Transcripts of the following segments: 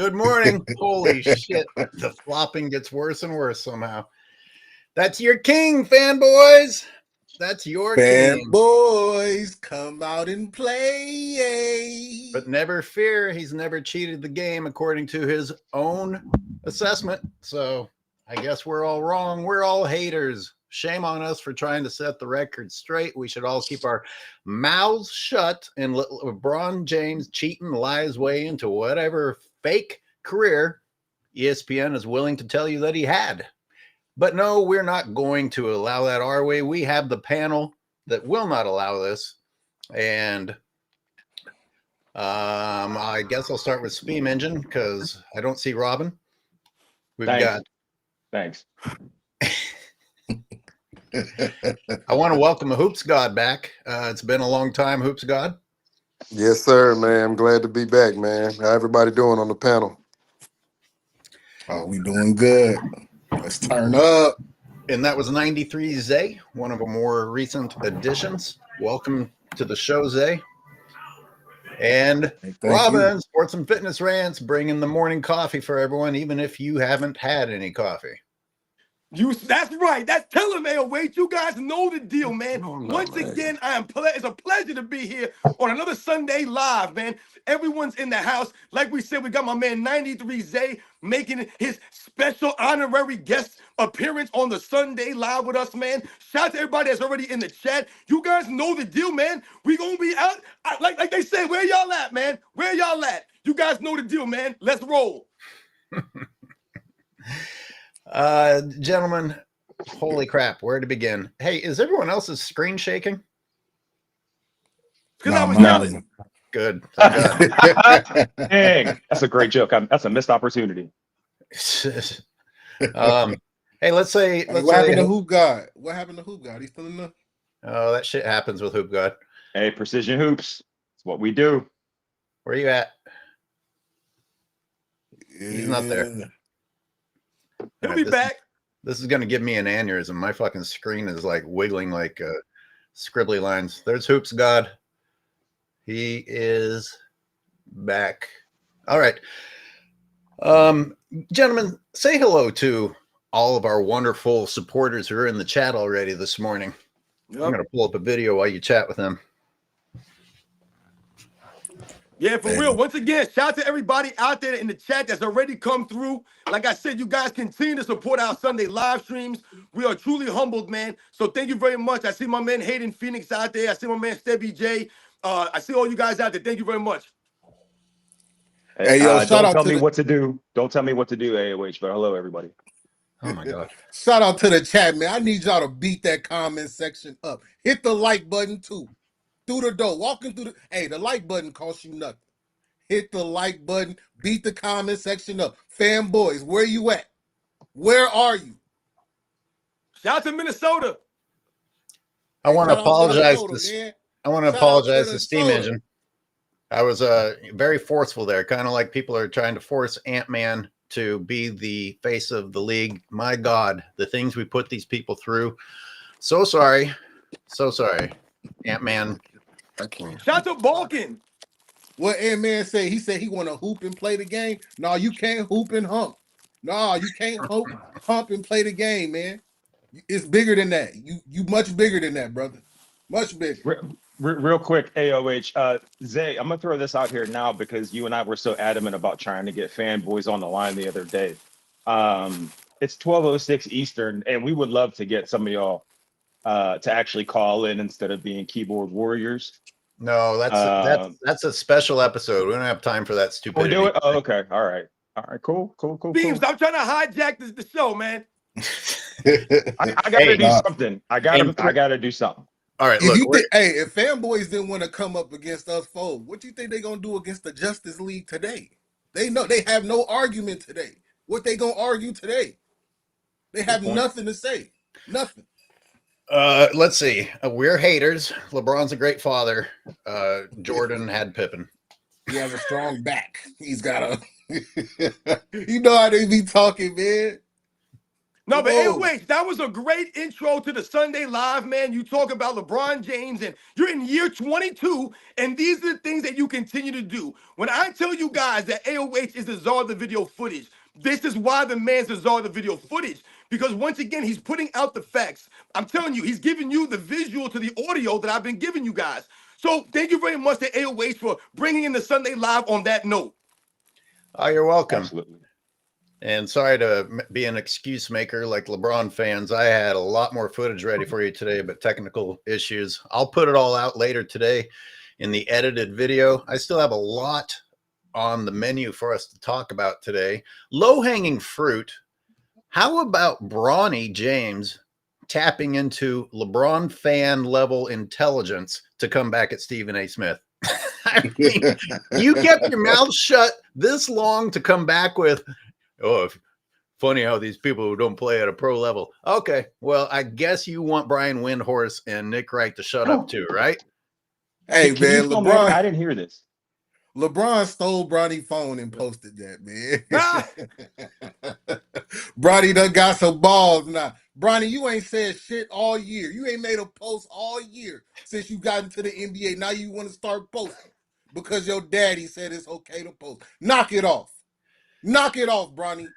Good morning. Holy shit. The flopping gets worse and worse somehow. That's your king, fanboys. That's your king. Fanboys, come out and play. But never fear, he's never cheated the game according to his own assessment. So I guess we're all wrong. We're all haters. Shame on us for trying to set the record straight. We should all keep our mouths shut and let LeBron James cheat and lie his way into whatever fake career ESPN is willing to tell you that he had. But no, we're not going to allow that our way. We have the panel that will not allow this. And I guess I'll start with Steam Engine because I don't see Robin. Thanks. I want to welcome a Hoops God back. It's been a long time, Hoops God. Yes, sir, man. I'm glad to be back, man. How everybody doing on the panel? Oh, we doing good. Let's turn up. And that was 93 Zay, one of our more recent additions. Welcome to the show, Zay. And Robin, Sports and Fitness Rants, bringing the morning coffee for everyone, even if you haven't had any coffee. That's right. That's telling me. Wait, you guys know the deal, man. Once again, it's a pleasure to be here on another Sunday Live, man. Everyone's in the house. Like we said, we got my man 93 Zay making his special honorary guest appearance on the Sunday Live with us, man. Shout out to everybody that's already in the chat. You guys know the deal, man. We gonna be out. Like they said, where y'all at, man? Where y'all at? You guys know the deal, man. Let's roll. Gentlemen, holy crap, where to begin? Hey, is everyone else's screen shaking? Because I was yelling. Good. Dang, that's a great joke. That's a missed opportunity. Hey, let's say what happened to Hoop God? What happened to Hoop God? He's still in the. Oh, that shit happens with Hoop God. Hey, Precision Hoops. It's what we do. Where are you at? He's not there. He'll be back. This is going to give me an aneurysm. My fucking screen is like wiggling like scribbly lines. There's Hoops God. He is back. All right. Gentlemen, say hello to all of our wonderful supporters who are in the chat already this morning. Yep. I'm going to pull up a video while you chat with them. Yeah, for real. Once again, shout out to everybody out there in the chat that's already come through. Like I said, you guys continue to support our Sunday live streams. We are truly humbled, man. So thank you very much. I see my man Hayden Phoenix out there. I see my man Stevie J. I see all you guys out there. Thank you very much. Hey, yo, shout don't out tell to me what to do. Don't tell me what to do, AOH, but hello, everybody. Oh, my God. Shout out to the chat, man. I need y'all to beat that comment section up. Hit the like button, too. Through the door, walking through the like button costs you nothing. Hit the like button, beat the comment section up. Fanboys, where you at? Where are you? Shout out to Minnesota. I want to apologize to Steam Engine. I was very forceful there, kind of like people are trying to force Ant-Man to be the face of the league. My God, the things we put these people through. So sorry. Ant-Man. Shout out to Balkan. What Ant-Man say? He said he want to hoop and play the game. No, you can't hoop and hump. No, you can't hump and play the game, man. It's bigger than that. You much bigger than that, brother. Much bigger. Real quick, AOH. Zay, I'm going to throw this out here now because you and I were so adamant about trying to get fanboys on the line the other day. It's 12:06 Eastern, and we would love to get some of y'all to actually call in instead of being keyboard warriors. No, that's a special episode. We don't have time for that stupidity. We do it? Oh, okay. All right, cool. Beam, stop trying to hijack the show, man. I gotta do something. I gotta do something. All right, if fanboys didn't want to come up against us folks, what do you think they're gonna do against the Justice League today? They know they have no argument today. What they gonna argue today? They have nothing to say. Nothing. Let's see. We're haters. LeBron's a great father. Jordan had Pippen. He has a strong back. He's got a. You know how they be talking, man. No, but Whoa. AOH, that was a great intro to the Sunday Live, man. You talk about LeBron James, and you're in year 22, and these are the things that you continue to do. When I tell you guys that AOH is the czar of the video footage, this is why the man's the czar of the video footage. Because once again, he's putting out the facts. I'm telling you, he's giving you the visual to the audio that I've been giving you guys. So thank you very much to AOH for bringing in the Sunday Live on that note. Oh, you're welcome. Absolutely. And sorry to be an excuse maker like LeBron fans. I had a lot more footage ready for you today, but technical issues. I'll put it all out later today in the edited video. I still have a lot on the menu for us to talk about today. Low-hanging fruit. How about Bronny James tapping into LeBron fan level intelligence to come back at Stephen A. Smith? I mean, you kept your mouth shut this long to come back with, oh, funny how these people who don't play at a pro level. Okay, well, I guess you want Brian Windhorst and Nick Wright to shut up too, right? Hey, Can you man, tell me? LeBron. I didn't hear this. LeBron stole Bronny's phone and posted that, man. Ah! Bronny done got some balls now. Bronny, you ain't said shit all year. You ain't made a post all year since you got into the NBA. Now you want to start posting because your daddy said it's okay to post. Knock it off. Knock it off, Bronny.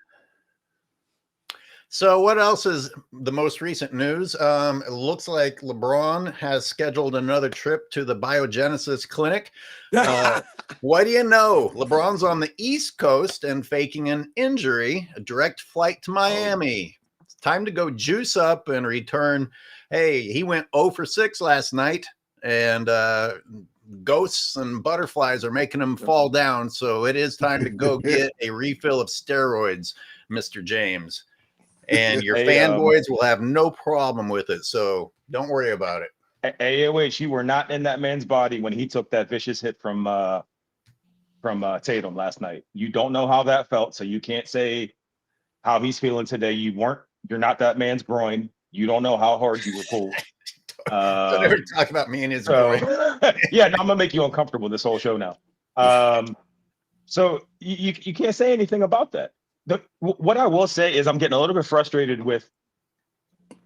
So what else is the most recent news? It looks like LeBron has scheduled another trip to the Biogenesis Clinic. What do you know? LeBron's on the East Coast and faking an injury, a direct flight to Miami. It's time to go juice up and return. Hey, he went 0 for 6 last night, and ghosts and butterflies are making him fall down. So it is time to go get a refill of steroids, Mr. James. And your fanboys will have no problem with it. So don't worry about it. AOH, you were not in that man's body when he took that vicious hit from Tatum last night. You don't know how that felt, so you can't say how he's feeling today. You're not that man's groin. You don't know how hard you were pulled. Don't ever talk about me and his groin. Yeah, no, I'm gonna make you uncomfortable this whole show now. So you can't say anything about that. What I will say is I'm getting a little bit frustrated with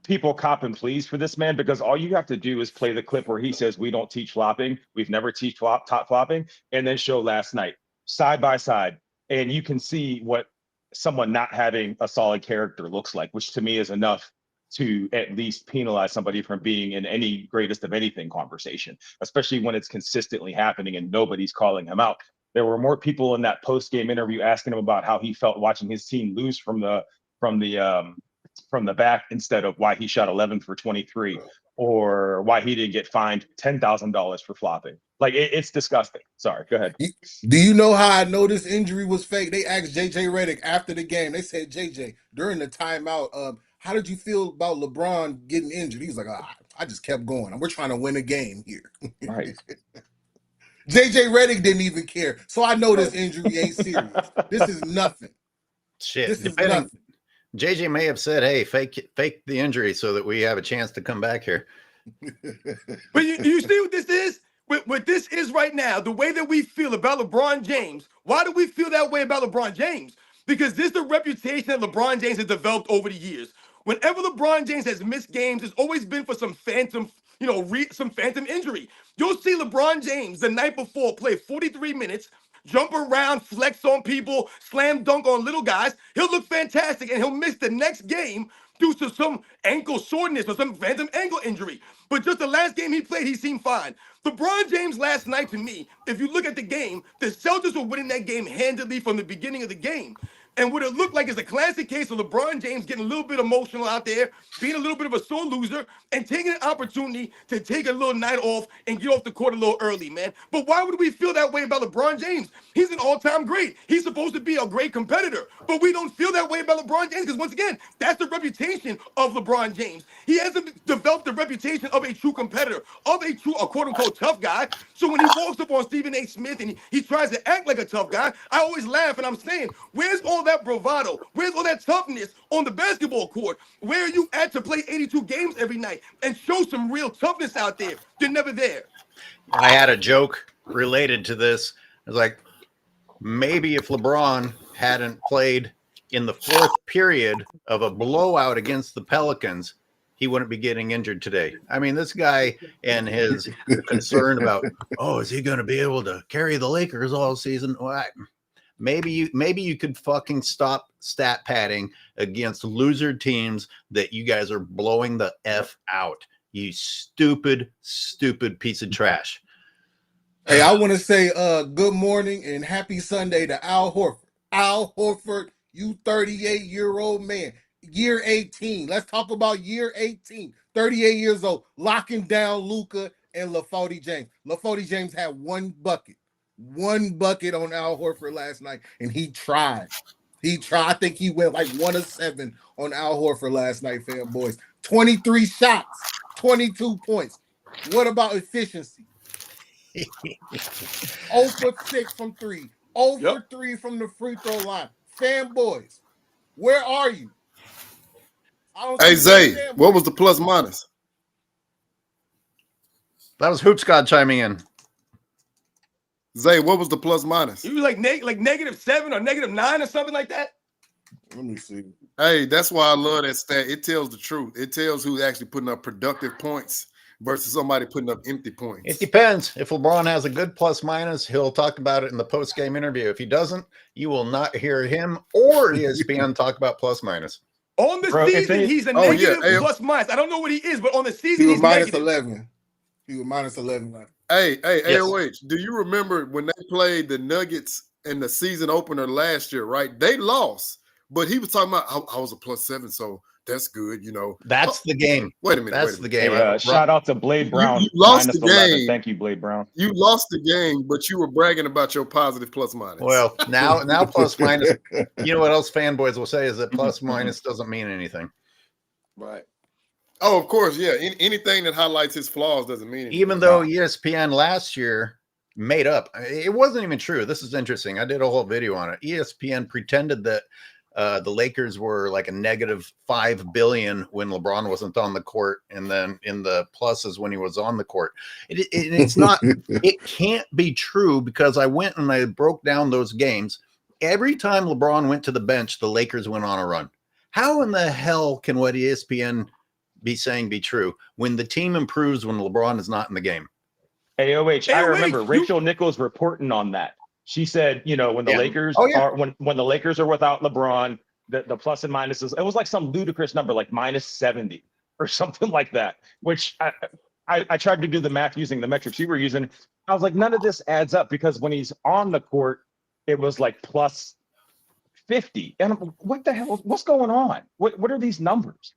people cop and please for this man, because all you have to do is play the clip where he says, we don't teach flopping. We've never teach top flopping. And then show last night side by side. And you can see what someone not having a solid character looks like, which to me is enough to at least penalize somebody from being in any greatest of anything conversation, especially when it's consistently happening and nobody's calling him out. There were more people in that post-game interview asking him about how he felt watching his team lose from the back instead of why he shot 11 for 23 or why he didn't get fined $10,000 for flopping. Like it's disgusting. Sorry, go ahead. Do you know how I know this injury was fake? They asked JJ Redick after the game. They said, JJ, during the timeout, how did you feel about LeBron getting injured? He was like, I just kept going. We're trying to win a game here. Right. JJ Redick didn't even care. So I know this injury ain't serious. This is nothing. Shit. This is nothing. JJ may have said, hey, fake the injury so that we have a chance to come back here. But you see what this is? What this is right now, the way that we feel about LeBron James. Why do we feel that way about LeBron James? Because this is the reputation that LeBron James has developed over the years. Whenever LeBron James has missed games, it's always been for some phantom, some phantom injury. You'll see LeBron James the night before play 43 minutes, jump around, flex on people, slam dunk on little guys. He'll look fantastic, and he'll miss the next game due to some ankle soreness or some phantom ankle injury. But just the last game he played, he seemed fine. LeBron James last night, to me, if you look at the game, the Celtics were winning that game handily from the beginning of the game. And what it looked like is a classic case of LeBron James getting a little bit emotional out there, being a little bit of a sore loser, and taking an opportunity to take a little night off and get off the court a little early, man. But why would we feel that way about LeBron James? He's an all-time great. He's supposed to be a great competitor. But we don't feel that way about LeBron James because, once again, that's the reputation of LeBron James. He hasn't developed the reputation of a true competitor, of a quote-unquote tough guy. So when he walks up on Stephen A. Smith and he tries to act like a tough guy, I always laugh and I'm saying, where's all that bravado? Where's all that toughness on the basketball court? Where are you at to play 82 games every night and show some real toughness out there? They're never there. I had a joke related to this. I was like, maybe if LeBron hadn't played in the fourth period of a blowout against the Pelicans, he wouldn't be getting injured today. I mean, this guy and his concern about, oh, is he going to be able to carry the Lakers all season? Well, maybe you could fucking stop stat padding against loser teams that you guys are blowing the F out. You stupid piece of trash. Hey, I want to say good morning and happy Sunday to Al Horford. Al Horford, you 38-year-old man. Year 18. Let's talk about year 18. 38 years old, locking down Luka and LaFody James. LaFody James had one bucket on Al Horford last night, and he tried. I think he went like 1 of 7 on Al Horford last night, fanboys. 23 shots, 22 points. What about efficiency? 0 for 6 from 3. 0 for 3 from the free throw line. Fanboys, where are you? Hey, Zay, what was the plus minus? That was Hoops God chiming in. Zay, what was the plus minus? You like -7 or -9 or something like that? Let me see. Hey, that's why I love that stat. It tells the truth. It tells who's actually putting up productive points versus somebody putting up empty points. It depends. If LeBron has a good plus minus, he'll talk about it in the post-game interview. If he doesn't, you will not hear him or ESPN talk about plus minus. On the season, he's a negative plus minus. I don't know what he is, but on the season, he's minus negative. 11. He was minus 11. Hey, Yes. AOH, do you remember when they played the Nuggets in the season opener last year, right? They lost, but he was talking about, I was a +7, so that's good, you know. That's the game. Wait a minute. That's the game. Hey, shout out to Blade Brown. You lost the -11. game. Thank you, Blade Brown. You lost the game, but you were bragging about your positive plus minus. Well, now plus minus. You know what else fanboys will say is that plus minus doesn't mean anything. Right. Oh, of course, yeah. Anything that highlights his flaws doesn't mean anything. Even though ESPN last year made up, it wasn't even true. This is interesting. I did a whole video on it. ESPN pretended that the Lakers were like a -5 billion when LeBron wasn't on the court, and then in the pluses when he was on the court. It's not. It can't be true, because I went and I broke down those games. Every time LeBron went to the bench, the Lakers went on a run. How in the hell can what ESPN be saying be true when the team improves when LeBron is not in the game? AOH, I remember Rachel Nichols reporting on that. She said, you know, when the Lakers are when the Lakers are without LeBron, the plus and minuses, it was like some ludicrous number, like -70 or something like that, which I tried to do the math using the metrics you were using. I was like, none of this adds up, because when he's on the court, it was like +50. And what the hell? What's going on? What are these numbers?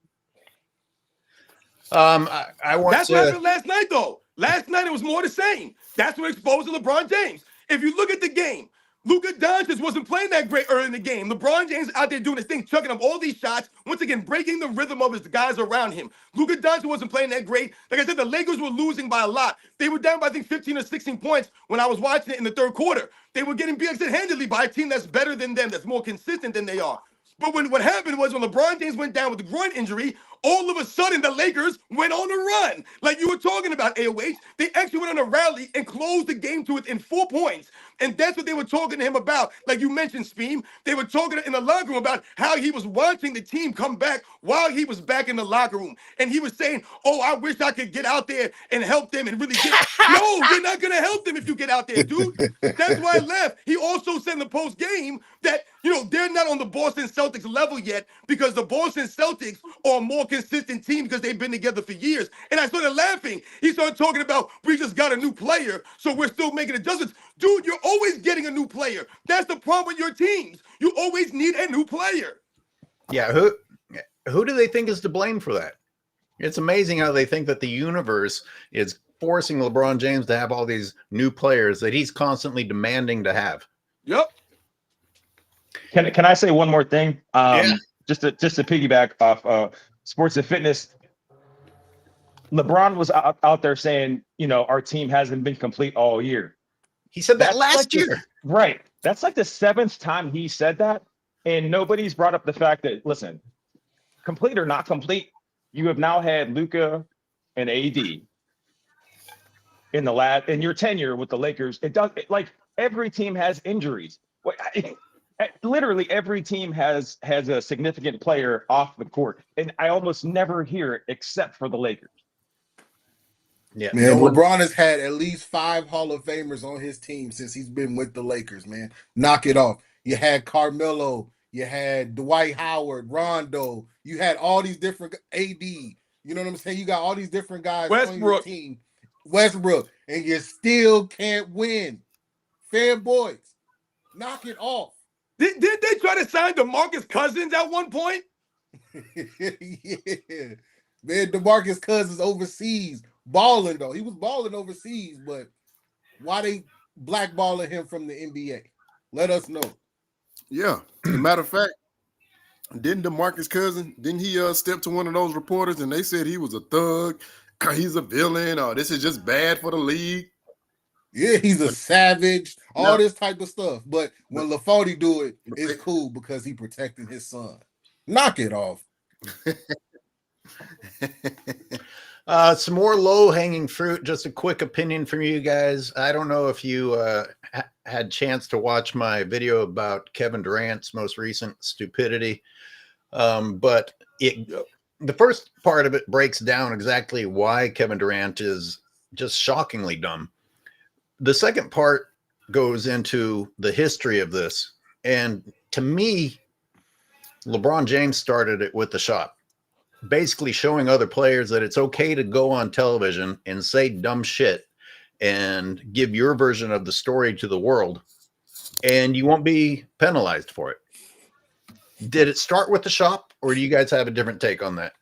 I want That's what happened last night, though. Last night it was more the same. That's what exposed to LeBron James. If you look at the game, Luka Doncic wasn't playing that great early in the game. LeBron James out there doing his thing, chucking up all these shots, once again breaking the rhythm of his guys around him. Luka Doncic wasn't playing that great. Like I said, the Lakers were losing by a lot. They were down by, I think, 15 or 16 points when I was watching it in the third quarter. They were getting beat handedly by a team that's better than them, that's more consistent than they are. But what happened was, when LeBron James went down with the groin injury, all of a sudden the Lakers went on a run. Like you were talking about, AOH. They actually went on a rally and closed the game to it in 4 points. And that's what they were talking to him about. Like you mentioned, Speem, they were talking in the locker room about how he was watching the team come back while he was back in the locker room. And he was saying, oh, I wish I could get out there and help them and really get. No, you're not going to help them if you get out there, dude. That's why I left. He also said in the post game that, you know, they're not on the Boston Celtics level yet, because the Boston Celtics are a more consistent team because they've been together for years. And I started laughing. He started talking about, we just got a new player, so we're still making adjustments. Dude, you're always getting a new player. That's the problem with your teams. You always need a new player. Yeah, who do they think is to blame for that? It's amazing how they think that the universe is forcing LeBron James to have all these new players that he's constantly demanding to have. Yep. Can I say one more thing? Just to piggyback off sports and fitness. LeBron was out there saying, you know, our team hasn't been complete all year. He said that last year. Right. That's like the 7th time he said that. And nobody's brought up the fact that, listen, complete or not complete, you have now had Luka and AD in your tenure with the Lakers. Like every team has injuries. literally every team has a significant player off the court, and I almost never hear it except for the Lakers. Yeah, Man, LeBron has had at least 5 Hall of Famers on his team since he's been with the Lakers, man. Knock it off. You had Carmelo, you had Dwight Howard, Rondo, you had all these different AD. You know what I'm saying? You got all these different guys on your Westbrook. team. Westbrook, and you still can't win. Fanboys, knock it off. Did they try to sign DeMarcus Cousins at one point? Yeah. Man, DeMarcus Cousins overseas. Balling, though. He was balling overseas, but why they blackballing him from the NBA? Let us know. Yeah. As a matter of fact, didn't DeMarcus Cousins, didn't he step to one of those reporters and they said he was a thug, he's a villain, or this is just bad for the league? Yeah, he's a savage, all No. this type of stuff. But when LaFonte do it, it's cool because he protecting his son. Knock it off. Some more low-hanging fruit. Just a quick opinion from you guys. I don't know if you had chance to watch my video about Kevin Durant's most recent stupidity, but the first part of it breaks down exactly why Kevin Durant is just shockingly dumb. The second part goes into the history of this, and to me, LeBron James started it with the shot. Basically showing other players that it's okay to go on television and say dumb shit and give your version of the story to the world, and you won't be penalized for it. Did it start with the shop, or do you guys have a different take on that?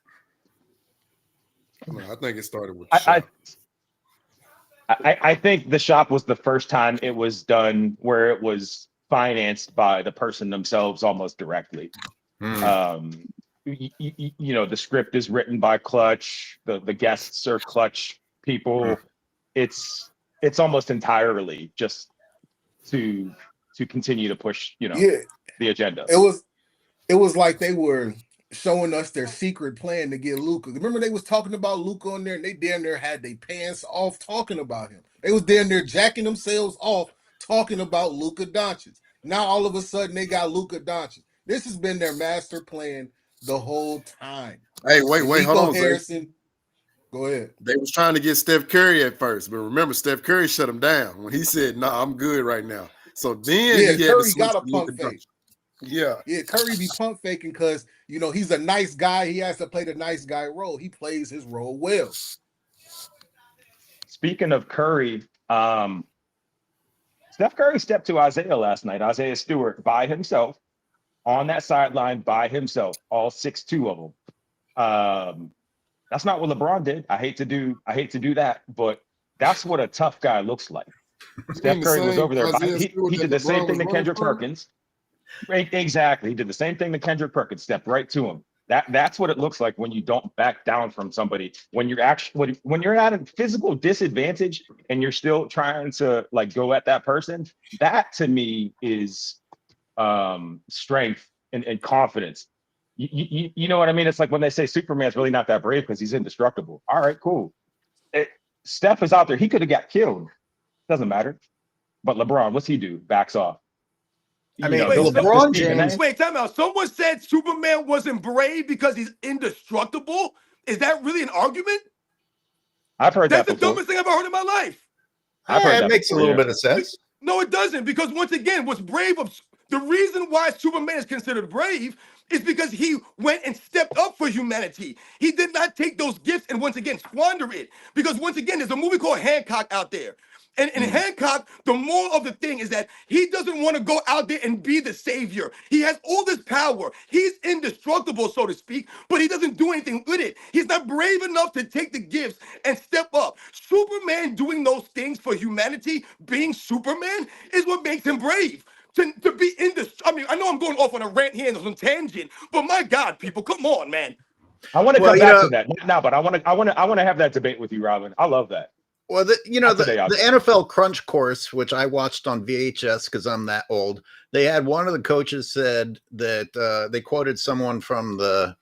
I think it started with the shop. I think the shop was the first time it was done where it was financed by the person themselves almost directly. You know, the script is written by Clutch, the guests are Clutch people. It's almost entirely just to continue to push, the agenda. It was like they were showing us their secret plan to get Luka. Remember they was talking about Luka on there, and they damn near had their pants off talking about him. They was damn near jacking themselves off talking about Luka Doncic. Now all of a sudden they got Luka Doncic. This has been their master plan the whole time. Hey, wait, hold on, Harrison. Go ahead. They was trying to get Steph Curry at first, but remember, Steph Curry shut him down when he said, "Nah, I'm good right now." So then Curry got a pump fake. Yeah, Curry be pump faking because he's a nice guy. He has to play the nice guy role. He plays his role well. Speaking of Curry, Steph Curry stepped to Isaiah last night. Isaiah Stewart by himself on that sideline by himself, all 6'2" of them. That's not what LeBron did. I hate to do that, but that's what a tough guy looks like. Steph Curry was over there. He did the same thing to Kendrick Perkins. Exactly. He did the same thing to Kendrick Perkins, stepped right to him. That's what it looks like when you don't back down from somebody. When you're at a physical disadvantage and you're still trying to go at that person, that to me is strength and confidence. You know what I mean? It's like when they say Superman's really not that brave because he's indestructible. All right, cool. Steph is out there. He could have got killed. Doesn't matter. But LeBron, what's he do? Backs off. LeBron James. Wait, time out. Someone said Superman wasn't brave because he's indestructible. Is that really an argument? I've heard that before. That's the dumbest thing I've ever heard in my life. I've heard that makes before, a little bit of sense. No, it doesn't, because once again, the reason why Superman is considered brave is because he went and stepped up for humanity. He did not take those gifts and once again squander it. Because once again, there's a movie called Hancock out there. And in Hancock, the moral of the thing is that he doesn't want to go out there and be the savior. He has all this power. He's indestructible, so to speak, but he doesn't do anything with it. He's not brave enough to take the gifts and step up. Superman doing those things for humanity, being Superman, is what makes him brave. To be I know I'm going off on a rant here and on a tangent, but my God, people, come on, man. I want to come back to that now, but I want to have that debate with you, Robin. I love that. Well, the NFL Crunch Course, which I watched on VHS because I'm that old, they had one of the coaches said that they quoted someone from the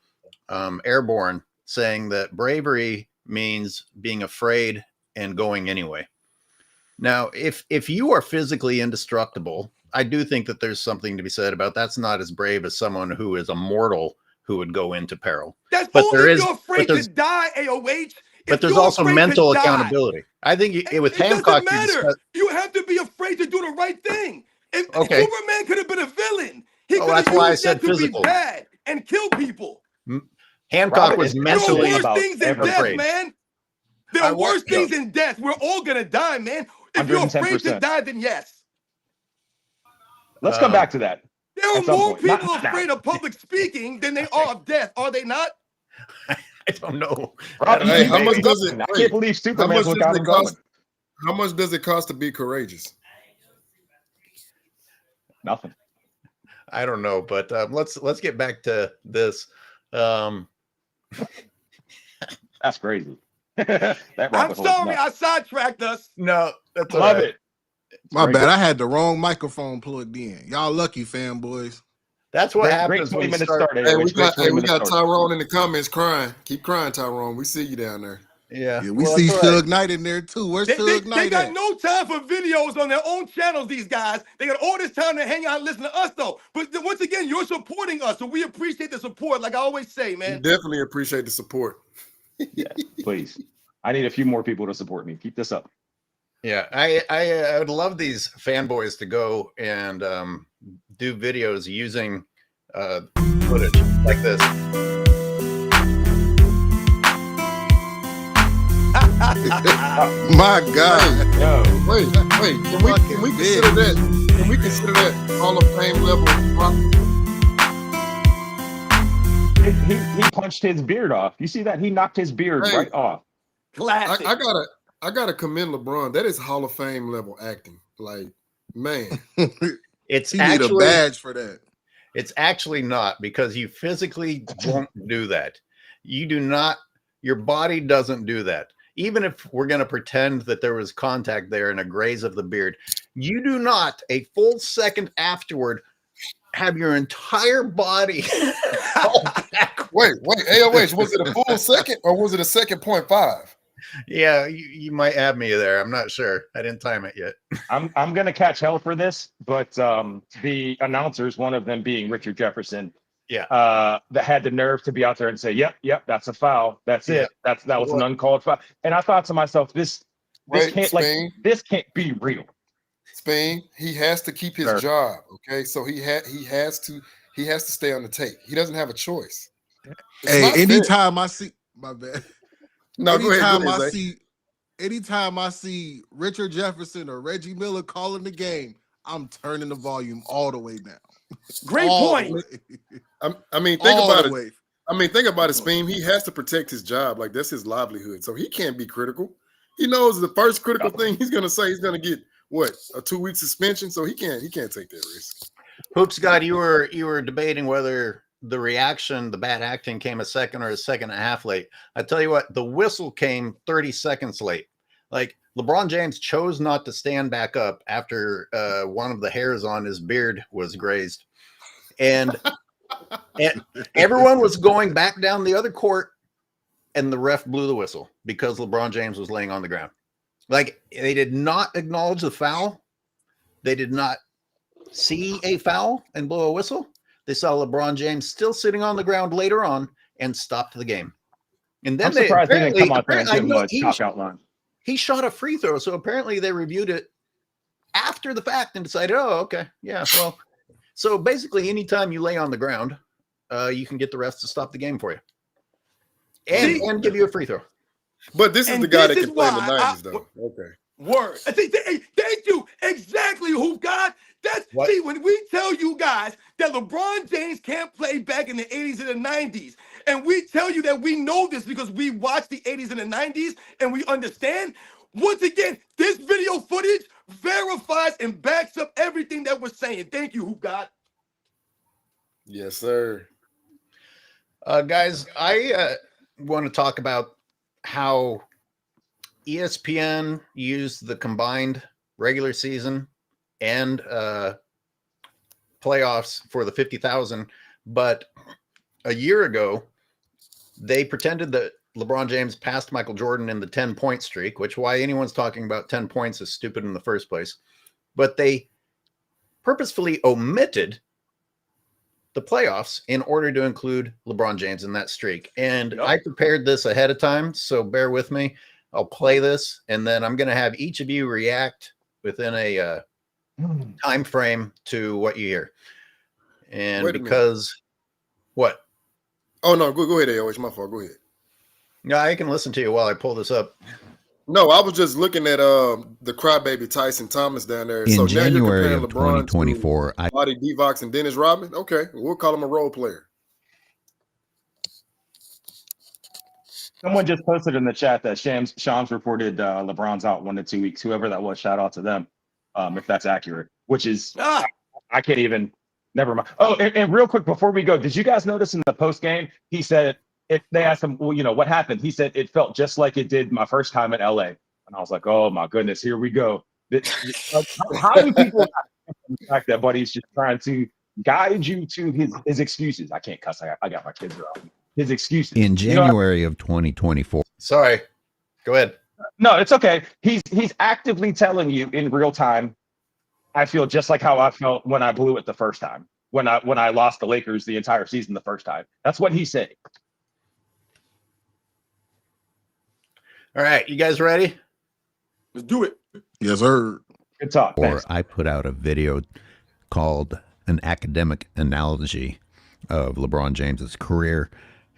Airborne saying that bravery means being afraid and going anyway. Now, if you are physically indestructible I do think that there's something to be said about that's not as brave as someone who is a mortal who would go into peril. That's But only there if is, you're afraid to die, AOH. but If there's you're also afraid to mental die, accountability. I think with it Hancock, doesn't matter. You have to be afraid to do the right thing. If Okay. Superman could have been a villain, he Oh, could have that's why I used that said to physical. be bad and kill people. Hancock Robert was is There are mentally worse about things than everything. death, afraid. man. There I are wa- worse things than death. We're all gonna die, man. If you're afraid to 110%. die, then yes. Let's come back to that There are at some more point. Not people now. afraid of public speaking than they are of death, are they not? I don't know. Rob, Hey, how much maybe. does it? I Wait, can't believe how Superman's much what does got it him cost? going. How much does it cost to be courageous? Nothing. I don't know, but let's get back to this. That's crazy. That I'm rabbit hole is sorry, nuts. I sidetracked us. No, that's all Love right. it. My Great. bad. I had the wrong microphone plugged in. Y'all lucky, fanboys. That's what Great happens 20 when you minutes start. start. Hey, AOH. Great 20 we minutes got start. Tyrone in the comments crying. Keep crying, Tyrone. We see you down there. Yeah, Yeah, we well, see that's all right. Suge Knight in there too. Where's They Suge Knight got at? no time for videos on their own channels, these guys. They got all this time to hang out and listen to us, though. But once again, you're supporting us, so we appreciate the support, like I always say, We man. definitely appreciate the support. Yeah, please. I need a few more people to support me. Keep this up. Yeah, I would love these fanboys to go and do videos using footage like this. My God. Yo, Wait. Can we consider that? Can we consider that Hall of Fame level? he punched his beard off. You see that? He knocked his beard Hey. right off. Classic. I gotta commend LeBron. That is Hall of Fame level acting. Like, man. It's He need a actually badge for that. it's actually not, because you physically won't do that. You do not. Your body doesn't do that. Even if we're going to pretend that there was contact there and a graze of the beard, you do not a full second afterward have your entire body fall back. Wait, AOH, was it a full second or was it a second 0.5? Yeah, you might have me there. I'm not sure. I didn't time it yet. I'm gonna catch hell for this, but the announcers, one of them being Richard Jefferson, that had the nerve to be out there and say, "Yep, that's a foul. That's it. That was an uncalled foul." And I thought to myself, this can't be real. Spain, he has to keep his job. Okay, so he has to stay on the tape. He doesn't have a choice. Hey, anytime I see my bad. No, anytime go ahead, anytime I see Richard Jefferson or Reggie Miller calling the game, I'm turning the volume all the way down. Great point. I mean, think about it. Think about it, Speem. He has to protect his job. Like, that's his livelihood. So he can't be critical. He knows the first critical thing he's gonna say, he's gonna get what, a 2-week suspension. So he can't take that risk. Hoops God, you were debating whether the bad acting came a second or a second and a half late. I tell you what, the whistle came 30 seconds late. Like, LeBron James chose not to stand back up after one of the hairs on his beard was grazed. And everyone was going back down the other court, and the ref blew the whistle because LeBron James was laying on the ground. Like, they did not acknowledge the foul. They did not see a foul and blow a whistle. They saw LeBron James still sitting on the ground later on and stopped the game. And then I'm surprised they didn't come out there and give him a he cop-out line. He shot a free throw, so apparently they reviewed it after the fact and decided, oh, okay, yeah, well. So basically, anytime you lay on the ground, you can get the refs to stop the game for you and give you a free throw. But this is the guy that can play in the 90s, though. Okay. Word. Thank you. Exactly, who God. See, when we tell you guys that LeBron James can't play back in the 80s and the 90s, and we tell you that we know this because we watched the 80s and the 90s and we understand, once again, this video footage verifies and backs up everything that we're saying. Thank you, who God. Yes, sir. Guys, I want to talk about how ESPN used the combined regular season and playoffs for the 50,000, but a year ago they pretended that LeBron James passed Michael Jordan in the 10-point streak, which why anyone's talking about 10 points is stupid in the first place. But they purposefully omitted the playoffs in order to include LeBron James in that streak. And Yep. I prepared this ahead of time, so bear with me. I'll play this, and then I'm going to have each of you react within a time frame to what you hear. And Wait a minute. because what? Oh no, go ahead, AO. It's my fault. Go ahead. Yeah, I can listen to you while I pull this up. No, I was just looking at the crybaby Tyson Thomas down there. In so now January you're of comparing LeBron 2024, to Marty Divock and Dennis Rodman. Okay, we'll call him a role player. Someone just posted in the chat that Shams reported LeBron's out 1 to 2 weeks. Whoever that was, shout out to them, if that's accurate. Which is I can't even. Never mind. Oh, and real quick before we go, did you guys notice in the post game he said if they asked him, well, what happened? He said it felt just like it did my first time in LA, and I was like, oh my goodness, here we go. How do people not the fact that Buddy's just trying to guide you to his excuses? I can't cuss. I got my kids around. His excuses. in January of 2024. Sorry. Go ahead. No, it's okay. He's actively telling you in real time, I feel just like how I felt when I blew it the first time, when I lost the Lakers the entire season the first time. That's what he's saying. All right, you guys ready? Let's do it. Yes, sir. Good talk. Or Thanks. I put out a video called An Academic Analogy of LeBron James's career.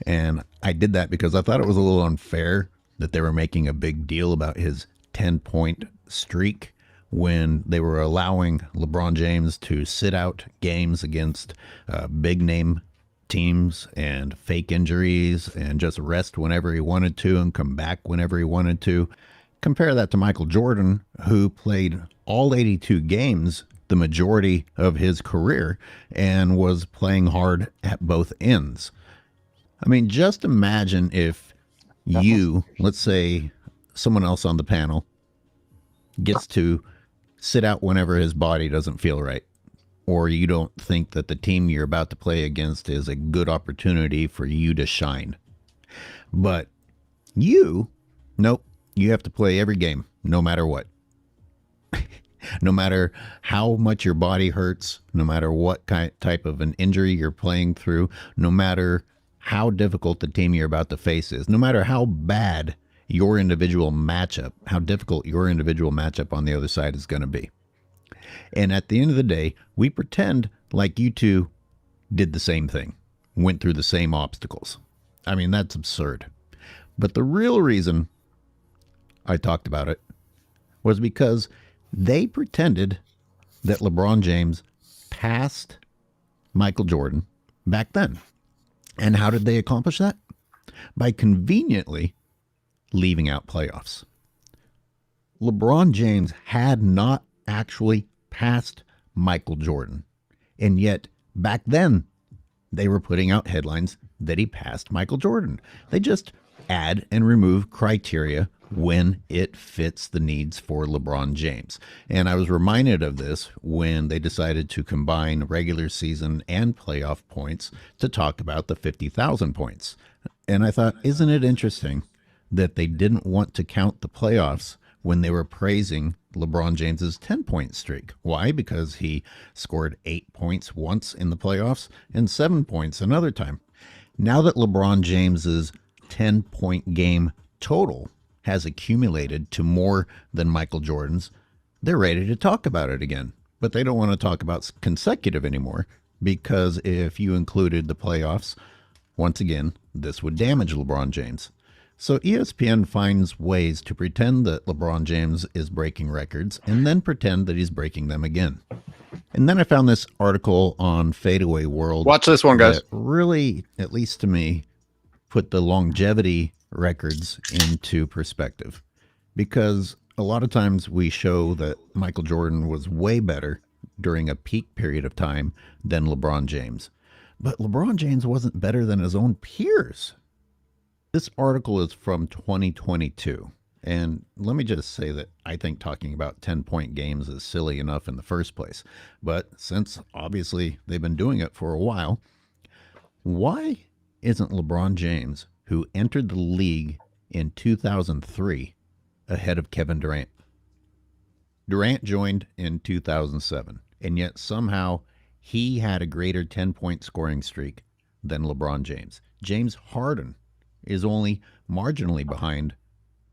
And I did that because I thought it was a little unfair that they were making a big deal about his 10-point streak when they were allowing LeBron James to sit out games against big name teams and fake injuries and just rest whenever he wanted to and come back whenever he wanted to. Compare that to Michael Jordan, who played all 82 games the majority of his career and was playing hard at both ends. I mean, just imagine if you, let's say someone else on the panel, gets to sit out whenever his body doesn't feel right, or you don't think that the team you're about to play against is a good opportunity for you to shine. But nope, you have to play every game, no matter what. No matter how much your body hurts, no matter what type of an injury you're playing through, no matter how difficult the team you're about to face is, no matter how bad your individual matchup, how difficult your individual matchup on the other side is going to be. And at the end of the day, we pretend like you two did the same thing, went through the same obstacles. I mean, that's absurd. But the real reason I talked about it was because they pretended that LeBron James passed Michael Jordan back then. And how did they accomplish that? By conveniently leaving out playoffs. LeBron James had not actually passed Michael Jordan. And yet, back then, they were putting out headlines that he passed Michael Jordan. They just add and remove criteria when it fits the needs for LeBron James. And I was reminded of this when they decided to combine regular season and playoff points to talk about the 50,000 points. And I thought, isn't it interesting that they didn't want to count the playoffs when they were praising LeBron James's 10-point streak? Why? Because he scored 8 points once in the playoffs and 7 points another time. Now that LeBron James's 10-point game total has accumulated to more than Michael Jordan's, they're ready to talk about it again. But they don't want to talk about consecutive anymore, because if you included the playoffs, once again, this would damage LeBron James. So ESPN finds ways to pretend that LeBron James is breaking records and then pretend that he's breaking them again. And then I found this article on Fadeaway World. Watch this one, guys. That really, at least to me, put the longevity records into perspective. Because a lot of times we show that Michael Jordan was way better during a peak period of time than LeBron James. But LeBron James wasn't better than his own peers. This article is from 2022. And let me just say that I think talking about 10-point games is silly enough in the first place. But since obviously they've been doing it for a while, why isn't LeBron James, who entered the league in 2003, ahead of Kevin Durant? Durant joined in 2007. and yet somehow he had a greater 10-point scoring streak than LeBron James. James Harden is only marginally behind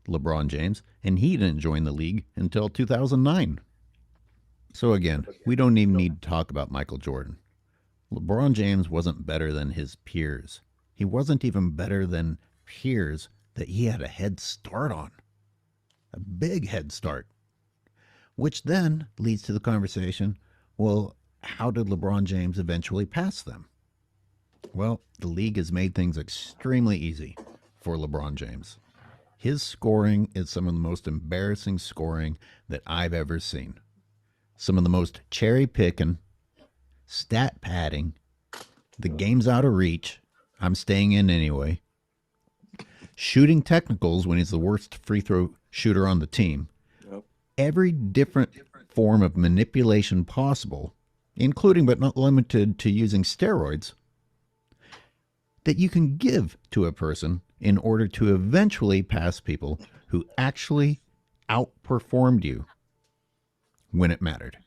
LeBron James, and he didn't join the league until 2009. So again, we don't even need to talk about Michael Jordan. LeBron James wasn't better than his peers. He wasn't even better than peers that he had a head start on. A big head start. Which then leads to the conversation, well, how did LeBron James eventually pass them? Well, the league has made things extremely easy for LeBron James. His scoring is some of the most embarrassing scoring that I've ever seen. Some of the most cherry-picking, stat padding, the game's out of reach, I'm staying in anyway, shooting technicals when he's the worst free throw shooter on the team, every different form of manipulation possible, including but not limited to using steroids, that you can give to a person in order to eventually pass people who actually outperformed you when it mattered.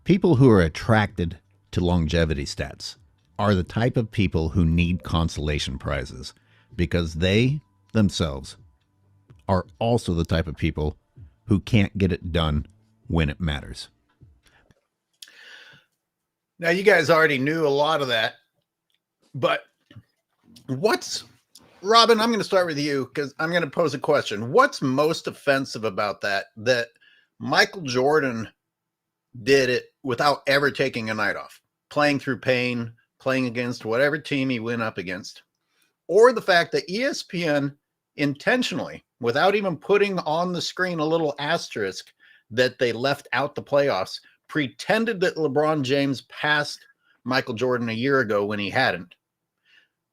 People who are attracted to longevity stats are the type of people who need consolation prizes because they themselves are also the type of people who can't get it done when it matters. Now, you guys already knew a lot of that, but Robin, I'm going to start with you because I'm going to pose a question. What's most offensive about that Michael Jordan did it without ever taking a night off, playing through pain, playing against whatever team he went up against, or the fact that ESPN intentionally, without even putting on the screen a little asterisk that they left out the playoffs, pretended that LeBron James passed Michael Jordan a year ago when he hadn't,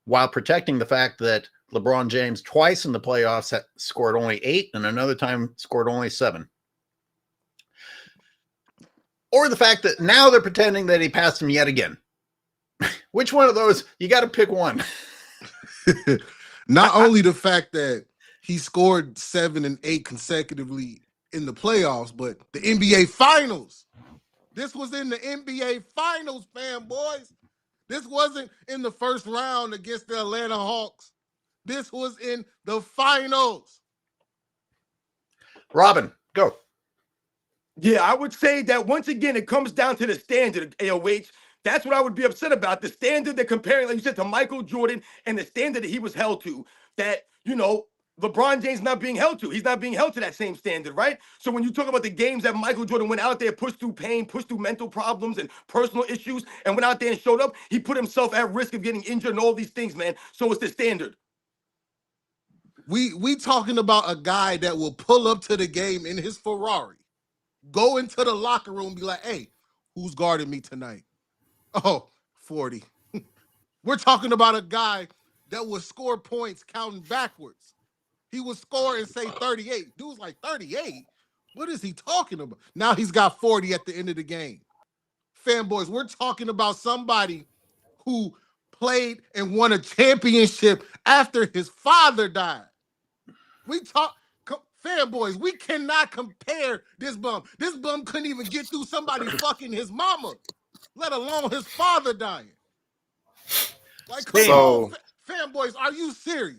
while protecting the fact that LeBron James twice in the playoffs scored only 8 and another time scored only 7. Or the fact that now they're pretending that he passed him yet again. Which one of those? You got to pick one. Not only the fact that he scored 7 and 8 consecutively in the playoffs, but the NBA Finals. This was in the NBA Finals, fanboys. This wasn't in the first round against the Atlanta Hawks. This was in the finals. Robin, go. Yeah, I would say that once again, it comes down to the standard, AOH. That's what I would be upset about. The standard that comparing, like you said, to Michael Jordan and the standard that he was held to, that, LeBron James not being held to. He's not being held to that same standard, right? So when you talk about the games that Michael Jordan went out there, pushed through pain, pushed through mental problems and personal issues, and went out there and showed up, he put himself at risk of getting injured and all these things, man. So it's the standard. We talking about a guy that will pull up to the game in his Ferrari, go into the locker room, be like, hey, who's guarding me tonight? Oh, 40. We're talking about a guy that would score points counting backwards. He would score and say 38. Dude's like, 38? What is he talking about? Now he's got 40 at the end of the game. Fanboys, we're talking about somebody who played and won a championship after his father died. Fanboys, we cannot compare this bum. This bum couldn't even get through somebody fucking his mama, let alone his father dying. Like, come on, fanboys, are you serious?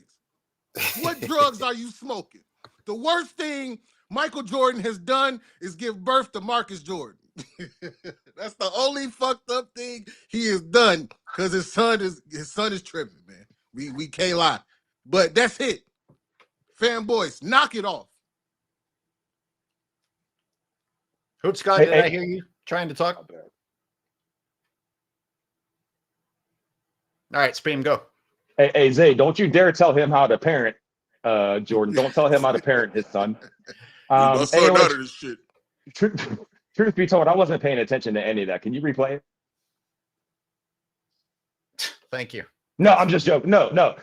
What drugs are you smoking? The worst thing Michael Jordan has done is give birth to Marcus Jordan. That's the only fucked up thing he has done because his son is tripping, man. We can't lie. But that's it. Fanboys, knock it off. Hoop Scott, did I hear you trying to talk? All right, Speam, go. Hey, Zay, don't you dare tell him how to parent Jordan. Don't tell him how to parent his son. Anyway, none of this shit. Truth be told, I wasn't paying attention to any of that. Can you replay it? Thank you. No, I'm just joking. No.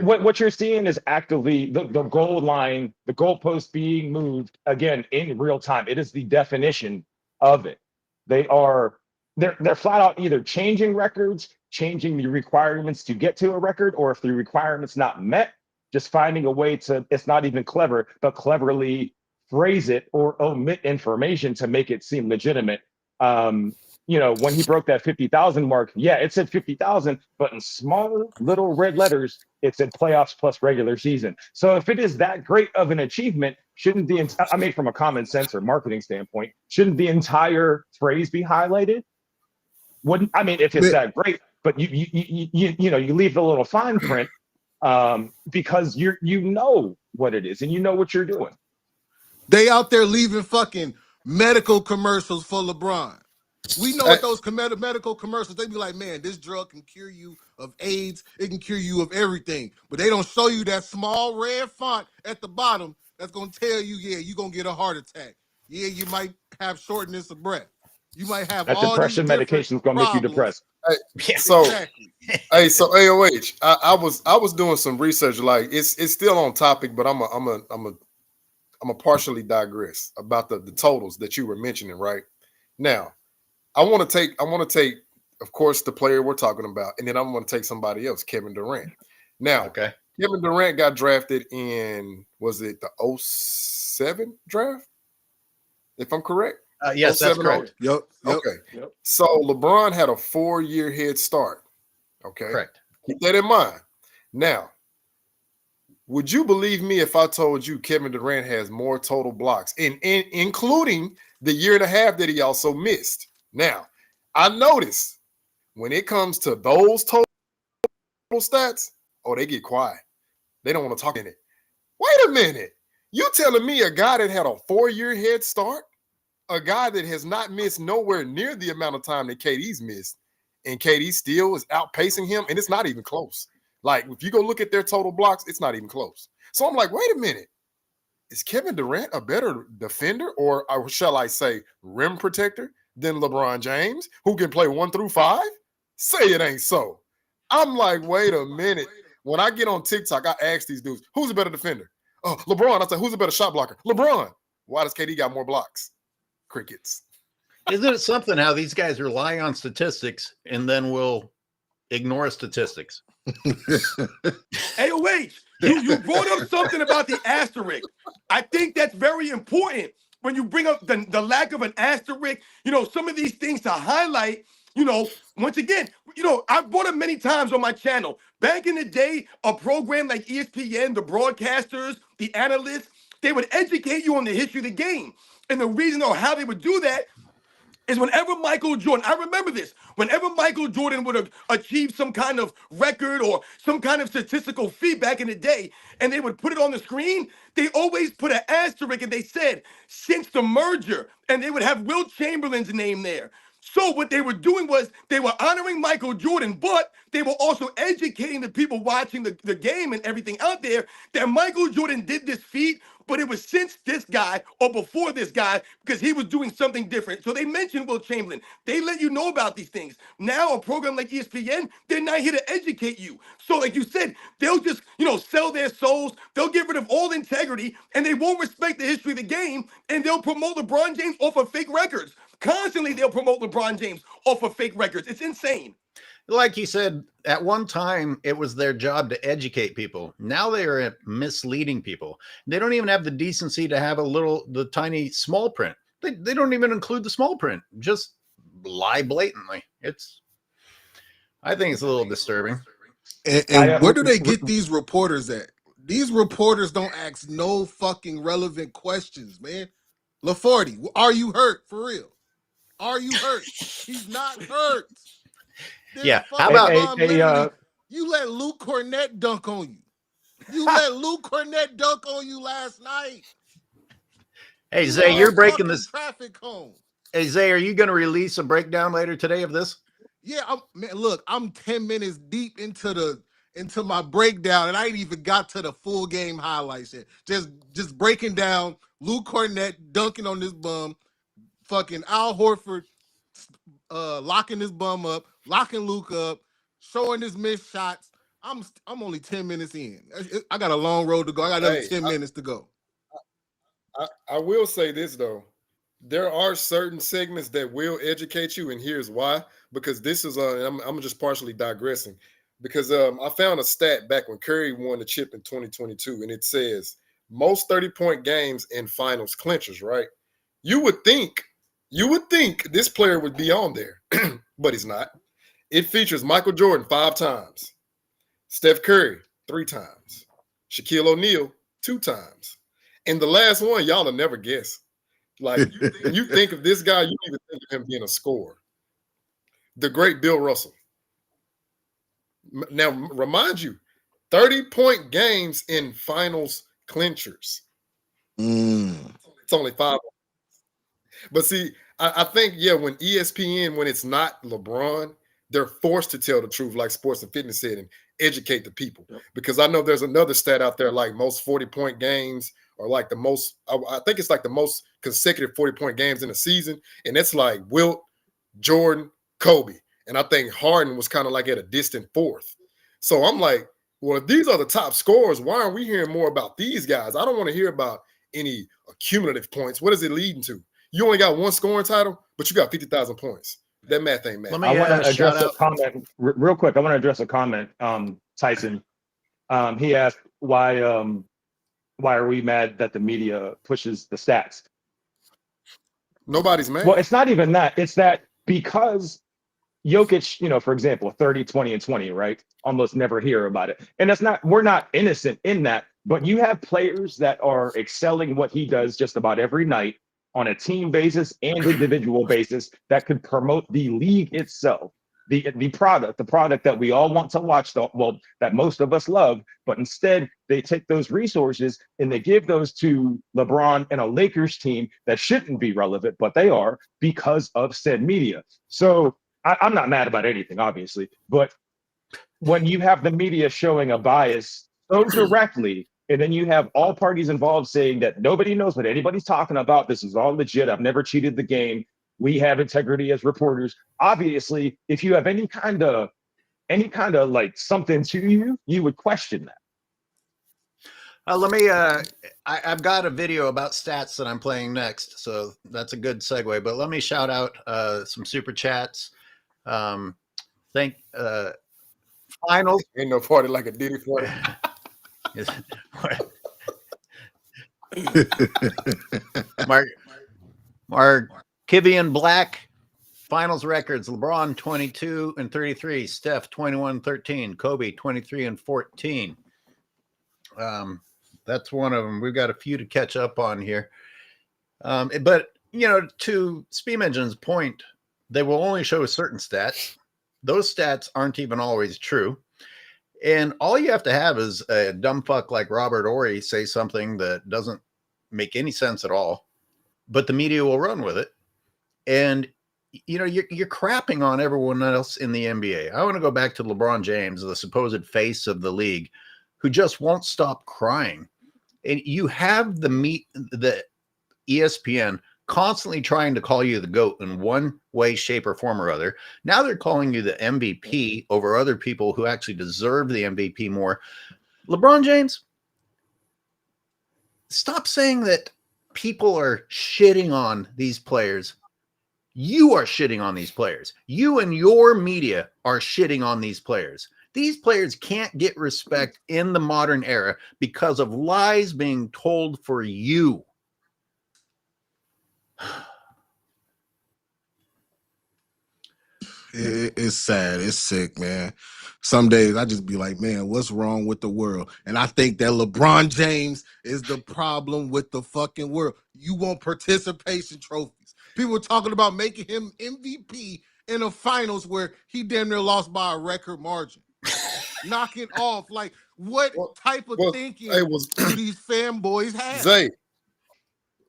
What you're seeing is actively the goal line, the goalpost being moved again in real time. It is the definition of it. They're flat out either changing records, changing the requirements to get to a record, or if the requirements not met, just finding a way to, it's not even clever, but cleverly phrase it or omit information to make it seem legitimate When he broke that 50,000 mark, yeah, it said 50,000, but in small little red letters, it said playoffs plus regular season. So if it is that great of an achievement, shouldn't from a common sense or marketing standpoint, shouldn't the entire phrase be highlighted? If it's that great, but you leave the little fine print because you know what it is and you know what you're doing. They out there leaving fucking medical commercials for LeBron. We know what those medical commercials, they be like, man, this drug can cure you of AIDS. It can cure you of everything. But they don't show you that small red font at the bottom that's going to tell you, yeah, you're going to get a heart attack. Yeah, you might have shortness of breath. You might have that all depression these medication is going to make you depressed. So, exactly. So AOH, I was doing some research. Like it's still on topic, but I'm a partially digress about the totals that you were mentioning right now. I want to take, of course, the player we're talking about, and then I'm going to take somebody else, Kevin Durant. Now, Okay. Kevin Durant got drafted in, was it the 07 draft? If I'm correct? Yes, that's correct. Yep. Okay. Yep. So LeBron had a 4-year head start. Okay. Correct. Keep that in mind. Now, would you believe me if I told you Kevin Durant has more total blocks, including the year and a half that he also missed? Now, I noticed when it comes to those total stats, they get quiet. They don't want to talk in it. Wait a minute. You telling me a guy that had a 4-year head start, a guy that has not missed nowhere near the amount of time that KD's missed, and KD still is outpacing him, and it's not even close. Like, if you go look at their total blocks, it's not even close. So I'm like, wait a minute. Is Kevin Durant a better defender, or shall I say rim protector, than LeBron James, who can play 1 through 5? Say it ain't so. I'm like, wait a minute. When I get on TikTok, I ask these dudes, who's a better defender? Oh, LeBron. I say, who's a better shot blocker? LeBron. Why does KD got more blocks? Crickets. Isn't it something how these guys rely on statistics and then will ignore statistics? AOH, you brought up something about the asterisk. I think that's very important when you bring up the lack of an asterisk, some of these things to highlight, once again, I've brought up many times on my channel. Back in the day, a program like ESPN, the broadcasters, the analysts, they would educate you on the history of the game. And the reason or how they would do that is whenever Michael Jordan, I remember this, whenever Michael Jordan would have achieved some kind of record or some kind of statistical feat back in the day, and they would put it on the screen, they always put an asterisk and they said, since the merger, and they would have Wilt Chamberlain's name there. So what they were doing was they were honoring Michael Jordan, but they were also educating the people watching the game and everything out there that Michael Jordan did this feat, but it was since this guy or before this guy because he was doing something different. So they mentioned Wilt Chamberlain. They let you know about these things. Now a program like ESPN, they're not here to educate you. So like you said, they'll just, sell their souls. They'll get rid of all integrity and they won't respect the history of the game and they'll promote LeBron James off of fake records. Constantly they'll promote LeBron James off of fake records. It's insane. Like you said, at one time, it was their job to educate people. Now they are misleading people. They don't even have the decency to have the tiny small print. They don't even include the small print. Just lie blatantly. I think it's a little disturbing. And where do they get these reporters at? These reporters don't ask no fucking relevant questions, man. LaForty, are you hurt for real? Are you hurt? He's not hurt. Yeah. How about you let Luke Cornett dunk on you? You let Luke Cornett dunk on you last night. Hey, Zay, you're breaking this traffic cone. Hey, Zay, are you going to release a breakdown later today of this? Yeah, I'm 10 minutes deep into my breakdown, and I ain't even got to the full game highlights yet. Just breaking down Luke Cornett dunking on this bum, fucking Al Horford locking this bum up, locking Luke up, showing his missed shots. I'm only 10 minutes in. I got a long road to go. I got another 10 minutes to go. I will say this though. There are certain segments that will educate you, and here's why. Because this is I'm just partially digressing. Because I found a stat back when Curry won the chip in 2022, and it says most 30-point games in finals clinchers, right? You would think You would think this player would be on there, but he's not. It features Michael Jordan 5 times, Steph Curry 3 times, Shaquille O'Neal 2 times. And the last one, y'all will never guess. Like, when you think of this guy, you even think of him being a scorer. The great Bill Russell. Now, remind you, 30-point games in finals clinchers. It's only 5. But see, I think, when ESPN, when it's not LeBron, they're forced to tell the truth, like Sports and Fitness said, and educate the people. Yep. Because I know there's another stat out there, like most 40-point games, or like the most, I think it's like the most consecutive 40-point games in a season. And it's like Wilt, Jordan, Kobe. And I think Harden was kind of like at a distant 4th. So I'm like, well, if these are the top scorers, why aren't we hearing more about these guys? I don't want to hear about any accumulative points. What is it leading to? You only got 1 scoring title, but you got 50,000 points. That math ain't math. I want to address a comment real quick. I want to address a comment, Tyson. He asked, why are we mad that the media pushes the stats? Nobody's mad. Well, it's not even that. It's that because Jokic, for example, 30, 20, and 20, right? Almost never hear about it. And we're not innocent in that, but you have players that are excelling what he does just about every night on a team basis and individual basis that could promote the league itself, the product that we all want to watch, that most of us love, but instead they take those resources and they give those to LeBron and a Lakers team that shouldn't be relevant, but they are because of said media. So I'm not mad about anything, obviously, but when you have the media showing a bias so directly, and then you have all parties involved saying that nobody knows what anybody's talking about, this is all legit, I've never cheated the game, we have integrity as reporters. Obviously, if you have any kind of like something to you, you would question that. Let me, I've got a video about stats that I'm playing next, so that's a good segue, but let me shout out some super chats. Finals. Ain't no party like a Diddy party. Mark Kivian Black, finals records: LeBron 22 and 33, Steph 21 and 13, Kobe 23 and 14. That's one of them. We've got a few to catch up on here. But to Speed Engine's point, they will only show certain stats. Those stats aren't even always true. And all you have to have is a dumb fuck like Robert Horry say something that doesn't make any sense at all, but the media will run with it. And, you're crapping on everyone else in the NBA. I want to go back to LeBron James, the supposed face of the league, who just won't stop crying. And you have the ESPN constantly trying to call you the GOAT in one way, shape, or form or other. Now they're calling you the MVP over other people who actually deserve the MVP more. LeBron James, stop saying that people are shitting on these players. You are shitting on these players. You and your media are shitting on these players. These players can't get respect in the modern era because of lies being told for you. It's sad. It's sick, man. Some days I just be like, man, what's wrong with the world? And I think that LeBron James is the problem with the fucking world. You want participation trophies. People are talking about making him MVP in a finals where he damn near lost by a record margin. Knocking off. Like, what type of thinking do these fanboys have?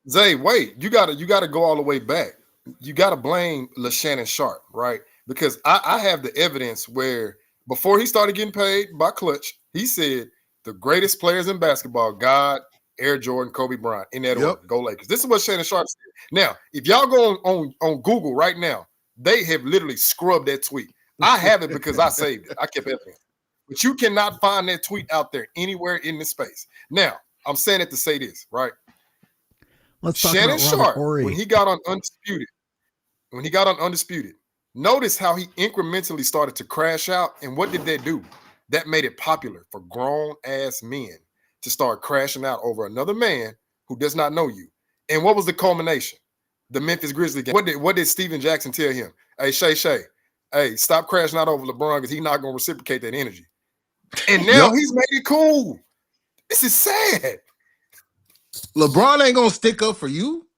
Zay, wait. You gotta go all the way back. You gotta blame LeShannon Sharp, right? Because I have the evidence where before he started getting paid by Clutch, he said the greatest players in basketball, God, Air Jordan, Kobe Bryant, in that order, go Lakers. This is what Shannon Sharp said. Now, if y'all go on Google right now, they have literally scrubbed that tweet. I have it because I saved it. I kept evidence. But you cannot find that tweet out there anywhere in the space. Now, I'm saying it to say this, right? Let's talk Shannon about Robert Sharp, Horry. when he got on Undisputed, notice how he incrementally started to crash out. And what did that do? That made it popular for grown-ass men to start crashing out over another man who does not know you. And what was the culmination? the Memphis Grizzlies game. What did Steven Jackson tell him? Hey, Shay, hey, stop crashing out over LeBron because he's not going to reciprocate that energy. And now he's made it cool. This is sad. LeBron ain't gonna stick up for you.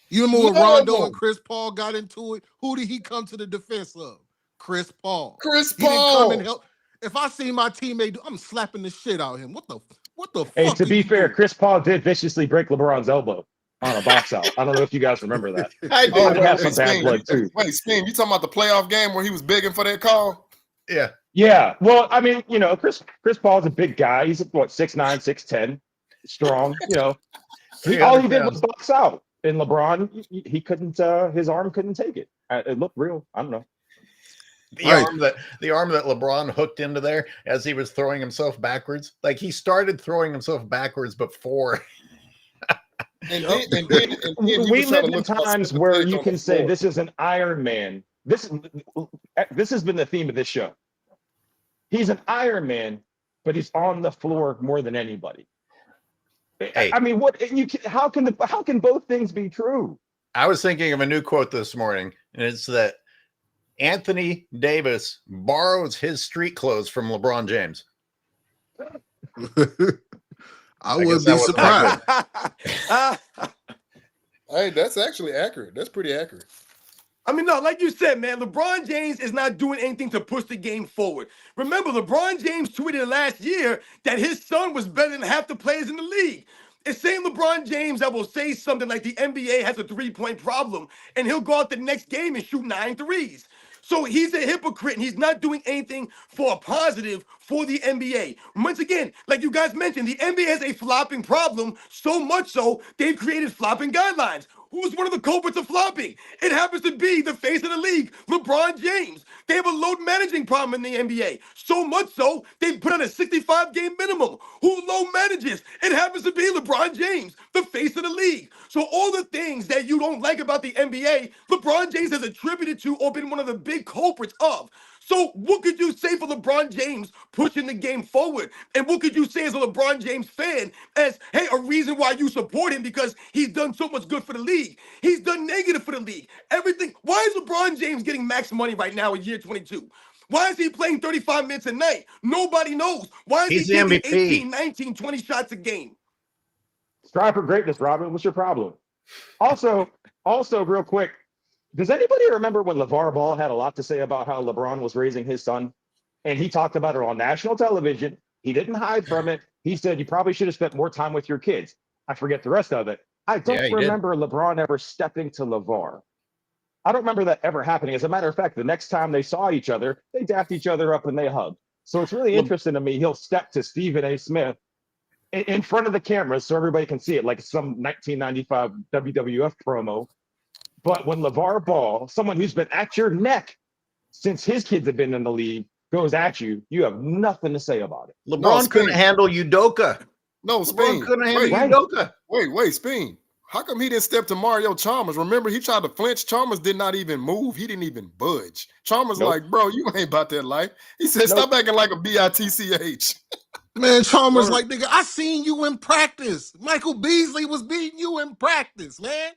You remember when Rondo and Chris Paul got into it? Who did he come to the defense of? Chris Paul. He didn't come and help. If I see my teammate, I'm slapping the shit out of him. What the fuck? Hey, to be fair, Chris Paul did viciously break LeBron's elbow on a box out. I don't know if you guys remember that. I do. I have some bad blood too. Wait, Spin, you talking about the playoff game where he was begging for that call? Yeah. Yeah. Well, I mean, Chris Paul's a big guy. He's what, 6'9", 6'10", strong. All he did was box out. And LeBron, he couldn't. His arm couldn't take it. It looked real. I don't know. The arm that LeBron hooked into there as he was throwing himself backwards. Like he started throwing himself backwards before. And we live in times where you can say this is an Iron Man. This has been the theme of this show. He's an Iron Man, but he's on the floor more than anybody. Hey, I mean, how can both things be true? I was thinking of a new quote this morning, and it's that Anthony Davis borrows his street clothes from LeBron James. I wouldn't be surprised. Hey, that's actually accurate. That's pretty accurate. I mean, no, like you said, man, LeBron James is not doing anything to push the game forward. Remember, LeBron James tweeted last year that his son was better than half the players in the league. It's saying LeBron James that will say something like the NBA has a three-point problem, and he'll go out the next game and shoot 9 threes. So he's a hypocrite, and he's not doing anything for a positive for the NBA. Once again, like you guys mentioned, the NBA has a flopping problem, so much so they've created flopping guidelines. Who's one of the culprits of flopping? It happens to be the face of the league, LeBron James. They have a load managing problem in the NBA. So much so, they put out a 65-game minimum. Who load manages? It happens to be LeBron James, the face of the league. So all the things that you don't like about the NBA, LeBron James has attributed to or been one of the big culprits of. So what could you say for LeBron James pushing the game forward? And what could you say as a LeBron James fan as, hey, a reason why you support him because he's done so much good for the league? He's done negative for the league. Everything. Why is LeBron James getting max money right now in year 22? Why is he playing 35 minutes a night? Nobody knows. Why is he taking 18, 19, 20 shots a game? Strive for greatness, Robin. What's your problem? Also, real quick, does anybody remember when LeVar Ball had a lot to say about how LeBron was raising his son? And he talked about it on national television. He didn't hide from it. He said, you probably should have spent more time with your kids. I forget the rest of it. I don't remember LeBron ever stepping to LeVar. I don't remember that ever happening. As a matter of fact, the next time they saw each other, they dapped each other up and they hugged. So it's really interesting to me. He'll step to Stephen A. Smith in front of the cameras so everybody can see it, like some 1995 WWF promo. But when LeVar Ball, someone who's been at your neck since his kids have been in the league, goes at you, you have nothing to say about it. LeBron couldn't handle Udoka. No, Spin. LeBron couldn't handle Udoka. Wait, Spin. How come he didn't step to Mario Chalmers? Remember, he tried to flinch. Chalmers did not even move. He didn't even budge. Chalmers like, bro, you ain't about that life. He said, stop acting like a bitch. Man, Chalmers like, nigga, I seen you in practice. Michael Beasley was beating you in practice, man.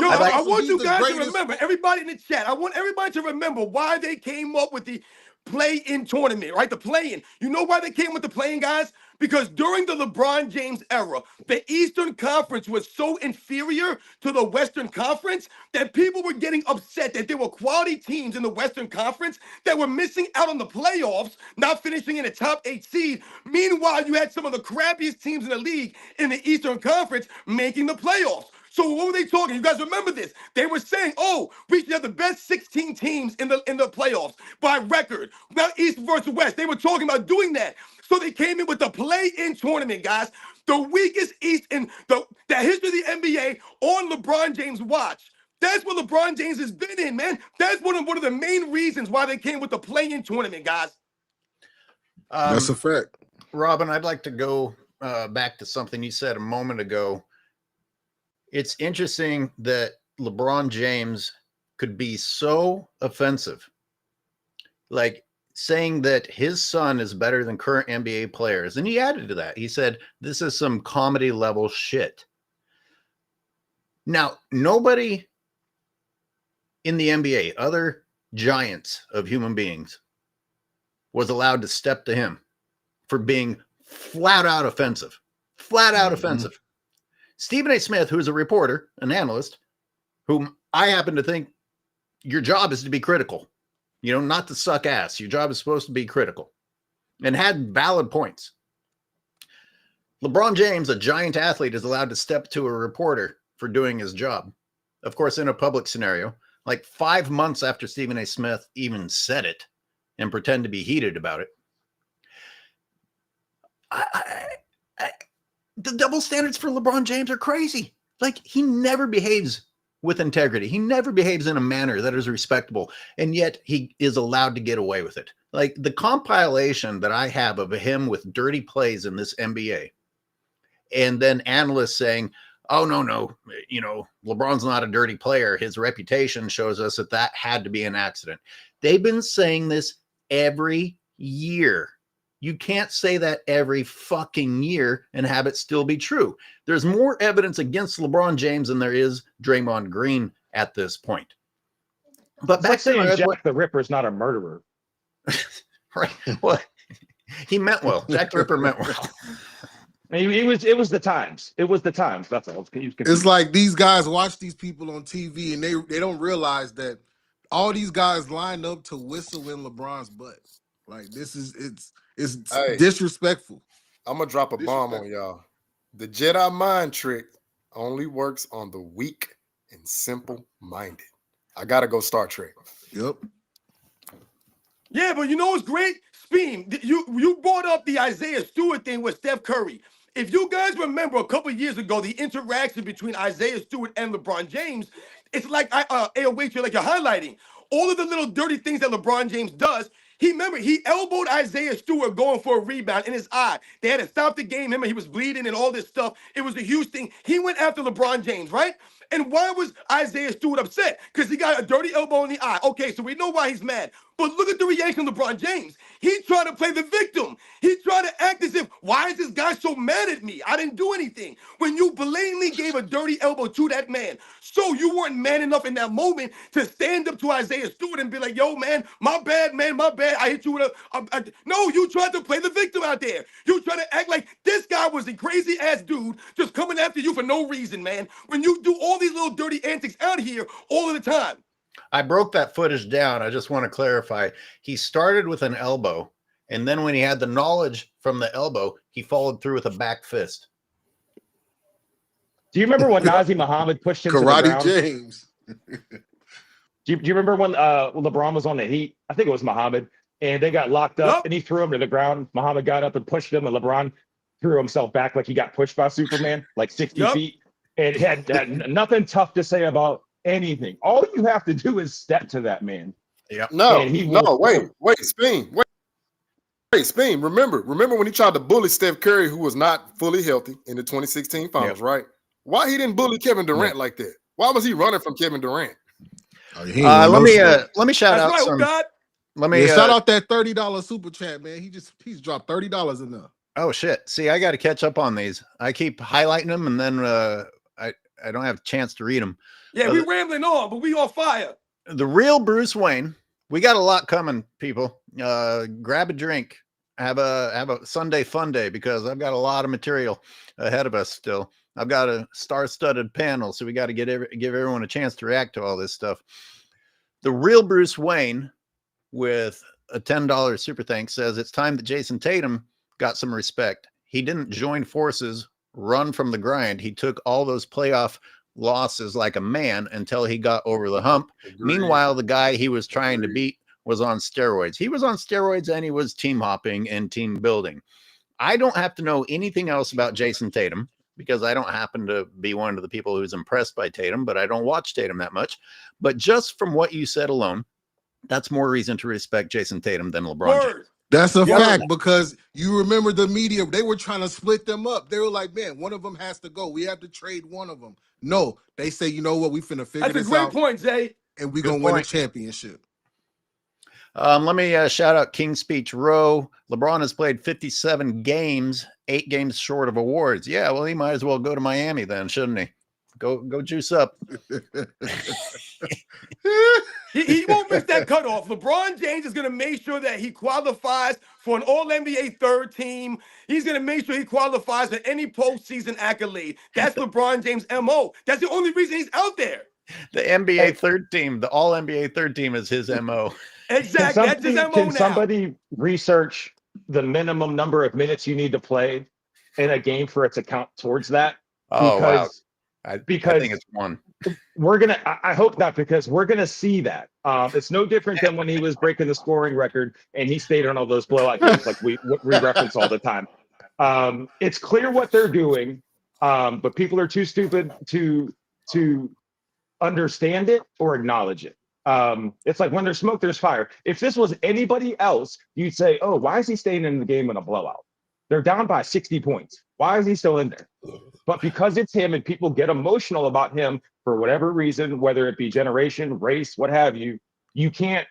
Yo, I want you guys to remember, everybody in the chat, I want everybody to remember why they came up with the play-in tournament, right? The play-in. You know why they came with the play-in, guys? Because during the LeBron James era, the Eastern Conference was so inferior to the Western Conference that people were getting upset that there were quality teams in the Western Conference that were missing out on the playoffs, not finishing in the top 8 seed. Meanwhile, you had some of the crappiest teams in the league in the Eastern Conference making the playoffs. So what were they talking? You guys remember this? They were saying, oh, we should have the best 16 teams in the playoffs by record, not East versus West. They were talking about doing that. So they came in with the play-in tournament, guys. The weakest East in the history of the NBA on LeBron James' watch. That's what LeBron James has been in, man. That's one of the main reasons why they came with the play-in tournament, guys. That's a fact. Robin, I'd like to go back to something you said a moment ago. It's interesting that LeBron James could be so offensive, like saying that his son is better than current NBA players. And he added to that. He said, this is some comedy level shit. Now, nobody in the NBA, other giants of human beings, was allowed to step to him for being flat out offensive. Flat out offensive. Stephen A. Smith, who is a reporter, an analyst, whom I happen to think your job is to be critical, not to suck ass. Your job is supposed to be critical, and had valid points. LeBron James, a giant athlete, is allowed to step to a reporter for doing his job. Of course, in a public scenario, like 5 months after Stephen A. Smith even said it, and pretend to be heated about it. The double standards for LeBron James are crazy. Like, he never behaves with integrity. He never behaves in a manner that is respectable, and yet he is allowed to get away with it. Like, the compilation that I have of him with dirty plays in this NBA, and then analysts saying, oh, no, LeBron's not a dirty player. His reputation shows us that had to be an accident. They've been saying this every year. You can't say that every fucking year and have it still be true. There's more evidence against LeBron James than there is Draymond Green at this point. But It's back like saying to Jack the Ripper is not a murderer. right. Well, he meant well. Jack the Ripper meant well. It was the times. It was the times. That's all. It's like these guys watch these people on TV and they don't realize that all these guys lined up to whistle in LeBron's butt. Like, it's Hey. disrespectful. I'm gonna drop a bomb on y'all. The Jedi mind trick only works on the weak and simple-minded. I gotta go Star Trek. Yep. Yeah, but you know what's great? Speem, you brought up the Isaiah Stewart thing with Steph Curry. If you guys remember a couple years ago, the interaction between Isaiah Stewart and LeBron James, it's like wait, you're highlighting all of the little dirty things that LeBron James does. He elbowed Isaiah Stewart going for a rebound in his eye. They had to stop the game. Remember, he was bleeding and all this stuff. It was a huge thing. He went after LeBron James, right? And why was Isaiah Stewart upset? Because he got a dirty elbow in the eye. Okay, so we know why he's mad. But look at the reaction of LeBron James. He tried to play the victim. He tried to act as if, why is this guy so mad at me? I didn't do anything. When you blatantly gave a dirty elbow to that man, so you weren't man enough in that moment to stand up to Isaiah Stewart and be like, yo, man, my bad, I hit you with No, you tried to play the victim out there. You tried to act like this guy was a crazy-ass dude just coming after you for no reason, man. When you do all these little dirty antics out here all of the time. I broke that footage down. I just want to clarify. He started with an elbow, and then when he had the knowledge from the elbow, he followed through with a back fist. Do you remember when Nazi Muhammad pushed him to the Karate ground? James. Do you remember when LeBron was on the Heat? I think it was Muhammad, and they got locked up, Yep. and he threw him to the ground. Muhammad got up and pushed him, and LeBron threw himself back like he got pushed by Superman, like 60 Yep. feet, and had nothing tough to say about anything. All you have to do is step to that man. Yeah. Wait, Speem. Remember when he tried to bully Steph Curry, who was not fully healthy in the 2016 finals, right? Why he didn't bully Kevin Durant like that? Why was he running from Kevin Durant? Let me shout out some. God. Let me shout out that $30 super chat, man. He's dropped $30 in there. Oh shit! See, I got to catch up on these. I keep highlighting them, and then I don't have a chance to read them. Yeah, we rambling on, but we on fire. The real Bruce Wayne. We got a lot coming, people. Grab a drink. Have a Sunday fun day, because I've got a lot of material ahead of us still. I've got a star-studded panel, so we got to give everyone a chance to react to all this stuff. The real Bruce Wayne, with a $10 super thanks, says it's time that Jason Tatum got some respect. He didn't join forces, run from the grind. He took all those playoff losses like a man until he got over the hump. Agreed. Meanwhile, the guy he was trying to beat was on steroids. He was on steroids, and he was team hopping and team building. I don't have to know anything else about Jason Tatum, because I don't happen to be one of the people who's impressed by Tatum, but I don't watch Tatum that much. But just from what you said alone, that's more reason to respect Jason Tatum than LeBron James. That's a fact, because you remember the media, they were trying to split them up. They were like, man, one of them has to go. We have to trade one of them. No, they say, you know what? We finna figure That's a this great out, point, Zay. and we're Good going to win a point. championship. Let me shout out King Speech Row. LeBron has played 57 games, 8 games short of awards. Yeah, well, he might as well go to Miami then, shouldn't he? Go juice up. He won't miss that cutoff. LeBron James is going to make sure that he qualifies for an All-NBA third team. He's going to make sure he qualifies for any postseason accolade. That's LeBron James' MO. That's the only reason he's out there. The NBA third team, the All NBA third team is his MO. Exactly. That's his MO Can now. somebody research the minimum number of minutes you need to play in a game for it to count towards that? Oh, wow. I think it's one. I hope not, because we're gonna see that. It's no different than when he was breaking the scoring record and he stayed on all those blowout games, like we reference all the time. It's clear what they're doing, but people are too stupid to understand it or acknowledge it. It's like when there's smoke, there's fire. If this was anybody else, you'd say, "Oh, why is he staying in the game in a blowout? They're down by 60 points. Why is he still in there?" But because it's him and people get emotional about him for whatever reason, whether it be generation, race, what have you, you can't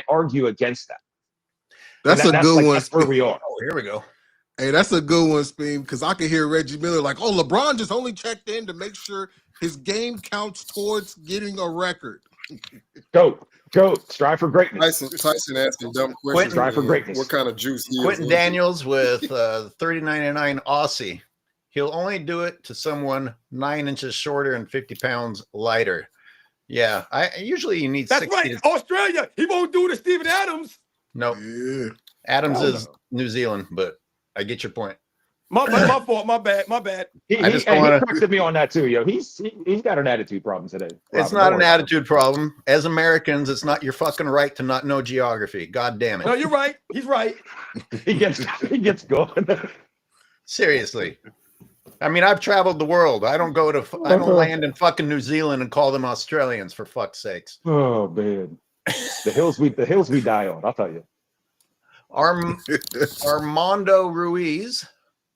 argue against that. That's a good one. That's where we are. Oh, here we go. Hey, that's a good one, Speam, because I can hear Reggie Miller like, "Oh, LeBron just only checked in to make sure his game counts towards getting a record." Go, strive for greatness. Tyson asking dumb questions. Strive for greatness. What kind of juice he is? Quentin Daniels with 30.99 Aussie. He'll only do it to someone 9 inches shorter and 50 pounds lighter. Yeah, usually you need. That's 60 right. Australia. He won't do it to Steven Adams. No, Yeah. Adams is New Zealand, but I get your point. My fault. My bad. He corrected me on that too, yo. He's got an attitude problem today. It's not an attitude problem. As Americans, it's not your fucking right to not know geography. God damn it. No, you're right. He's right. he gets going. Seriously. I mean, I've traveled the world. I don't land in fucking New Zealand and call them Australians, for fuck's sakes. Oh man, the hills we die on. I'll tell you. Armando Ruiz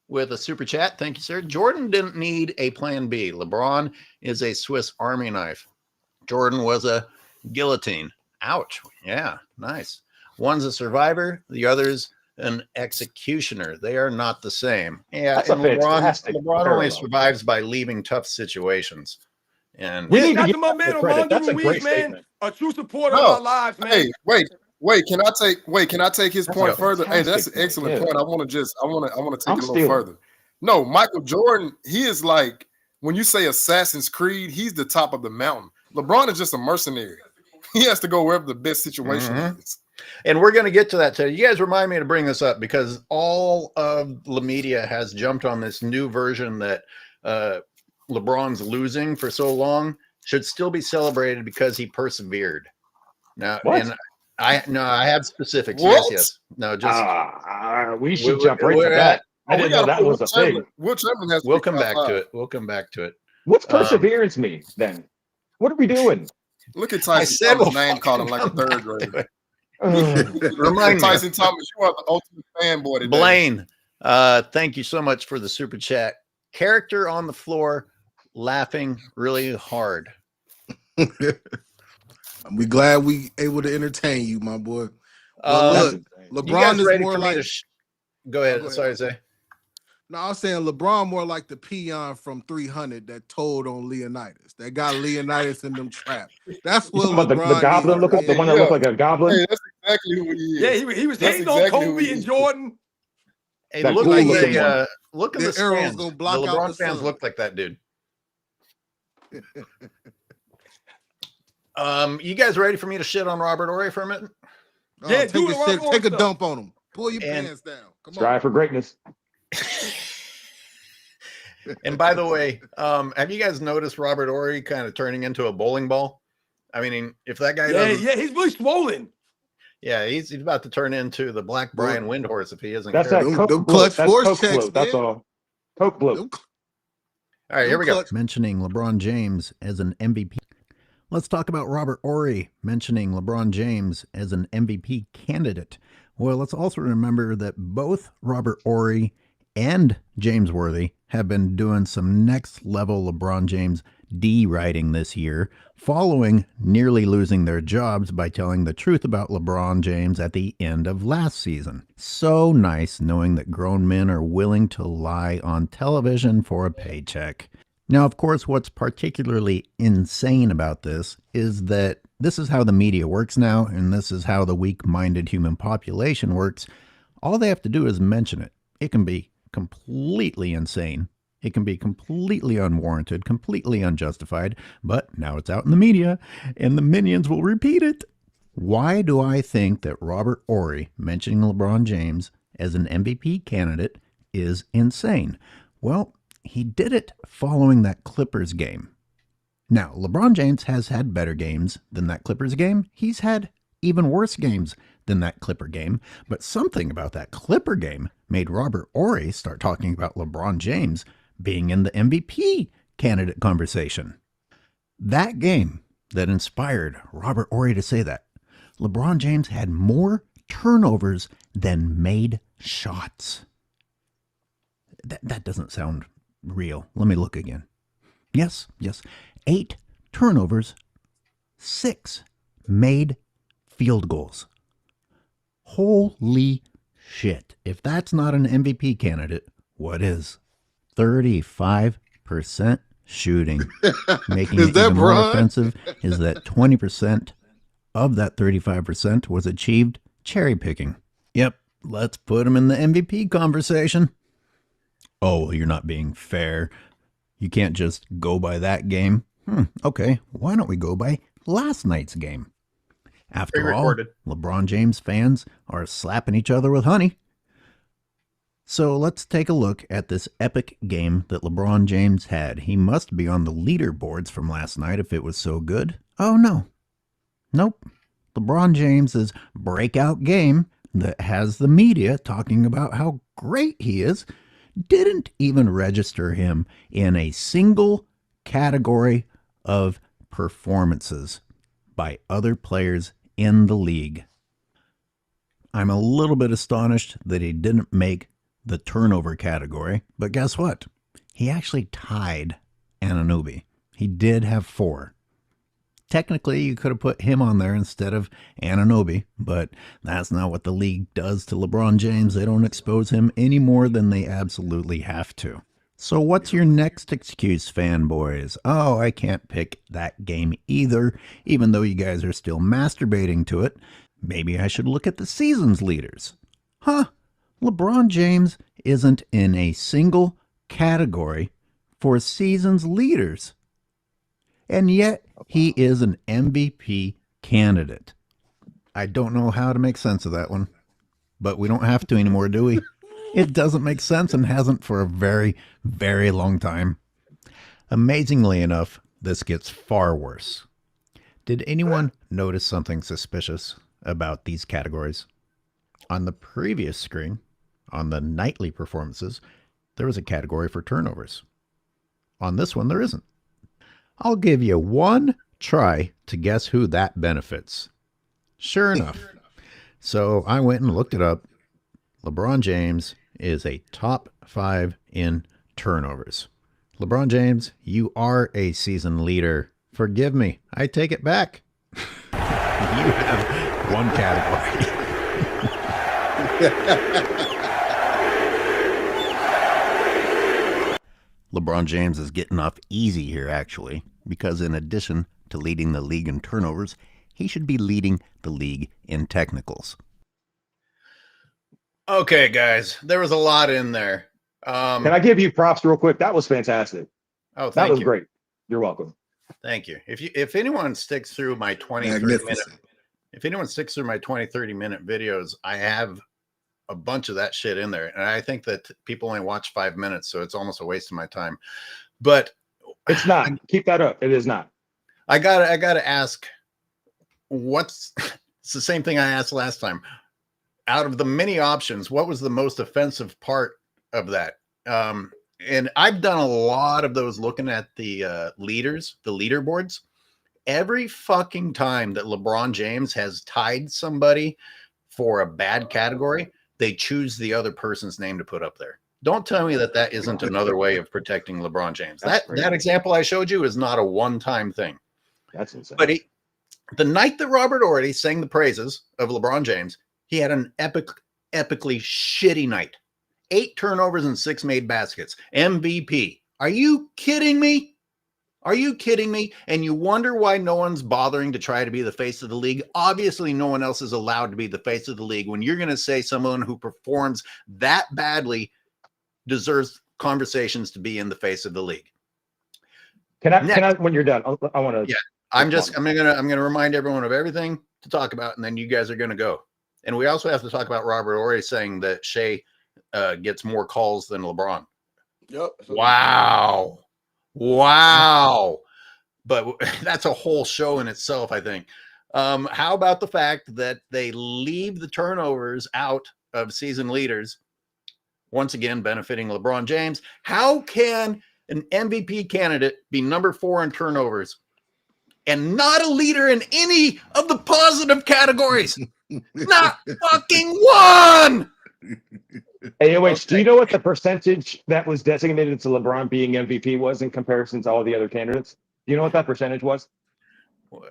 with a super chat. Thank you, sir. Jordan didn't need a plan B. LeBron is a Swiss Army knife. Jordan was a guillotine. Ouch. Yeah, nice. One's a survivor, the other's an executioner. They are not the same. Yeah, that's and LeBron only survives by leaving tough situations. And we need shout to to my man Armando Ruiz, man, a true supporter of our lives, man. Hey, wait, can I take his point further? Hey, that's an excellent point. I want to take it a little further. No, Michael Jordan, he is like, when you say Assassin's Creed, he's the top of the mountain. LeBron is just a mercenary. He has to go wherever the best situation is. And we're going to get to that today. You guys remind me to bring this up because all of the media has jumped on this new version that LeBron's losing for so long should still be celebrated because he persevered. Now, what? And I have specifics. What? Yes. No, just we should jump right to that. I didn't know that was a thing. We'll come back to it. We'll come back to it. What's perseverance mean then? What are we doing? Look at Tyson Thomas name calling like a third grader. Remind Tyson Thomas, you are the ultimate fanboy today. Blaine, thank you so much for the super chat. Character on the floor, laughing really hard. We glad we able to entertain you, my boy. Look, LeBron is more like. Go ahead. Sorry, Zay. No, I was saying LeBron more like the peon from 300 that told on Leonidas. That got Leonidas in them traps. That's what LeBron the goblin look up, the one that looked like a goblin. Hey, that's exactly who he is. Yeah, he was hating on Kobe and Jordan. Hey, look cool in the stands. The LeBron fans look like that dude. You guys ready for me to shit on Robert Horry for a minute? Yeah, take a dump on him. Pull your pants down. Come on. Strive for greatness. And by the way, have you guys noticed Robert Horry kind of turning into a bowling ball? I mean, if that guy he's really swollen. Yeah, he's about to turn into the Black Brian Windhorse if he isn't. That's that Coke clutch force checks. That's all. Coke blue. All right, here we go. Mentioning LeBron James as an MVP. Let's talk about Robert Horry mentioning LeBron James as an MVP candidate. Well, let's also remember that both Robert Horry and James Worthy have been doing some next level LeBron James D-writing this year, following nearly losing their jobs by telling the truth about LeBron James at the end of last season. So nice knowing that grown men are willing to lie on television for a paycheck. Now, of course, what's particularly insane about this is that This is how the media works now, and this is how the weak-minded human population works. All they have to do is mention it. It can be completely insane. It can be completely unwarranted, completely unjustified, but now it's out in the media, and the minions will repeat it. Why do I think that Robert Horry mentioning LeBron James as an MVP candidate is insane? Well, he did it following that Clippers game. Now, LeBron James has had better games than that Clippers game. He's had even worse games than that Clipper game. But something about that Clipper game made Robert Horry start talking about LeBron James being in the MVP candidate conversation. That game that inspired Robert Horry to say that. LeBron James had more turnovers than made shots. That doesn't sound real. Let me look again. Yes. 8 turnovers, 6 made field goals. Holy shit. If that's not an MVP candidate, what is? 35% shooting. Making Is it that even more Bron? offensive is that 20% of that 35% was achieved cherry picking. Yep, let's put him in the MVP conversation. Oh, you're not being fair. You can't just go by that game. Okay, why don't we go by last night's game? After all, Pre-recorded. LeBron James fans are slapping each other with honey. So let's take a look at this epic game that LeBron James had. He must be on the leaderboards from last night if it was so good. Oh, no. Nope. LeBron James's breakout game that has the media talking about how great he is didn't even register him in a single category of performances by other players in the league. I'm a little bit astonished that he didn't make the turnover category, but guess what? He actually tied Anunoby. He did have 4. Technically, you could have put him on there instead of Anunoby, but that's not what the league does to LeBron James. They don't expose him any more than they absolutely have to. So what's your next excuse, fanboys? Oh, I can't pick that game either, even though you guys are still masturbating to it. Maybe I should look at the season's leaders. LeBron James isn't in a single category for season's leaders. And yet, he is an MVP candidate. I don't know how to make sense of that one, but we don't have to anymore, do we? It doesn't make sense and hasn't for a very, very long time. Amazingly enough, this gets far worse. Did anyone notice something suspicious about these categories? On the previous screen, on the nightly performances, there was a category for turnovers. On this one, there isn't. I'll give you one try to guess who that benefits. Sure enough. So I went and looked it up. LeBron James is a top 5 in turnovers. LeBron James, you are a season leader. Forgive me. I take it back. You have one category. LeBron James is getting off easy here, actually, because in addition to leading the league in turnovers, he should be leading the league in technicals. Okay, guys, there was a lot in there. Can I give you props real quick? That was fantastic. Oh, That thank was you. great. You're welcome. Thank you. If anyone sticks through my 20, 30 minute, Magnificent. if anyone sticks through my 20, 30-minute videos, I have a bunch of that shit in there. And I think that people only watch 5 minutes, so it's almost a waste of my time. But It's not. Keep that up. It is not. I gotta ask, it's the same thing I asked last time. Out of the many options, what was the most offensive part of that? And I've done a lot of those looking at the leaders, the leaderboards. Every fucking time that LeBron James has tied somebody for a bad category, they choose the other person's name to put up there. Don't tell me that that isn't another way of protecting LeBron James. That's That example I showed you is not a one-time thing. That's insane. But the night that Robert Horry sang the praises of LeBron James, he had an epically shitty night. 8 turnovers and 6 made baskets. MVP. Are you kidding me? Are you kidding me? And you wonder why no one's bothering to try to be the face of the league. Obviously, no one else is allowed to be the face of the league. When you're going to say someone who performs that badly deserves conversations to be in the face of the league. Can I, when you're done, I want to. Yeah, I'm gonna remind everyone of everything to talk about, and then you guys are gonna go. And we also have to talk about Robert Horry saying that Shea gets more calls than LeBron. Yep. Wow. But that's a whole show in itself, I think. How about the fact that they leave the turnovers out of season leaders, once again benefiting LeBron James? How can an MVP candidate be number 4 in turnovers and not a leader in any of the positive categories? Not fucking one. Hey, wait, do you know what the percentage that was designated to LeBron being MVP was in comparison to all the other candidates? Do you know what that percentage was?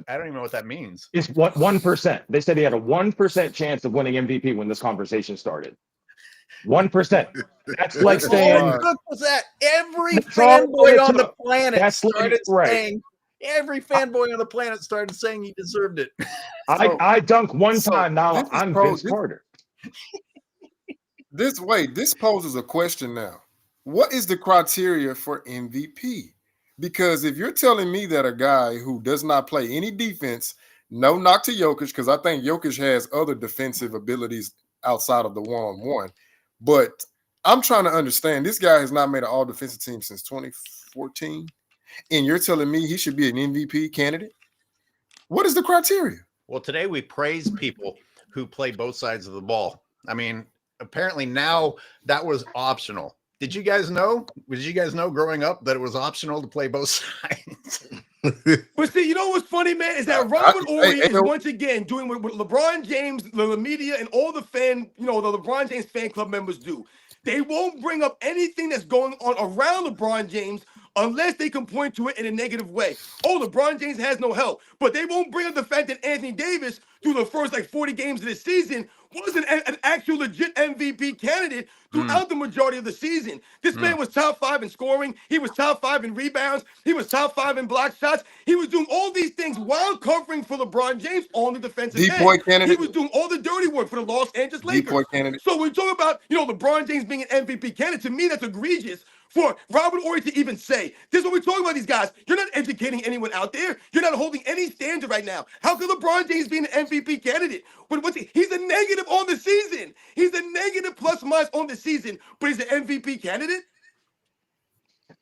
I don't even know what that means. It's what 1%. They said he had a 1% chance of winning MVP when this conversation started. 1%. That's like saying. How good was that? Every That's all fanboy it on the took. planet That's started right. saying. Every fanboy on the planet started saying he deserved it. I dunk one time. Now this I'm pros- Vince Carter. This poses a question now. What is the criteria for MVP? Because if you're telling me that a guy who does not play any defense, no knock to Jokic, because I think Jokic has other defensive abilities outside of the one-on-one. But I'm trying to understand, this guy has not made an all-defensive team since 2014, and you're telling me he should be an MVP candidate? What is the criteria? Well, today we praise people who play both sides of the ball. I mean, apparently now that was optional. Did you guys know? Did you guys know growing up that it was optional to play both sides? But see, you know what's funny, man, is that Robert Horry is once again doing what LeBron James, the media, and all the the LeBron James fan club members do. They won't bring up anything that's going on around LeBron James unless they can point to it in a negative way. Oh, LeBron James has no help. But they won't bring up the fact that Anthony Davis, through the first 40 games of this season, wasn't an actual legit MVP candidate throughout the majority of the season. This man was top 5 in scoring. He was top 5 in rebounds. He was top 5 in block shots. He was doing all these things while covering for LeBron James on the defensive end. He was doing all the dirty work for the Los Angeles Lakers. So when we talk about, LeBron James being an MVP candidate, to me, that's egregious for Robert Horry to even say. This is what we're talking about, these guys. You're not educating anyone out there. You're not holding any standard right now. How could LeBron James be an MVP candidate? But he's a negative on the season. He's a negative plus minus on the season, but he's an MVP candidate?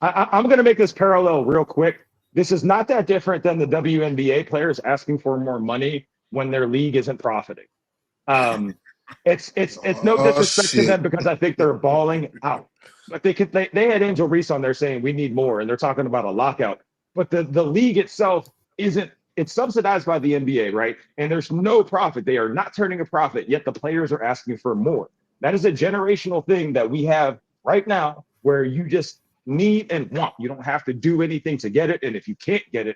I'm going to make this parallel real quick. This is not that different than the WNBA players asking for more money when their league isn't profiting. It's no disrespect to them because I think they're balling out. But they had Angel Reese on there saying we need more, and they're talking about a lockout. But the league itself it's subsidized by the NBA, right? And there's no profit. They are not turning a profit, yet the players are asking for more. That is a generational thing that we have right now where you just need and want. You don't have to do anything to get it. And if you can't get it,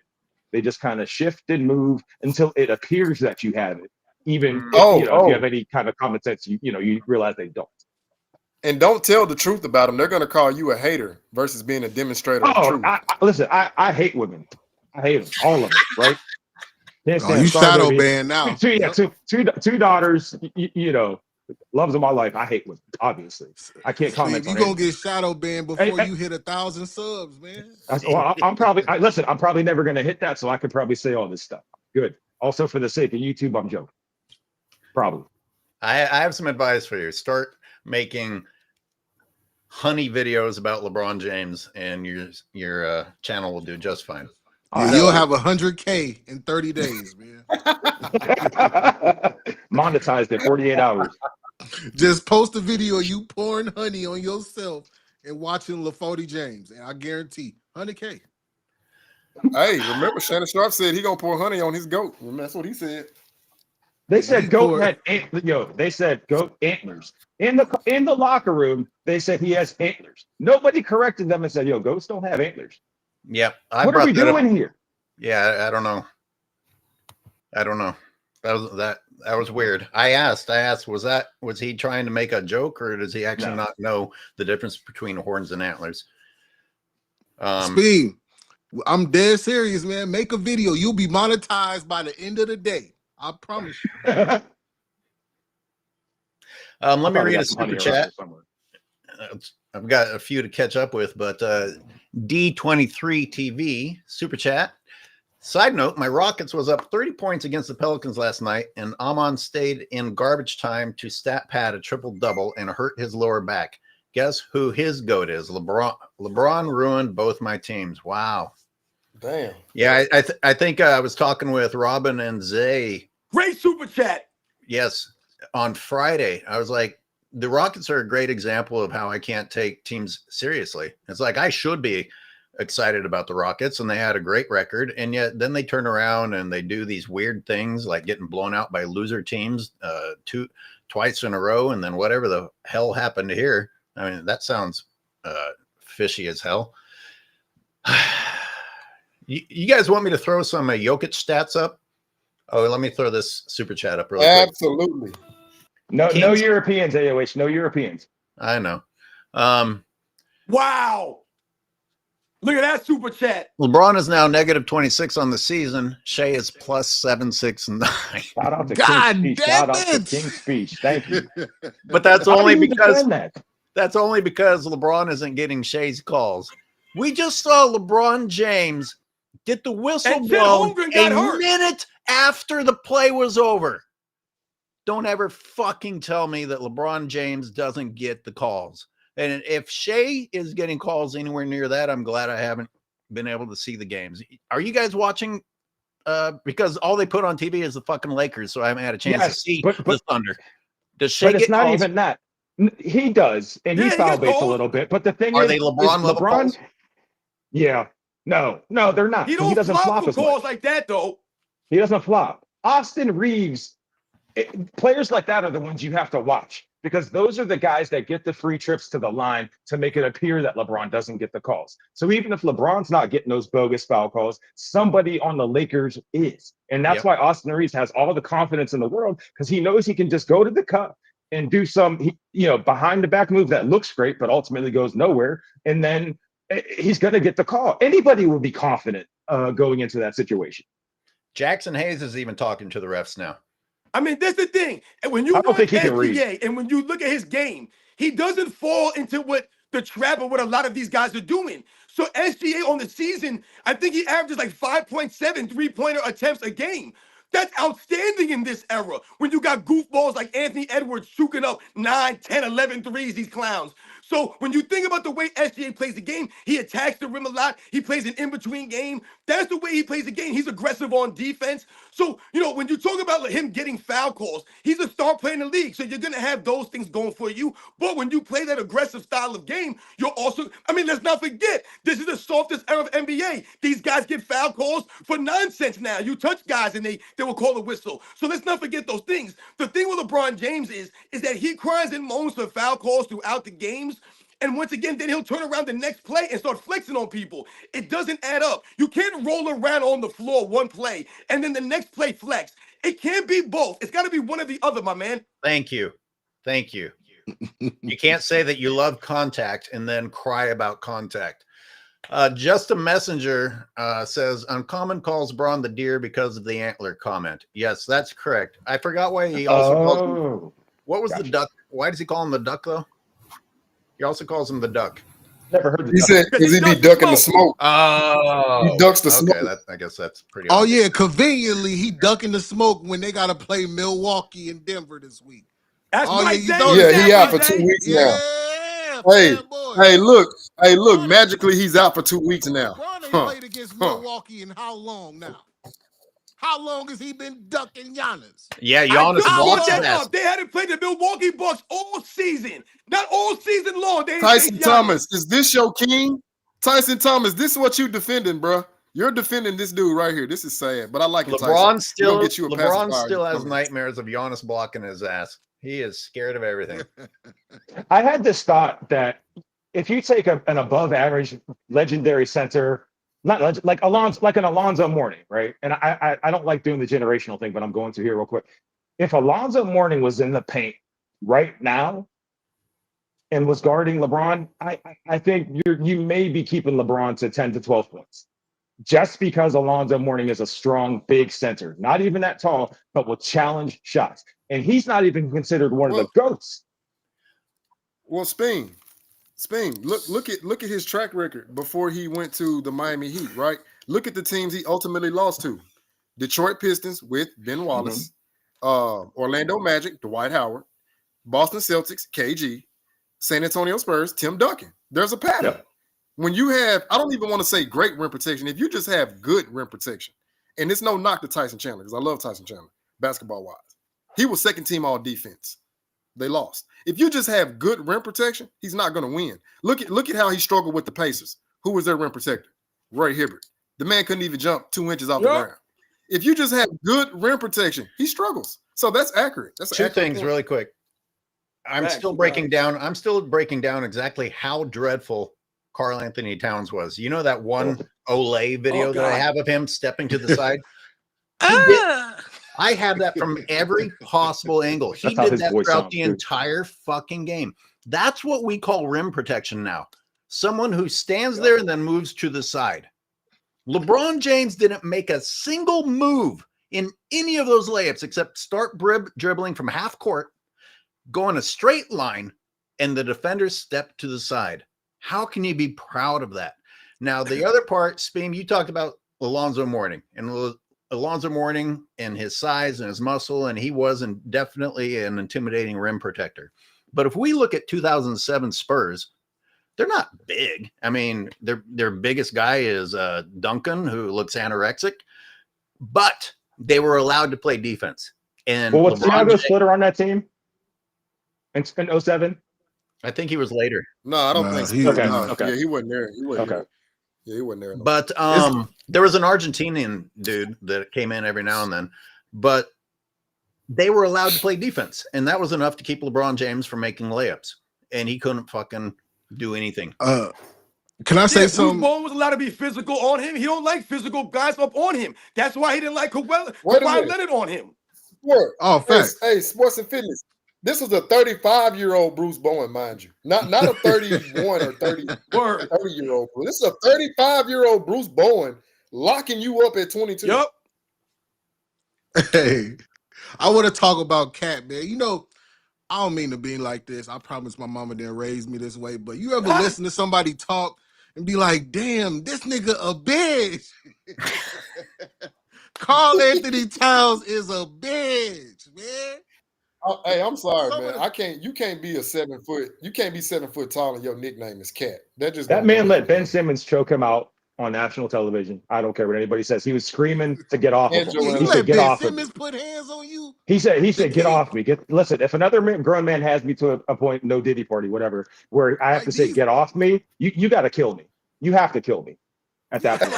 they just kind of shift and move until it appears that you have it. Even if you have any kind of common sense, you realize they don't. And don't tell the truth about them. They're going to call you a hater versus being a demonstrator of truth. Listen, I hate women. I hate them, all of them, right? You shadow banned now. Two daughters, loves of my life. I hate women, obviously. I can't comment on it. You're going to get shadow banned before you hit 1,000 subs, man. I'm probably never going to hit that, so I could probably say all this stuff. Good. Also, for the sake of YouTube, I'm joking. Probably. I have some advice for you. Start making honey videos about LeBron James, and your channel will do just fine. You'll have 100K in 30 days, man. Monetized in 48 hours. Just post a video of you pouring honey on yourself and watching LaForty James, and I guarantee 100K. Hey, remember Shannon Sharp said he gonna pour honey on his goat. That's what he said. They said goat had they said goat antlers. In the locker room, they said he has antlers. Nobody corrected them and said, goats don't have antlers. Yep. What are we doing here? Yeah, I don't know. That was weird. I asked, was he trying to make a joke, or does he actually not know the difference between horns and antlers? Speed, I'm dead serious, man. Make a video. You'll be monetized by the end of the day. I promise you. Let me probably read got a some super honey around chat. here somewhere. I've got a few to catch up with, but D23 TV super chat. Side note, my Rockets was up 30 points against the Pelicans last night, and Amon stayed in garbage time to stat pad a triple-double and hurt his lower back. Guess who his GOAT is? LeBron. LeBron ruined both my teams. Wow. Damn. Yeah, I think I was talking with Robin and Zay. Great super chat. Yes, on Friday. I was like, the Rockets are a great example of how I can't take teams seriously. It's like I should be excited about the Rockets, and they had a great record, and yet then they turn around and they do these weird things like getting blown out by loser teams twice in a row, and then whatever the hell happened here. I mean, that sounds fishy as hell. You guys want me to throw some Jokic stats up? Oh, let me throw this super chat up really quick. Absolutely. No Kings. Europeans, AOH. No Europeans. I know. Wow. Look at that super chat. LeBron is now -26 on the season. Shea is +7, 6, and 9. Shout out to God King's Speech. damn Shout out to it. King's Speech. Thank you. But that's How only do you because defend that? that's only because LeBron isn't getting Shea's calls. We just saw LeBron James get the whistle And Chet blown Holmgren a got hurt. minute after the play was over. Don't ever fucking tell me that LeBron James doesn't get the calls. And if Shea is getting calls anywhere near that, I'm glad I haven't been able to see the games. Are you guys watching? Because all they put on TV is the fucking Lakers, so I haven't had a chance to Yes, see but the Thunder. Does Shea but it's get not calls? even that. He does, and Yeah, he he foul gets baits a calls. little bit. But the thing Are is, they LeBron level calls? Yeah, no, they're not. He 'Cause he don't doesn't flop flop for as much. calls like that, though. He doesn't flop. Austin Reeves, players like that are the ones you have to watch because those are the guys that get the free trips to the line to make it appear that LeBron doesn't get the calls. So even if LeBron's not getting those bogus foul calls, somebody on the Lakers is. And that's Yep. why Austin Reeves has all the confidence in the world because he knows he can just go to the cup and do some, behind the back move that looks great, but ultimately goes nowhere. And then he's going to get the call. Anybody will be confident going into that situation. Jackson Hayes is even talking to the refs now. I mean, that's the thing. And when you I don't watch think he can SGA and when you look at his game, he doesn't fall into what the trap of what a lot of these guys are doing. So SGA on the season, I think he averages like 5.7 three-pointer attempts a game. That's outstanding in this era when you got goofballs like Anthony Edwards shooting up 9, 10, 11 threes, these clowns. So when you think about the way SGA plays the game, he attacks the rim a lot. He plays an in-between game. That's the way he plays the game. He's aggressive on defense. So, when you talk about him getting foul calls, he's a star player in the league. So you're going to have those things going for you. But when you play that aggressive style of game, you're also, let's not forget, this is the softest era of NBA. These guys get foul calls for nonsense now. You touch guys and they will call a whistle. So let's not forget those things. The thing with LeBron James is that he cries and moans for foul calls throughout the games. And once again, then he'll turn around the next play and start flexing on people. It doesn't add up. You can't roll around on the floor one play and then the next play flex. It can't be both. It's got to be one or the other, my man. Thank you. You can't say that you love contact and then cry about contact. Just a messenger says Uncommon calls Braun the deer because of the antler comment. Yes, that's correct. I forgot why he also calls him, what was the duck? Why does he call him the duck though? He also calls him the duck. Never heard. He said because he be ducking the smoke. Oh, He ducks the smoke. I guess that's pretty. Oh obvious. yeah, conveniently he ducking the smoke when they gotta play Milwaukee and Denver this week. That's Oh, yeah, right, you Zay. know Yeah, that, he out right, for 2 Zay? weeks now. Yeah, Hey, bad boy. hey, look! Magically, he's out for 2 weeks now. LeBron ain't played against Milwaukee in how long now? How long has he been ducking Giannis? Yeah, I Giannis just brought walks his that ass. up. They hadn't played the Milwaukee Bucks all season. Not all season long. They didn't Tyson face Giannis. Thomas, is this your king? Tyson Thomas, this is what you defending, bro. You're defending this dude right here. This is sad, but I like it. LeBron Tyson. still, We're gonna get you a LeBron pacifier. still has Coming. nightmares of Giannis blocking his ass. He is scared of everything. I had this thought that if you take an above average legendary center, like an Alonzo Mourning, right? And I don't like doing the generational thing, but I'm going to here real quick. If Alonzo Mourning was in the paint right now and was guarding LeBron, I think you may be keeping LeBron to 10 to 12 points. just because Alonzo Mourning is a strong, big center, not even that tall, but will challenge shots. And he's not even considered one of the GOATs. Well, Spain, look at his track record before he went to the Miami Heat, right? Look at the teams he ultimately lost to. Detroit Pistons with Ben Wallace, Orlando Magic, Dwight Howard, Boston Celtics, KG, San Antonio Spurs, Tim Duncan. There's a pattern. Yeah. When you have, I don't even want to say great rim protection. If you just have good rim protection, and it's no knock to Tyson Chandler, because I love Tyson Chandler, basketball-wise. He was second team all defense. They lost. If you just have good rim protection, he's not going to win. Look at how he struggled with the Pacers. Who was their rim protector? Roy Hibbert. The man couldn't even jump 2 inches off the ground. If you just have good rim protection, he struggles. So that's accurate. That's two things really quick. I'm still breaking down exactly how dreadful Karl Anthony Towns was. You know that one Olay video that I have of him stepping to the side? I have that from every possible angle. He did that throughout the entire fucking game. That's what we call rim protection now. Someone who stands there and then moves to the side. LeBron James didn't make a single move in any of those layups except start dribbling from half court, go in a straight line, and the defenders step to the side. How can you be proud of that? Now, the other part, Speem, you talked about Alonzo Mourning. And Alonzo Mourning and his size and his muscle, and he wasn't definitely an intimidating rim protector. But if we look at 2007 Spurs, they're not big. I mean, their biggest guy is Duncan, who looks anorexic, but they were allowed to play defense. And was Thiago Splitter on that team in 07? I think he was later. No, I don't think so. Okay. Yeah, he wasn't there. He wasn't there. Yeah, he wasn't there. No. But there was an Argentinian dude that came in every now and then, but they were allowed to play defense, and that was enough to keep LeBron James from making layups, and he couldn't fucking do anything. Can I say something? Bruce Bowen was allowed to be physical on him. He don't like physical guys up on him. That's why he didn't like Kawhi Leonard on him. Word. Oh, facts. Hey, sports and fitness. This was a 35-year-old Bruce Bowen, mind you. Not a 31 or 30-year-old. This is a 35-year-old Bruce Bowen locking you up at 22. Yep. Hey, I want to talk about Cat, man. You know, I don't mean to be like this. I promise my mama didn't raise me this way, but you ever listen to somebody talk and be like, damn, this nigga a bitch. Karl Anthony Towns is a bitch, man. Hey, I'm sorry, man. You can't be 7 foot. You can't be 7 foot tall and your nickname is Cat. That man let Ben Simmons choke him out on national television. I don't care what anybody says. He was screaming to get off of him. He said, "Get off." Simmons put hands on you. He said, "Get off me." Listen. If another grown man has me to a point, no Diddy party, whatever, where I have to say, "Get off me," you got to kill me. You have to kill me at that point.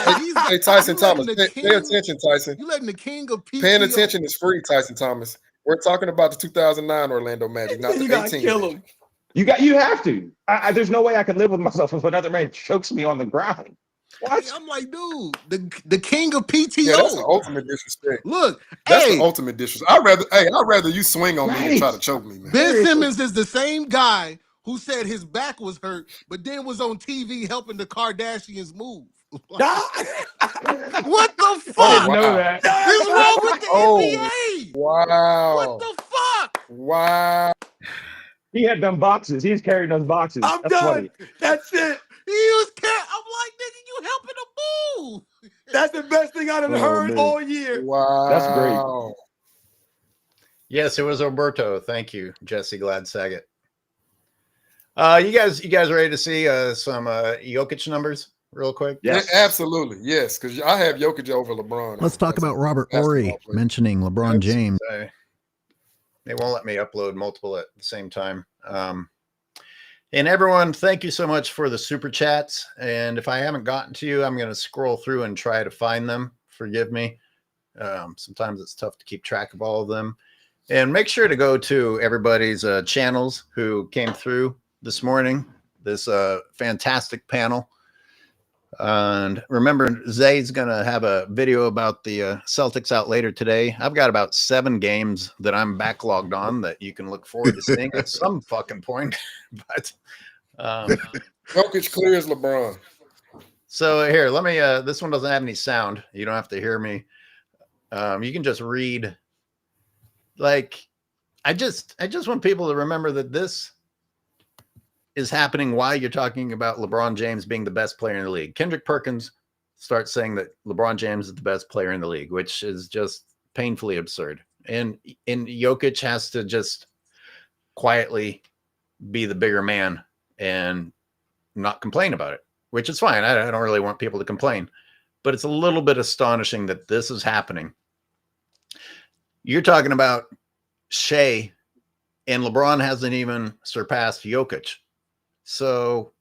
Hey, Tyson Thomas, pay attention, Tyson. You letting the king of PTO. Paying attention is free, Tyson Thomas. We're talking about the 2009 Orlando Magic, not the 18. Kill him. You have to. There's no way I can live with myself if another man chokes me on the ground. What? I'm like, dude, the king of PTO. Yeah, that's the ultimate disrespect. Look, that's the ultimate disrespect. I'd rather you swing on me than try to choke me, man. Ben Simmons is the same guy who said his back was hurt, but then was on TV helping the Kardashians move. What the fuck? I didn't know that. What's wrong with the NBA? Wow. What the fuck? Wow. He had them boxes. He's carrying those boxes. I'm done. Funny. That's it. He was I'm like, nigga, you helping him move. That's the best thing I've heard all year. Wow. That's great. Yes, it was Alberto. Thank you, Jesse Glad-Saget. You guys ready to see some Jokic numbers real quick? Yes. Yeah, absolutely. Yes, because I have Jokic over LeBron. Let's talk about Robert Horry mentioning LeBron James. They won't let me upload multiple at the same time. And everyone, thank you so much for the super chats. And if I haven't gotten to you, I'm going to scroll through and try to find them. Forgive me. Sometimes it's tough to keep track of all of them. And make sure to go to everybody's channels who came through this morning, this fantastic panel. And remember, Zay's going to have a video about the Celtics out later today. I've got about 7 games that I'm backlogged on that you can look forward to seeing at some fucking point. But Jokic clears LeBron. So here, let me. This one doesn't have any sound. You don't have to hear me. You can just read. Like, I just want people to remember that this is happening while you're talking about LeBron James being the best player in the league. Kendrick Perkins starts saying that LeBron James is the best player in the league, which is just painfully absurd. And Jokic has to just quietly be the bigger man and not complain about it, which is fine. I don't really want people to complain, but it's a little bit astonishing that this is happening. You're talking about Shea, and LeBron hasn't even surpassed Jokic. So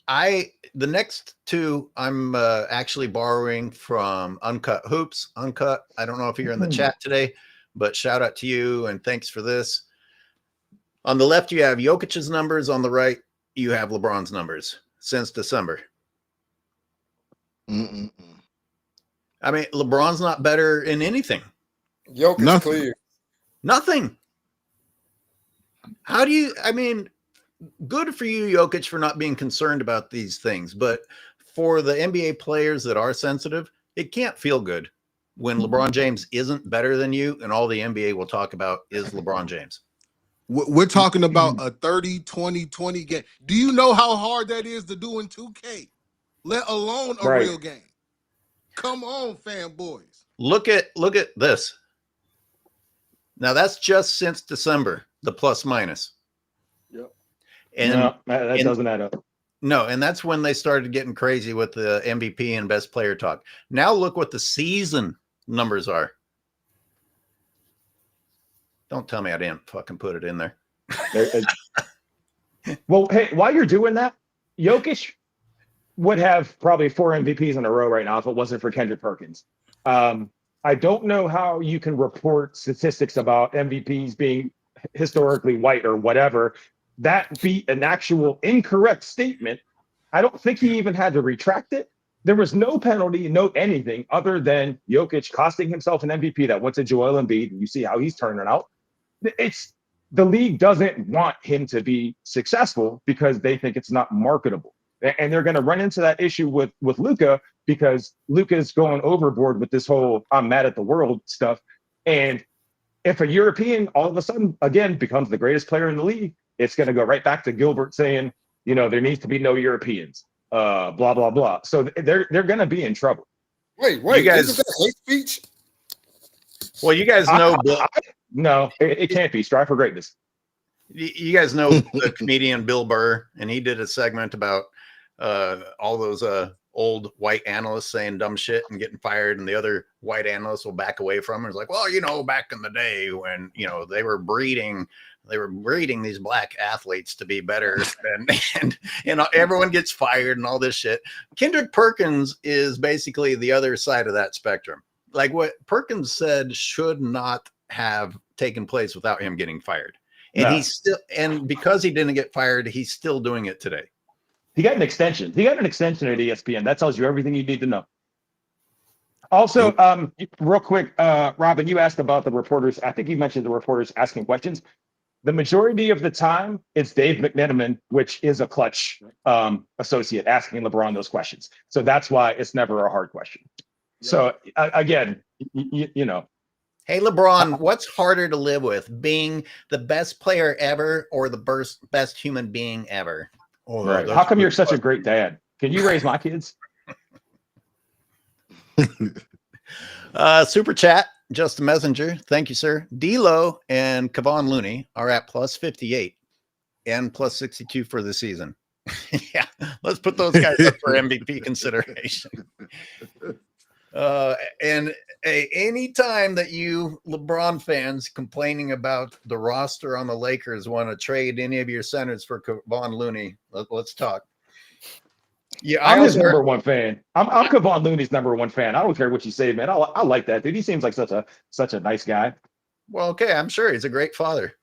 the next two, I'm actually borrowing from Uncut Hoops. Uncut, I don't know if you're in the chat today, but shout out to you and thanks for this. On the left, you have Jokic's numbers. On the right, you have LeBron's numbers since December. Mm-mm-mm. I mean, LeBron's not better in anything. Jokic clear. Nothing. How do you, I mean, good for you, Jokic, for not being concerned about these things. But for the NBA players that are sensitive, it can't feel good when LeBron James isn't better than you, and all the NBA will talk about is LeBron James. We're talking about a 30-20-20 game. Do you know how hard that is to do in 2K, let alone a real game? Come on, fanboys. Look at this. Now that's just since December, the plus minus. Yep. And no, that doesn't add up. No, and that's when they started getting crazy with the MVP and best player talk. Now look what the season numbers are. Don't tell me I didn't fucking put it in there. Well, hey, while you're doing that, Jokic would have probably 4 MVPs in a row right now if it wasn't for Kendrick Perkins. I don't know how you can report statistics about MVPs being historically white or whatever. That be an actual incorrect statement. I don't think he even had to retract it. There was no penalty, no anything other than Jokic costing himself an MVP that went to Joel Embiid. You see how he's turning out. It's the league doesn't want him to be successful because they think it's not marketable. And they're going to run into that issue with Luka because Luka's going overboard with this whole I'm mad at the world stuff. And if a European all of a sudden, again, becomes the greatest player in the league, it's going to go right back to Gilbert saying, you know, there needs to be no Europeans, blah, blah, blah. So they're going to be in trouble. Wait, You guys, isn't that hate speech? Well, you guys know no, it can't be. Strive for greatness. You guys know the comedian Bill Burr, and he did a segment about all those old white analysts saying dumb shit and getting fired, and the other white analysts will back away from him. It's like, well, you know, back in the day when, you know, they were breeding these black athletes to be better, and everyone gets fired and all this shit. Kendrick Perkins is basically the other side of that spectrum. Like what Perkins said should not have taken place without him getting fired. And he's still, and because he didn't get fired, he's still doing it today. He got an extension. He got an extension at ESPN. That tells you everything you need to know. Also, real quick, Robin, you asked about the reporters. I think you mentioned the reporters asking questions. The majority of the time, it's Dave McMenamin, which is a Clutch associate, asking LeBron those questions. So that's why it's never a hard question. Yeah. So again, you know. Hey, LeBron, what's harder to live with, being the best player ever or the best human being ever? Oh, right. How come you're such a great dad? Can you raise my kids? Super chat, just a messenger. Thank you, sir. D'Lo and Kevon Looney are at plus 58 and plus 62 for the season. Yeah, let's put those guys up for MVP consideration. And any time that you LeBron fans complaining about the roster on the Lakers want to trade any of your centers for Kevon Looney, let's talk. Yeah, I'm his number one fan. I'm Kevon Looney's number one fan. I don't care what you say, man. I like that dude. He seems like such a nice guy. Well, okay, I'm sure he's a great father.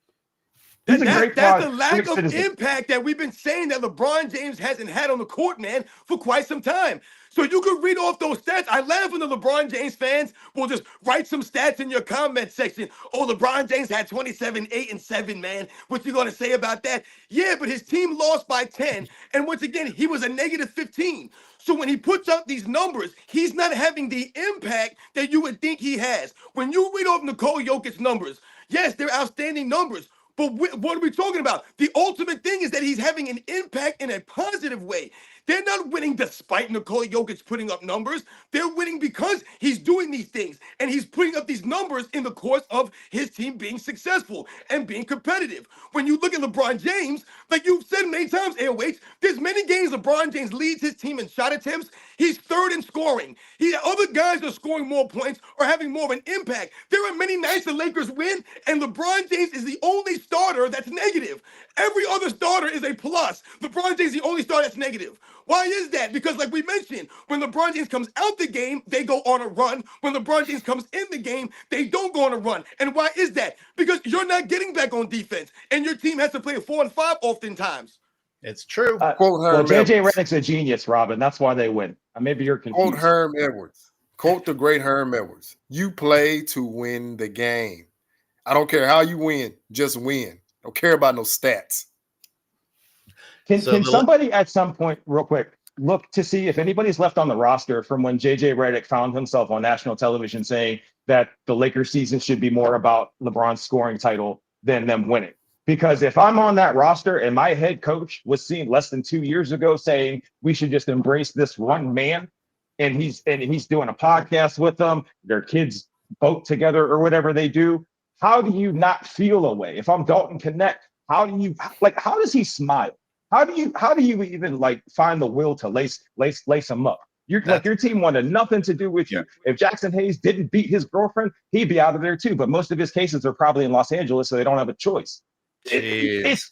He's a great That's the pod, lack great of citizen. impact that we've been saying that LeBron James hasn't had on the court, man, for quite some time. So you could read off those stats. I laugh when the LeBron James fans will just write some stats in your comment section. Oh, LeBron James had 27, 8, and 7, man. What you gonna say about that? Yeah, but his team lost by 10. And once again, he was a negative 15. So when he puts up these numbers, he's not having the impact that you would think he has. When you read off Nikola Jokic's numbers, yes, they're outstanding numbers. But what are we talking about? The ultimate thing is that he's having an impact in a positive way. They're not winning despite Nikola Jokic putting up numbers. They're winning because he's doing these things. And he's putting up these numbers in the course of his team being successful and being competitive. When you look at LeBron James, like you've said many times, AOH, there's many games LeBron James leads his team in shot attempts. He's third in scoring. Other guys are scoring more points or having more of an impact. There are many nights the Lakers win, and LeBron James is the only starter that's negative. Every other starter is a plus. LeBron James is the only starter that's negative. Why is that? Because like we mentioned, when LeBron James comes out the game, they go on a run. When LeBron James comes in the game, they don't go on a run. And why is that? Because you're not getting back on defense, and your team has to play a 4 and 5 oftentimes. It's true. Quote Well, Herm JJ Edwards. Redick's a genius, Robin. That's why they win. Maybe you're Quote confused. Herm Edwards. Quote the great Herm Edwards. You play to win the game. I don't care how you win, just win. Don't care about no stats. Can So the- somebody at some point, real quick, look to see if anybody's left on the roster from when JJ Redick found himself on national television saying that the Lakers season should be more about LeBron's scoring title than them winning? Because if I'm on that roster and my head coach was seen less than 2 years ago saying we should just embrace this one man, and he's doing a podcast with them, their kids boat together or whatever they do, how do you not feel a way? If I'm Dalton Connect, how does he smile? How do you even like find the will to lace him up? Your team wanted nothing to do with you. Yeah. If Jackson Hayes didn't beat his girlfriend, he'd be out of there too. But most of his cases are probably in Los Angeles, so they don't have a choice. It's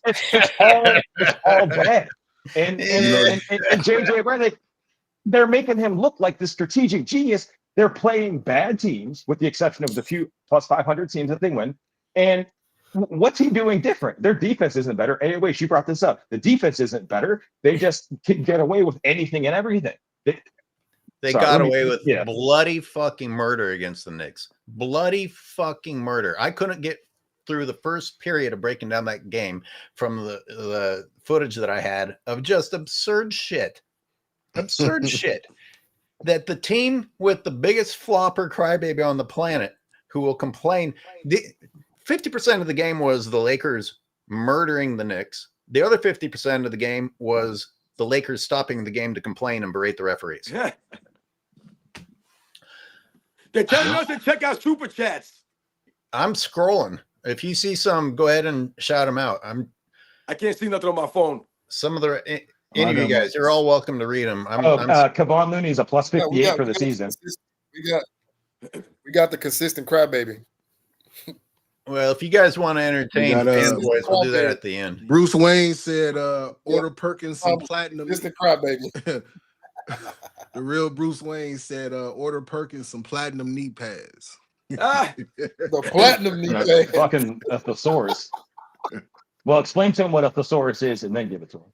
all bad. And JJ Redick, they're making him look like the strategic genius. They're playing bad teams, with the exception of the few plus 500 teams that they win. And what's he doing different? Their defense isn't better. Anyway, she brought this up. The defense isn't better. They just can get away with anything and everything. They got away with bloody fucking murder against the Knicks. Bloody fucking murder. I couldn't get through the first period of breaking down that game from the footage that I had of just absurd shit. Absurd shit. That the team with the biggest flopper crybaby on the planet who will complain. 50% of the game was the Lakers murdering the Knicks. The other 50% of the game was the Lakers stopping the game to complain and berate the referees. Yeah. They're telling us to check out Super Chats. I'm scrolling. If you see some, go ahead and shout them out. I can't see nothing on my phone. Some of the any of you guys, you're all welcome to read them. Kevon Looney's a plus 58 for the season. We got the consistent crybaby. Well, if you guys want to entertain fanboys, we'll do that at the end. Bruce Wayne said, order Perkins some platinum. Just the crybaby. The real Bruce Wayne said, order Perkins some platinum knee pads. The platinum knee pads. Fucking a thesaurus. Well, explain to him what a thesaurus is and then give it to him.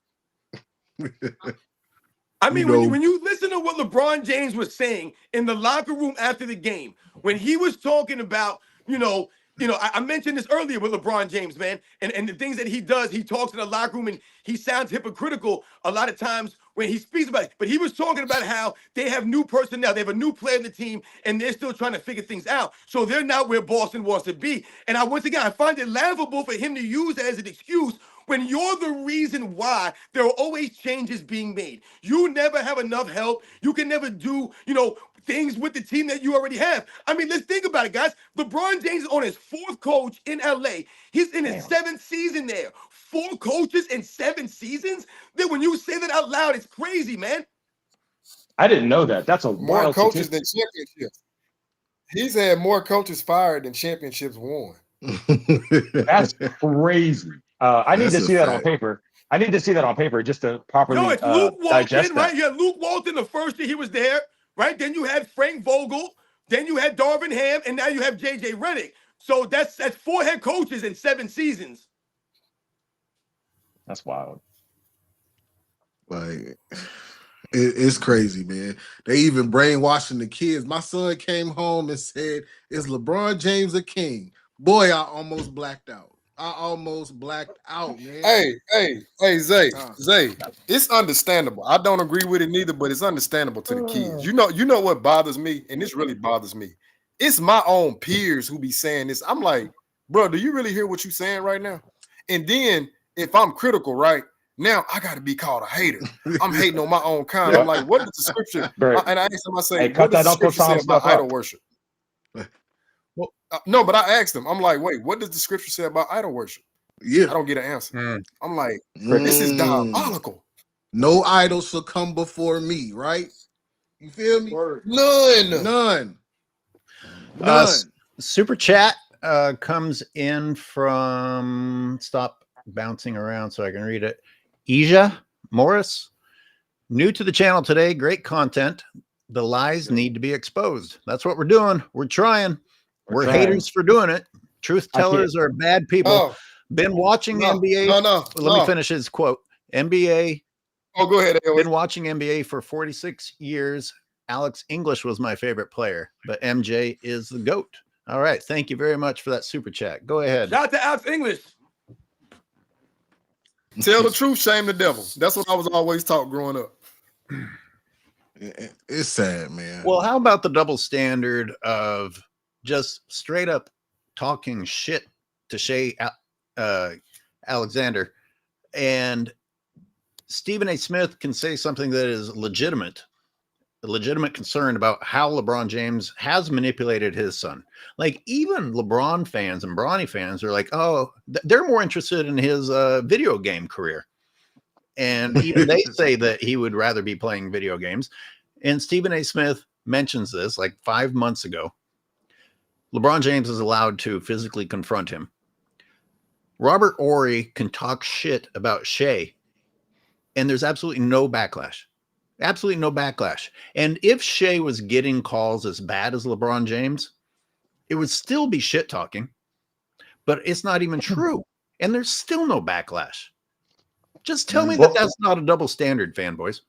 I mean, when you listen to what LeBron James was saying in the locker room after the game, when he was talking about, I mentioned this earlier with LeBron James, man, and the things that he does, he talks in the locker room and he sounds hypocritical a lot of times when he speaks about it. But he was talking about how they have new personnel. They have a new player in the team, and they're still trying to figure things out. So they're not where Boston wants to be. And I find it laughable for him to use that as an excuse when you're the reason why there are always changes being made. You never have enough help. You can never do, things with the team that you already have. I mean, let's think about it, guys. LeBron James is on his 4th coach in LA. He's in his 7th season there. 4 coaches in 7 seasons? Then when you say that out loud, it's crazy, man. I didn't know that. That's a more wild coaches statistic. than championships. He's had more coaches fired than championships won. That's crazy. I need to see that on paper. I need to see that on paper just to properly it's Luke digest Walton, that. right? You had Luke Walton the first year he was there, right? Then you had Frank Vogel. Then you had Darvin Ham, and now you have JJ Redick. So that's 4 head coaches in 7 seasons. That's wild. Like, it's crazy, man. They even brainwashing the kids. My son came home and said, "Is LeBron James a king?" Boy, I almost blacked out. Man. Hey, Zay, it's understandable. I don't agree with it neither, but it's understandable to the kids. You know what bothers me, and this really bothers me. It's my own peers who be saying this. I'm like, bro, do you really hear what you're saying right now? And then if I'm critical, right now, I got to be called a hater. I'm hating on my own kind. I'm like, what does the scripture? Right. And I asked him, I say, Hey, what cut does that the Uncle scripture say Tom about stuff idol up. worship? No, but I asked him, I'm like, wait, what does the scripture say about idol worship? Yeah. I don't get an answer. I'm like, Mm. this is diabolical. No idol shall come before me, right? You feel me? None. Super chat comes in from, stop bouncing around so I can read it. Ija Morris, new to the channel today. Great content. The lies need to be exposed. That's what we're doing. We're trying. We're trying. haters for doing it. Truth tellers are bad people. Been watching NBA. Let me finish his quote. NBA. Oh, go ahead. Been watching NBA for 46 years. Alex English was my favorite player, but MJ is the GOAT. All right. Thank you very much for that super chat. Go ahead. Shout out to Alex English. Tell the truth, shame the devil. That's what I was always taught growing up. It's sad, man. Well, how about the double standard of just straight up talking shit to Shea Alexander, and Stephen A. Smith can say something that is a legitimate concern about how LeBron James has manipulated his son. Like, even LeBron fans and Bronny fans are like, oh, they're more interested in his video game career. And even they say that he would rather be playing video games. And Stephen A. Smith mentions this like 5 months ago. LeBron James is allowed to physically confront him. Robert Horry can talk shit about Shea, and there's absolutely no backlash. Absolutely no backlash. And if Shea was getting calls as bad as LeBron James, it would still be shit talking, but it's not even true. And there's still no backlash. Just tell me that that's not a double standard, fanboys.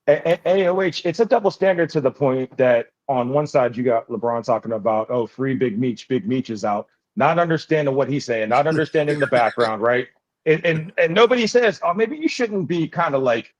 AOH, it's a double standard to the point that on one side you got LeBron talking about, oh, free Big Meech is out, not understanding what he's saying, not understanding the background, right? And nobody says, oh, maybe you shouldn't be kind of like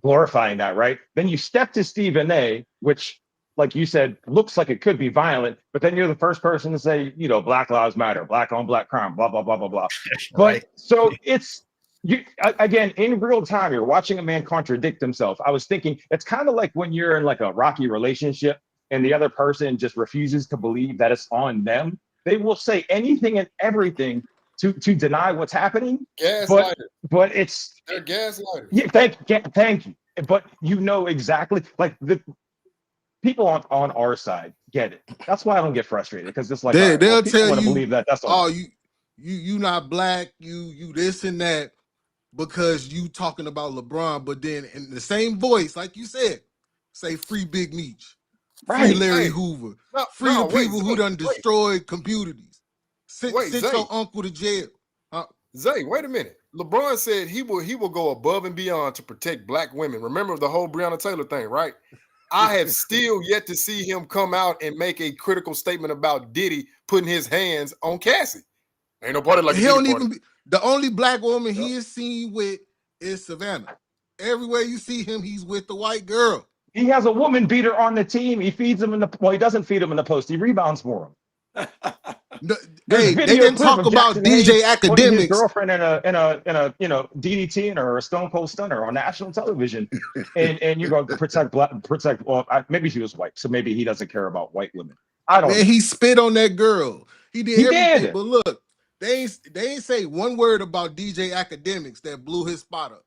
glorifying that, right? Then you step to Stephen A., which, like you said, looks like it could be violent, but then you're the first person to say, you know, Black Lives Matter, black on black crime, blah, blah, blah, blah, blah. Right. But so it's, you again, in real time, you're watching a man contradict himself. I was thinking it's kind of like when you're in like a rocky relationship and the other person just refuses to believe that it's on them. They will say anything and everything to deny what's happening. Gaslighter. But it's they're gaslighters. Yeah, thank you. But you know exactly, like the people on our side get it. That's why I don't get frustrated, because it's like they'll tell you, believe that. That's all you not black, you this and that, because you talking about LeBron, but then in the same voice, like you said, say free Big Meech, free Larry Hoover, free the people who done destroyed computers. Send your uncle to jail. Zay, wait a minute. LeBron said he will go above and beyond to protect black women. Remember the whole Breonna Taylor thing, right? I have still yet to see him come out and make a critical statement about Diddy putting his hands on Cassie. Ain't no party like he don't even be, the only black woman he is seen with is Savannah. Everywhere you see him, he's with the white girl. He has a woman beater on the team. He feeds him he doesn't feed him in the post. He rebounds for him. Hey, they didn't talk about DJ Academics. His girlfriend in a DDT or a Stone Cold Stunner on national television, and you're going to protect. Well, maybe she was white, so maybe he doesn't care about white women. I don't. Man, he spit on that girl. He did everything. But look, they ain't say one word about DJ Academics that blew his spot up.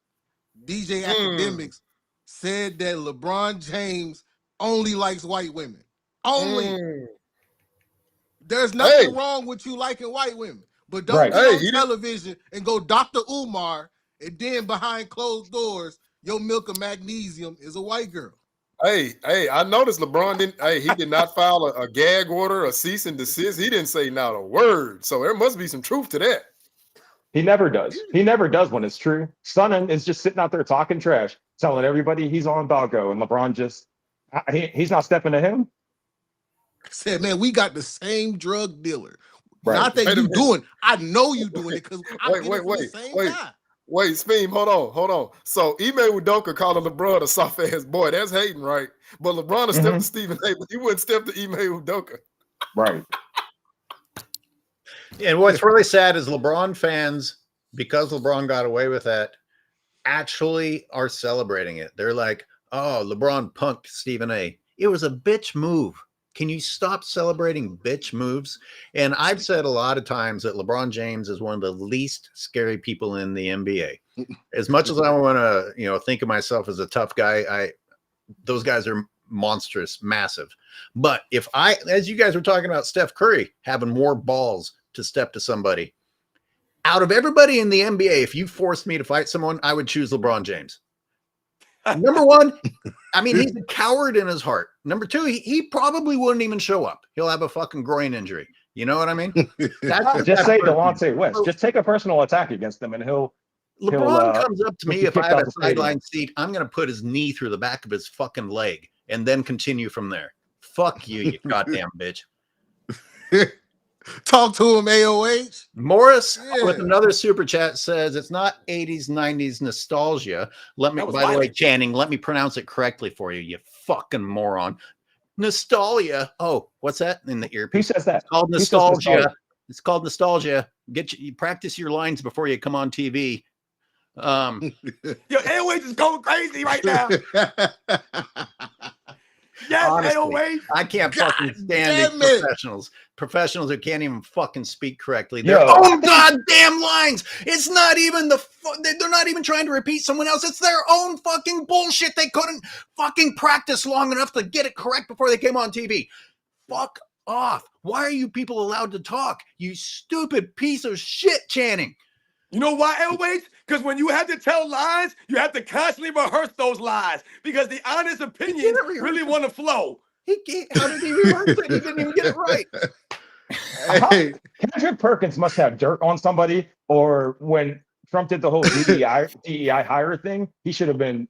DJ Academics said that LeBron James only likes white women. Only. There's nothing wrong with you liking white women, but don't get on television and go Dr. Umar, and then behind closed doors, your milk of magnesium is a white girl. Hey, I noticed LeBron didn't. He did not file a gag order, a cease and desist. He didn't say not a word. So there must be some truth to that. He never does. He never does when it's true. Stunning is just sitting out there talking trash, telling everybody he's on Balco, and LeBron just he's not stepping to him. Said, man, we got the same drug dealer. Right. Not that Wait a you minute. doing. I know you doing it because I get it from the same guy. Wait, Speem, hold on. So Ime Udoka calling LeBron a soft ass boy. That's hating, right? But LeBron will step to Stephen A, but he wouldn't step to Ime Udoka. Right. And what's really sad is LeBron fans, because LeBron got away with that, actually are celebrating it. They're like, oh, LeBron punked Stephen A. It was a bitch move. Can you stop celebrating bitch moves? And I've said a lot of times that LeBron James is one of the least scary people in the NBA. As much as I want to, think of myself as a tough guy, those guys are monstrous, massive. But if as you guys were talking about Steph Curry having more balls to step to somebody, out of everybody in the NBA, if you forced me to fight someone, I would choose LeBron James. Number one, I mean, he's a coward in his heart. Number two, he probably wouldn't even show up. He'll have a fucking groin injury. You know what I mean? Just say Delonte West. Just take a personal attack against him, and LeBron comes up to me if I have a sideline stadium. seat. I'm going to put his knee through the back of his fucking leg and then continue from there. Fuck you, you goddamn bitch. Talk to him, AOH. Morris with another super chat says it's not 80s, 90s nostalgia. By the way, Channing, let me pronounce it correctly for you, you fucking moron. Nostalgia. Oh, what's that in the earpiece? Who says that? It's called nostalgia. It's called nostalgia. You practice your lines before you come on TV. Your AOH is going crazy right now. Yes, honestly, AOH. I can't fucking stand these professionals who can't even fucking speak correctly. Yo, Their own goddamn lines. It's not even they're not even trying to repeat someone else. It's their own fucking bullshit. They couldn't fucking practice long enough to get it correct before they came on TV. Fuck off. Why are you people allowed to talk? You stupid piece of shit, Channing. You know why, Elways? Because when you have to tell lies, you have to constantly rehearse those lies because the honest opinions really want to flow. How did he rehearse it? He didn't even get it right. Hey. Kendrick Perkins must have dirt on somebody, or when Trump did the whole DEI hire thing, he should have been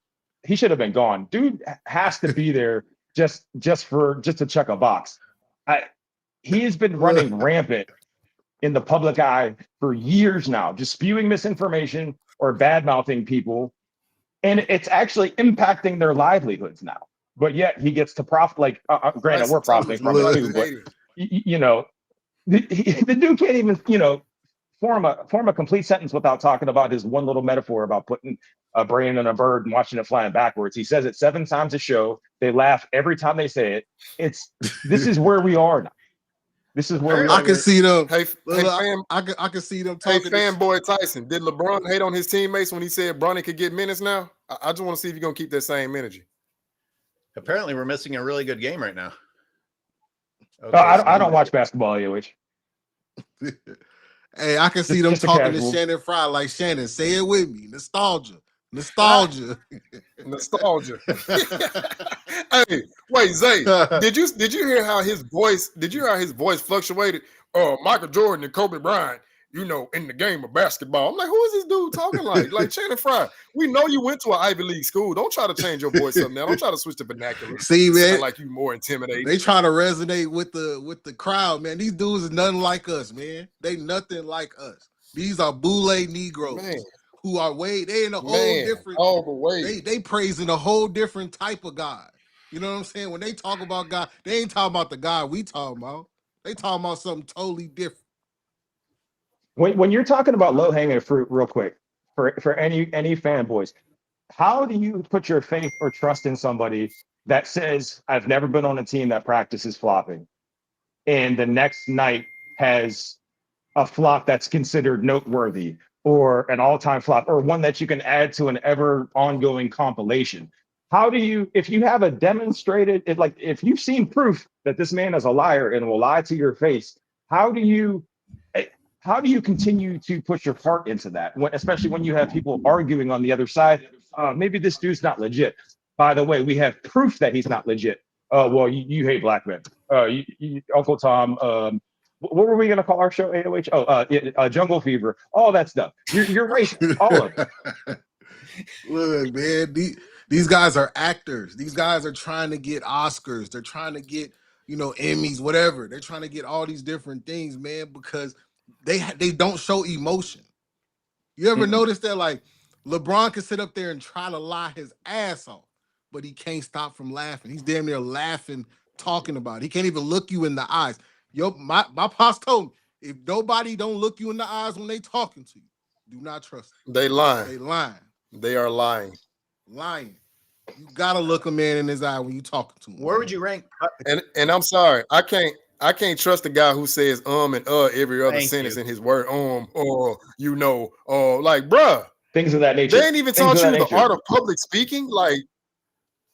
gone. Dude has to be there just to check a box. He has been running rampant in the public eye for years now, just spewing misinformation or bad-mouthing people. And it's actually impacting their livelihoods now. But yet he gets to profit, granted, we're profiting from it too, but, the dude can't even, form a complete sentence without talking about his one little metaphor about putting a brain in a bird and watching it flying backwards. He says it 7 times a show. They laugh every time they say it. This is where we are now. This is where we are. I can see them. Hey, I can see them talking. Hey, fanboy Tyson, did LeBron hate on his teammates when he said Bronny could get minutes now? I just want to see if you're going to keep that same energy. Apparently, we're missing a really good game right now. Okay, I don't watch basketball, AOH. Hey, I can see them talking to Shannon Fry like, Shannon, say it with me. Nostalgia. Hey, wait, Zay, did you hear how his voice fluctuated? Michael Jordan and Kobe Bryant, in the game of basketball. I'm like, who is this dude talking like? Like Shannon Fry. We know you went to an Ivy League school. Don't try to change your voice up now. Don't try to switch the vernacular. See, man, sound like you more intimidating. They trying to resonate with the crowd, man. These dudes are nothing like us, man. They nothing like us. These are boule Negroes. Man. Who are they in a whole different all the way. They praising a whole different type of God. You know what I'm saying? When they talk about God, they ain't talking about the God we talking about. They talking about something totally different. When you're talking about low-hanging fruit, real quick, for any fanboys, how do you put your faith or trust in somebody that says, I've never been on a team that practices flopping, and the next night has a flop that's considered noteworthy, or an all-time flop, or one that you can add to an ever ongoing compilation? How do you, if you have a demonstrated, if you've seen proof that this man is a liar and will lie to your face, how do you continue to put your heart into that, especially when you have people arguing on the other side? Maybe this dude's not legit. By the way, we have proof that he's not legit. Well, you hate black men. Uncle Tom, What were we going to call our show? AOH? Oh, Jungle Fever. All that stuff. You're racist. All of it. Look, man, these guys are actors. These guys are trying to get Oscars. They're trying to get, Emmys, whatever. They're trying to get all these different things, man, because they don't show emotion. You ever notice that, like, LeBron can sit up there and try to lie his ass off, but he can't stop from laughing. He's damn near laughing, talking about it. He can't even look you in the eyes. My pops told me, if nobody don't look you in the eyes when they talking to you, do not trust them. They lying. They lying. They are lying. Lying. You gotta look a man in his eye when you talking to him. Where would you rank? And I'm sorry, I can't trust the guy who says and every other sentence in his word. Like, bruh. Things of that nature. They ain't even taught you the art of public speaking. Like,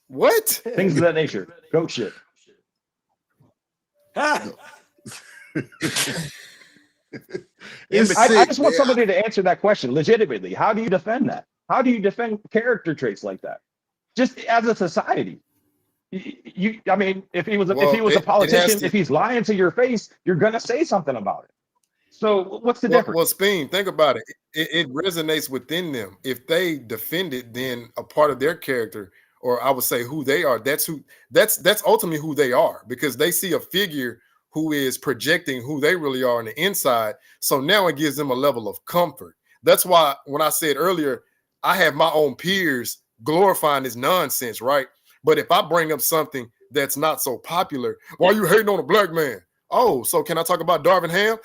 what? Things of that nature. Goat shit. I just want somebody to answer that question legitimately. How do you defend that? How do you defend character traits like that? Just as a society. I mean, if he was a politician, if he's lying to your face, you're gonna say something about it. So what's the difference? Well, Speen, think about it. It resonates within them. If they defend it, then a part of their character, or I would say who they are, that's ultimately who they are, because they see a figure who is projecting who they really are on the inside. So now it gives them a level of comfort. That's why when I said earlier, I have my own peers glorifying this nonsense, right? But if I bring up something that's not so popular, why are you hating on a black man? Oh, so can I talk about Darvin Ham?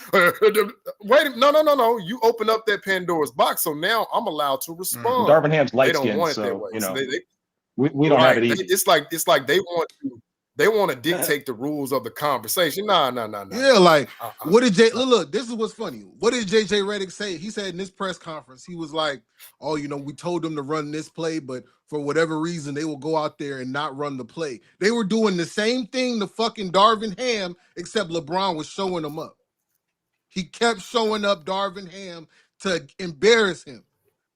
Wait, no. You open up that Pandora's box, so now I'm allowed to respond. Darvin Ham's light They don't skin, want it so that way. we don't have it easy. It's like they want to dictate the rules of the conversation. Nah. Yeah, like what did look? This is what's funny. What did JJ Redick say? He said in this press conference, he was like, "Oh, we told them to run this play, but for whatever reason, they will go out there and not run the play." They were doing the same thing to fucking Darvin Ham, except LeBron was showing them up. He kept showing up Darvin Ham to embarrass him,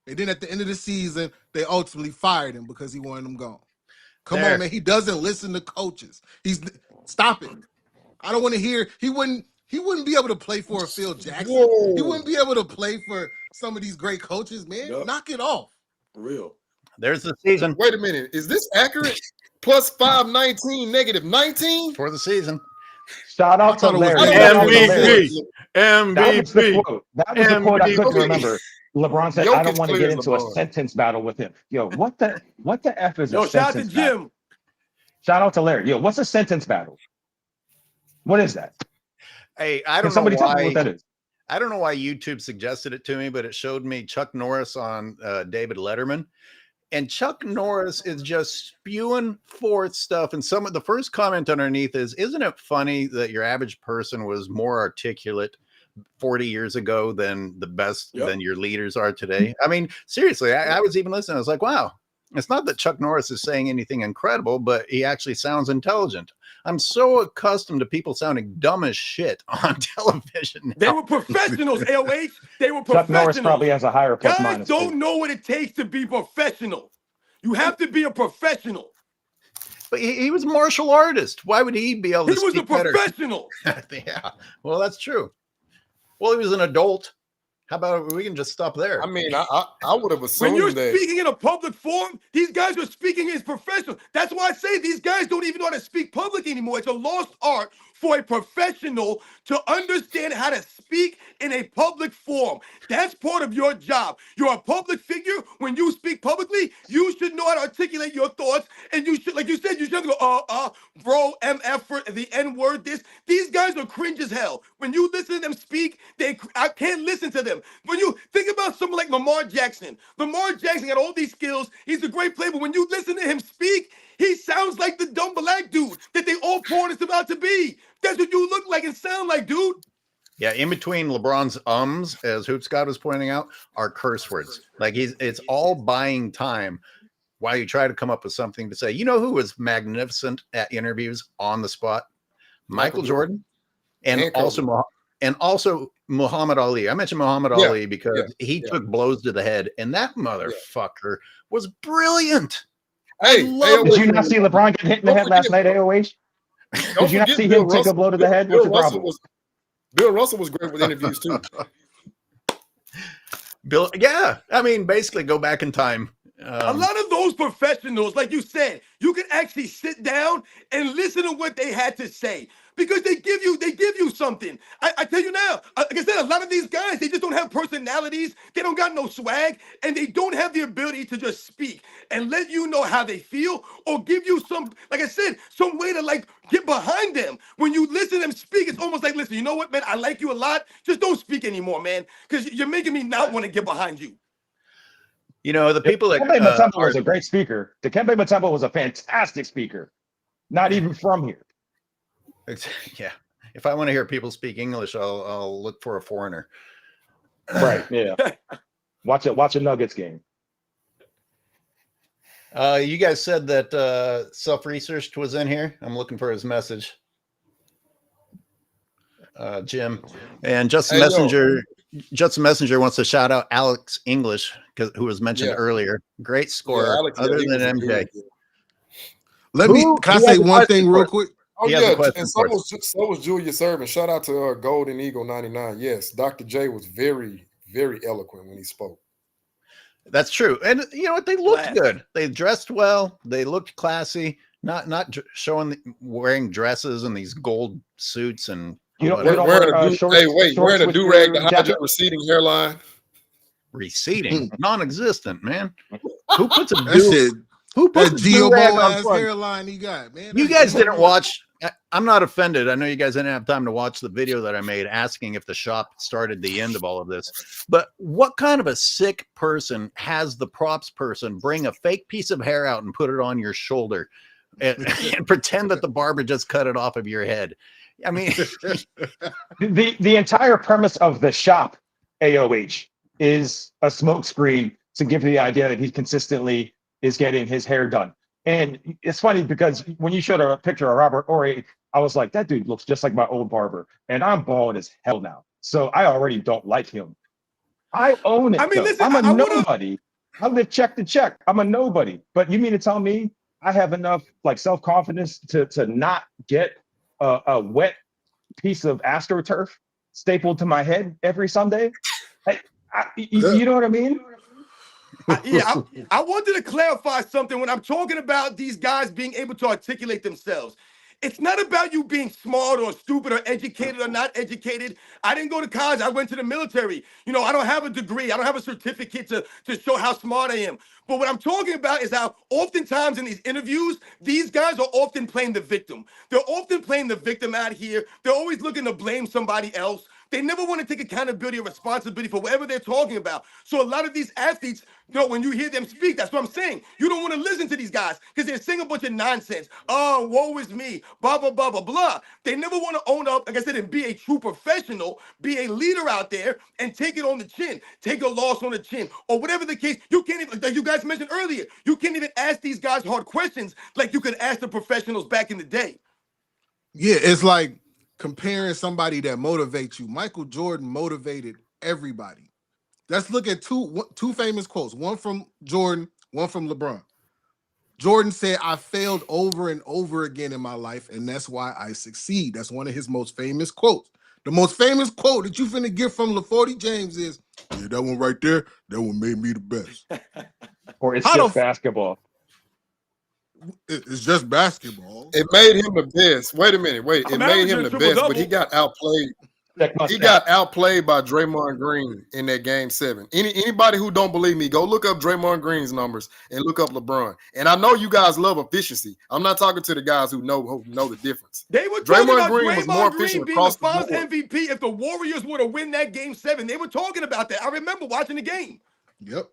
and then at the end of the season, they ultimately fired him because he wanted him gone. Come on, man. He doesn't listen to coaches. Stop it. I don't want to hear. He wouldn't be able to play for a Phil Jackson. Whoa. He wouldn't be able to play for some of these great coaches, man. Yep. Knock it off. For real. There's the season. Wait a minute. Is this accurate? Plus 519, negative 19 for the season. Shout out to Larry. MVP. That was the quote. That was the quote I couldn't remember. LeBron said, "I don't want to get into a sentence battle with him." Yo, what the F is a sentence battle? Shout out to Jim. Shout out to Larry. Yo, what's a sentence battle? What is that? Hey, I don't know why. Tell me what that is. I don't know why YouTube suggested it to me, but it showed me Chuck Norris on David Letterman. And Chuck Norris is just spewing forth stuff. And the first comment underneath is, "Isn't it funny that your average person was more articulate 40 years ago than than your leaders are today?" I mean, seriously, I was even listening. I was like, wow, it's not that Chuck Norris is saying anything incredible, but he actually sounds intelligent. I'm so accustomed to people sounding dumb as shit on television now. They were professionals, AOH. They were professionals. Chuck Norris probably has a higher plus Guys minus. Don't know what it takes to be professional. You have to be a professional. But he was a martial artist. Why would he be able to speak better? He was a professional. Yeah, well, that's true. Well, he was an adult. How about we can just stop there? I mean, I would have assumed when you're that. Speaking in a public forum, these guys are speaking as professionals. That's why I say these guys don't even know how to speak public anymore. It's a lost art for a professional to understand how to speak in a public forum. That's part of your job. You're a public figure. When you speak publicly, you should know how to articulate your thoughts. And you should, like you said, you should go, bro, MF for the N-word, this. These guys are cringe as hell. When you listen to them speak, I can't listen to them. When you think about someone like Lamar Jackson got all these skills. He's a great player, but when you listen to him speak, he sounds like the dumb black dude that they all poured us about to be. That's what you look like and sound like, dude. Yeah, in between LeBron's as Hoop Scott was pointing out, are curse words. Like it's all buying time while you try to come up with something to say. You know who was magnificent at interviews on the spot? Michael Jordan, and also Muhammad Ali. I mentioned Muhammad Ali because he took blows to the head, and that motherfucker was brilliant. Hey, did you not see LeBron get hit in the head last night, AOH? Did you not see him take a blow to the head? What's the problem? Bill Russell was great with interviews too. Bill, yeah. I mean, basically, go back in time. A lot of those professionals, like you said, you can actually sit down and listen to what they had to say because they give you something. I tell you now, like I said, a lot of these guys, they just don't have personalities. They don't got no swag, and they don't have the ability to just speak and let you know how they feel or give you some, like I said, some way to like get behind them. When you listen to them speak, it's almost like, listen, you know what, man? I like you a lot. Just don't speak anymore, man, because you're making me not want to get behind you. You know, the people that Dikembe Mutombo was a great speaker. Dikembe Mutombo was a fantastic speaker. Not even from here. Yeah. If I want to hear people speak English, I'll look for a foreigner. Right. Yeah. Watch a Nuggets game. You guys said that self-researched was in here. I'm looking for his message. Jim. And Justin Messenger. Justin Messenger wants to shout out Alex English, who was mentioned earlier. Great scorer, other than MJ. Can I say one thing real quick? Oh yeah, and so was Julius Erving. Shout out to Golden Eagle 99. Yes, Dr. J was very, very eloquent when he spoke. That's true, and you know what? They looked good. They dressed well. They looked classy. Not showing wearing dresses and these gold suits and. Wearing a do-rag to hide your receding hairline. Receding, non-existent, man. Who puts a Geo-Bo ass hairline he got, man? You guys didn't watch. I'm not offended. I know you guys didn't have time to watch the video that I made asking if the shop started the end of all of this. But what kind of a sick person has the props person bring a fake piece of hair out and put it on your shoulder and pretend that the barber just cut it off of your head? I mean, the entire premise of the shop, AOH, is a smokescreen to give the idea that he consistently is getting his hair done. And it's funny because when you showed a picture of Robert Horry, I was like, that dude looks just like my old barber. And I'm bald as hell now. So I already don't like him. I own it. I mean, listen, I'm a nobody. I live check to check. I'm a nobody. But you mean to tell me I have enough like self-confidence to not get a wet piece of AstroTurf stapled to my head every Sunday? You know what I mean? I wanted to clarify something when I'm talking about these guys being able to articulate themselves. It's not about you being smart or stupid or educated or not educated. I didn't go to college. I went to the military. You know, I don't have a degree. I don't have a certificate to show how smart I am. But what I'm talking about is how oftentimes in these interviews, these guys are often playing the victim. They're often playing the victim out here. They're always looking to blame somebody else. They never want to take accountability or responsibility for whatever they're talking about. So a lot of these athletes, you know, when you hear them speak, that's what I'm saying. You don't want to listen to these guys because they're saying a bunch of nonsense. Oh, woe is me, blah, blah, blah, blah, blah. They never want to own up, like I said, and be a true professional, be a leader out there and take it on the chin, take a loss on the chin, or whatever the case. You can't even, like you guys mentioned earlier, you can't even ask these guys hard questions like you could ask the professionals back in the day. Yeah, it's like comparing somebody that motivates you. Michael Jordan motivated everybody. Let's look at two famous quotes, one from Jordan, one from LeBron. Jordan said, I failed over and over again in my life, and that's why I succeed. That's one of his most famous quotes. The most famous quote that you finna get from LaForty James is, yeah, that one right there, that one made me the best. Or it's just basketball. It's just basketball. It made him the best. Wait a minute. It made him the best, but he got outplayed. He got outplayed by Draymond Green in that game 7. Anybody who don't believe me, go look up Draymond Green's numbers and look up LeBron. And I know you guys love efficiency. I'm not talking to the guys who know the difference. They were talking about Draymond Green being the Finals MVP if the Warriors were to win that game 7. They were talking about that. I remember watching the game. Yep.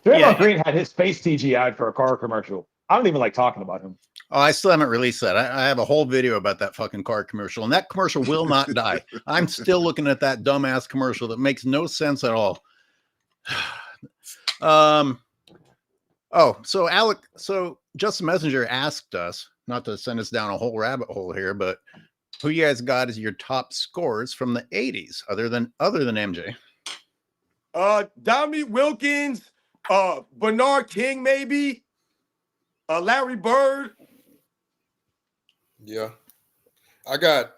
Draymond Green had his face CGI'd for a car commercial. I don't even like talking about him. Oh, I still haven't released that. I have a whole video about that fucking car commercial, and that commercial will not die. I'm still looking at that dumbass commercial that makes no sense at all. So Justin Messenger asked us, not to send us down a whole rabbit hole here, but who you guys got as your top scorers from the 80s, other than MJ? Dominique Wilkins, Bernard King, maybe. Larry Bird. Yeah. I got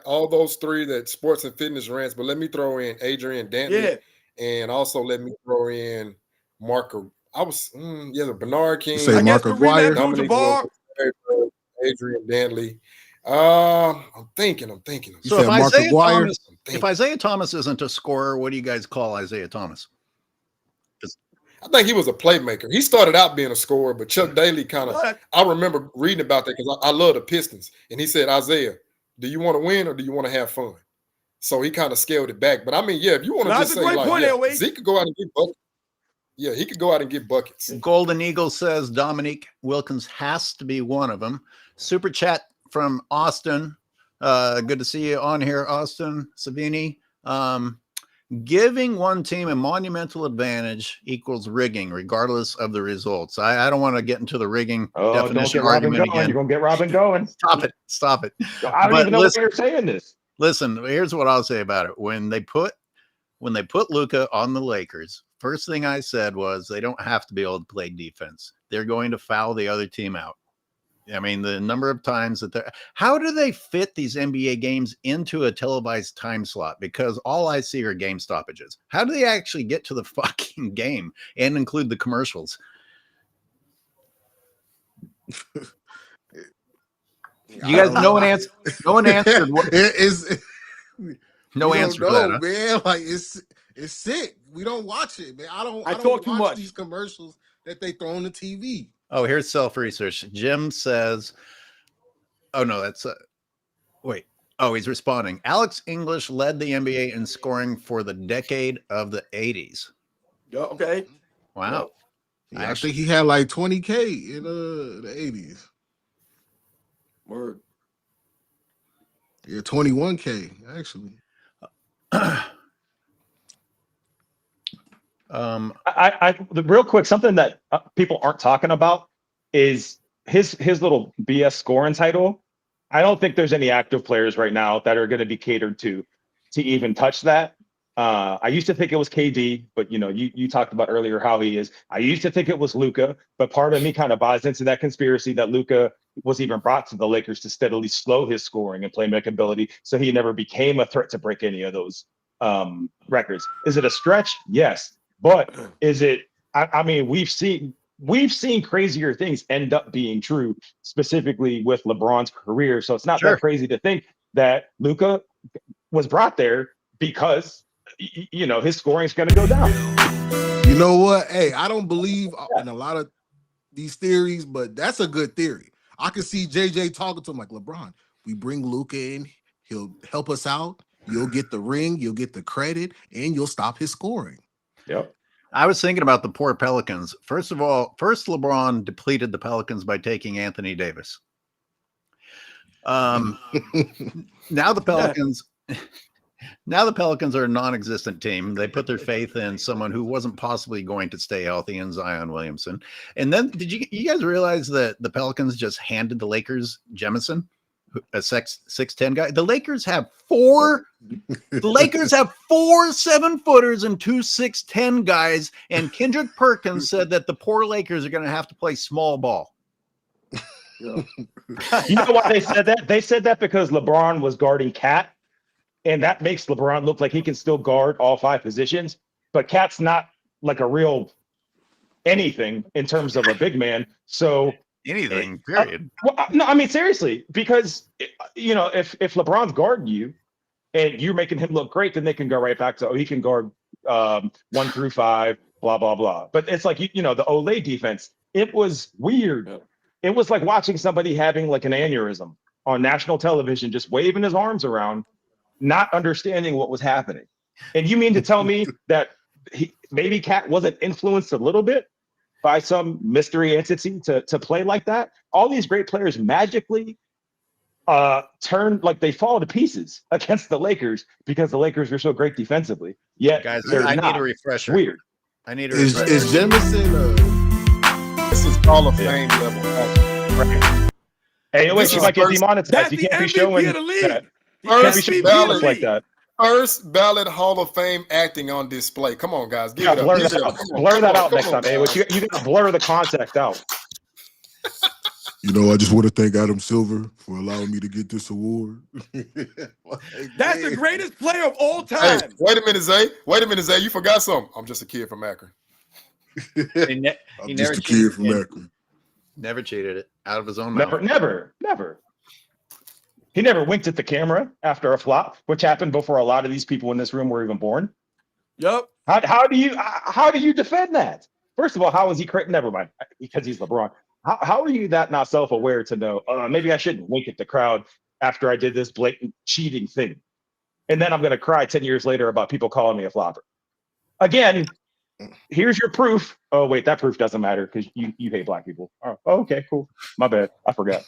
all those three that sports and fitness rants, but let me throw in Adrian Dantley, and also let me throw in Marco. The Bernard King. You say I guess Mark the rematch, Aguirre? Coach Bar. Adrian Dantley. I'm thinking. You So said Mark Aguirre? if Isaiah Thomas isn't a scorer, what do you guys call Isaiah Thomas? I think he was a playmaker. He started out being a scorer, but Chuck Daly kind of, I remember reading about that because I love the Pistons. And he said, Isaiah, do you want to win or do you want to have fun? So he kind of scaled it back. But I mean, if you want to just say, like, Zeke could go out and get buckets. Yeah, he could go out and get buckets. Golden Eagle says Dominique Wilkins has to be one of them. Super chat from Austin. Good to see you on here, Austin Savini. Giving one team a monumental advantage equals rigging, regardless of the results. I don't want to get into the rigging definition argument again. You're going to get Robin going. Stop it. I don't even know why you're saying this. Listen, here's what I'll say about it. When they put Luka on the Lakers, first thing I said was they don't have to be able to play defense. They're going to foul the other team out. I mean, the number of times that how do they fit these NBA games into a televised time slot? Because all I see are game stoppages. How do they actually get to the fucking game and include the commercials? You guys, no one answered. What, no answer to that, huh? Man. Like it's sick. We don't watch it, man. I don't talk too watch much. These commercials that they throw on the TV. Oh, here's self-research. Jim says, oh, no, that's wait. Oh, he's responding. Alex English led the NBA in scoring for the decade of the 80s. Okay. Wow. Yeah, I think he had like 20K in the 80s. Word. Yeah, 21K, actually. The real quick, something that people aren't talking about is his little BS scoring title. I don't think there's any active players right now that are going to be catered to even touch that. I used to think it was KD, but you talked about earlier how he is. I used to think it was Luka, but part of me kind of buys into that conspiracy that Luka was even brought to the Lakers to steadily slow his scoring and playmaking ability, so he never became a threat to break any of those records. Is it a stretch? Yes. But is it? I mean, we've seen crazier things end up being true, specifically with LeBron's career. So it's not that crazy to think that Luka was brought there because his scoring is going to go down. You know what? Hey, I don't believe in a lot of these theories, but that's a good theory. I can see JJ talking to him like, LeBron, we bring Luka in, he'll help us out. You'll get the ring, you'll get the credit, and you'll stop his scoring. Yep. I was thinking about the poor Pelicans. First LeBron depleted the Pelicans by taking Anthony Davis. Now the Pelicans are a non-existent team. They put their faith in someone who wasn't possibly going to stay healthy in Zion Williamson. And then did you guys realize that the Pelicans just handed the Lakers Jemison, a 6'10" guy? The Lakers have four 7-footers and 2 6'10" guys, and Kendrick Perkins said that the poor Lakers are going to have to play small ball. You know why they said that? They said that because LeBron was guarding Cat, and that makes LeBron look like he can still guard all 5 positions. But Cat's not like a real anything in terms of a big man. So anything, period. No, I mean seriously, because if LeBron's guarding you and you're making him look great, then they can go right back to he can guard 1 through 5, blah blah blah. But it's like the Olay defense. It was weird. Yeah. It was like watching somebody having like an aneurysm on national television, just waving his arms around, not understanding what was happening. And you mean to tell me that maybe Cat wasn't influenced a little bit by some mystery entity to play like that? All these great players magically turn, like they fall to pieces against the Lakers because the Lakers are so great defensively. Yet, guys, I need a refresher. Weird. I need a refresher. Is Jemison this is Hall of Fame level. Right. Hey, wait, you might get demonetized. You can't be showing that. First ballot like that. First ballot Hall of Fame acting on display. Come on, guys. Give it up. Blur that out next time. Hey, you got to blur the contact out. I just want to thank Adam Silver for allowing me to get this award. That's the greatest player of all Hey, time. wait a minute, Zay. You forgot something. I'm just a kid from Akron. He I'm never just a cheated kid from it. Akron. Never cheated it out of his own mouth. Never. He never winked at the camera after a flop, which happened before a lot of these people in this room were even born. Yep. How do you defend that? First of all, how is he correct? Never mind, because he's LeBron. How are you that not self-aware to know maybe I shouldn't wink at the crowd after I did this blatant cheating thing, and then I'm going to cry 10 years later about people calling me a flopper? Again, here's your proof. Oh wait, that proof doesn't matter because you hate black people. Oh, okay, cool. My bad. I forgot.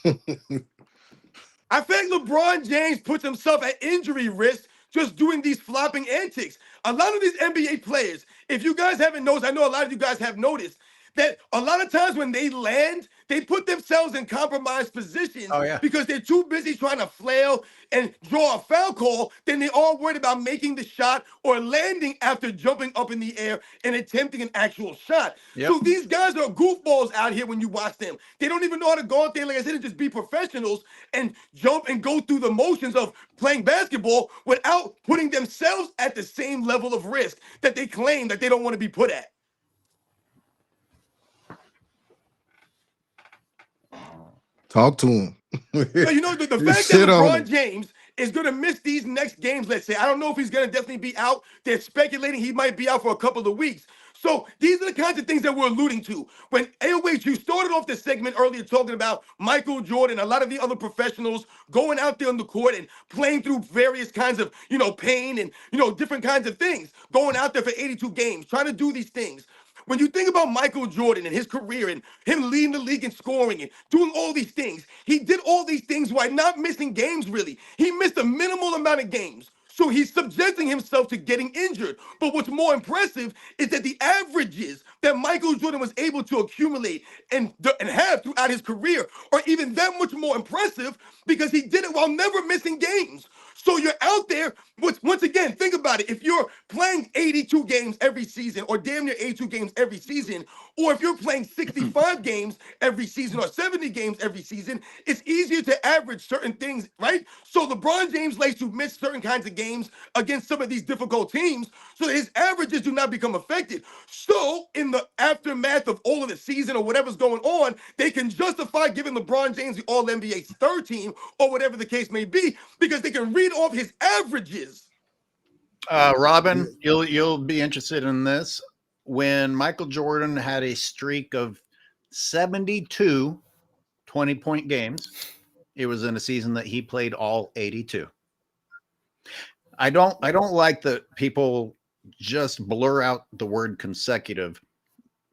I think LeBron James puts himself at injury risk just doing these flopping antics. A lot of these NBA players, if you guys haven't noticed, I know a lot of you guys have noticed that a lot of times when they land, they put themselves in compromised positions because they're too busy trying to flail and draw a foul call, then they're all worried about making the shot or landing after jumping up in the air and attempting an actual shot. So these guys are goofballs out here when you watch them. They don't even know how to go out there, like I said, and just be professionals and jump and go through the motions of playing basketball without putting themselves at the same level of risk that they claim that they don't want to be put at. Talk to him. So, the fact that LeBron James is going to miss these next games, let's say, I don't know if he's going to definitely be out. They're speculating he might be out for a couple of weeks. So these are the kinds of things that we're alluding to. When AOH, you started off this segment earlier talking about Michael Jordan, a lot of the other professionals going out there on the court and playing through various kinds of, pain and, different kinds of things, going out there for 82 games, trying to do these things. When you think about Michael Jordan and his career and him leading the league in scoring and doing all these things, he did all these things while not missing games, really. He missed a minimal amount of games. So he's subjecting himself to getting injured. But what's more impressive is that the averages that Michael Jordan was able to accumulate and have throughout his career are even that much more impressive because he did it while never missing games. So you're out there, once again, think about it. If you're playing 82 games every season or damn near 82 games every season, or if you're playing 65 games every season or 70 games every season, it's easier to average certain things, right? So LeBron James likes to miss certain kinds of games against some of these difficult teams so that his averages do not become affected. So in the aftermath of all of the season or whatever's going on, they can justify giving LeBron James the All-NBA third team or whatever the case may be because they can read off his averages. Robin, you'll be interested in this. When Michael Jordan had a streak of 72 20-point games, it was in a season that he played all 82. I don't like that people just blur out the word consecutive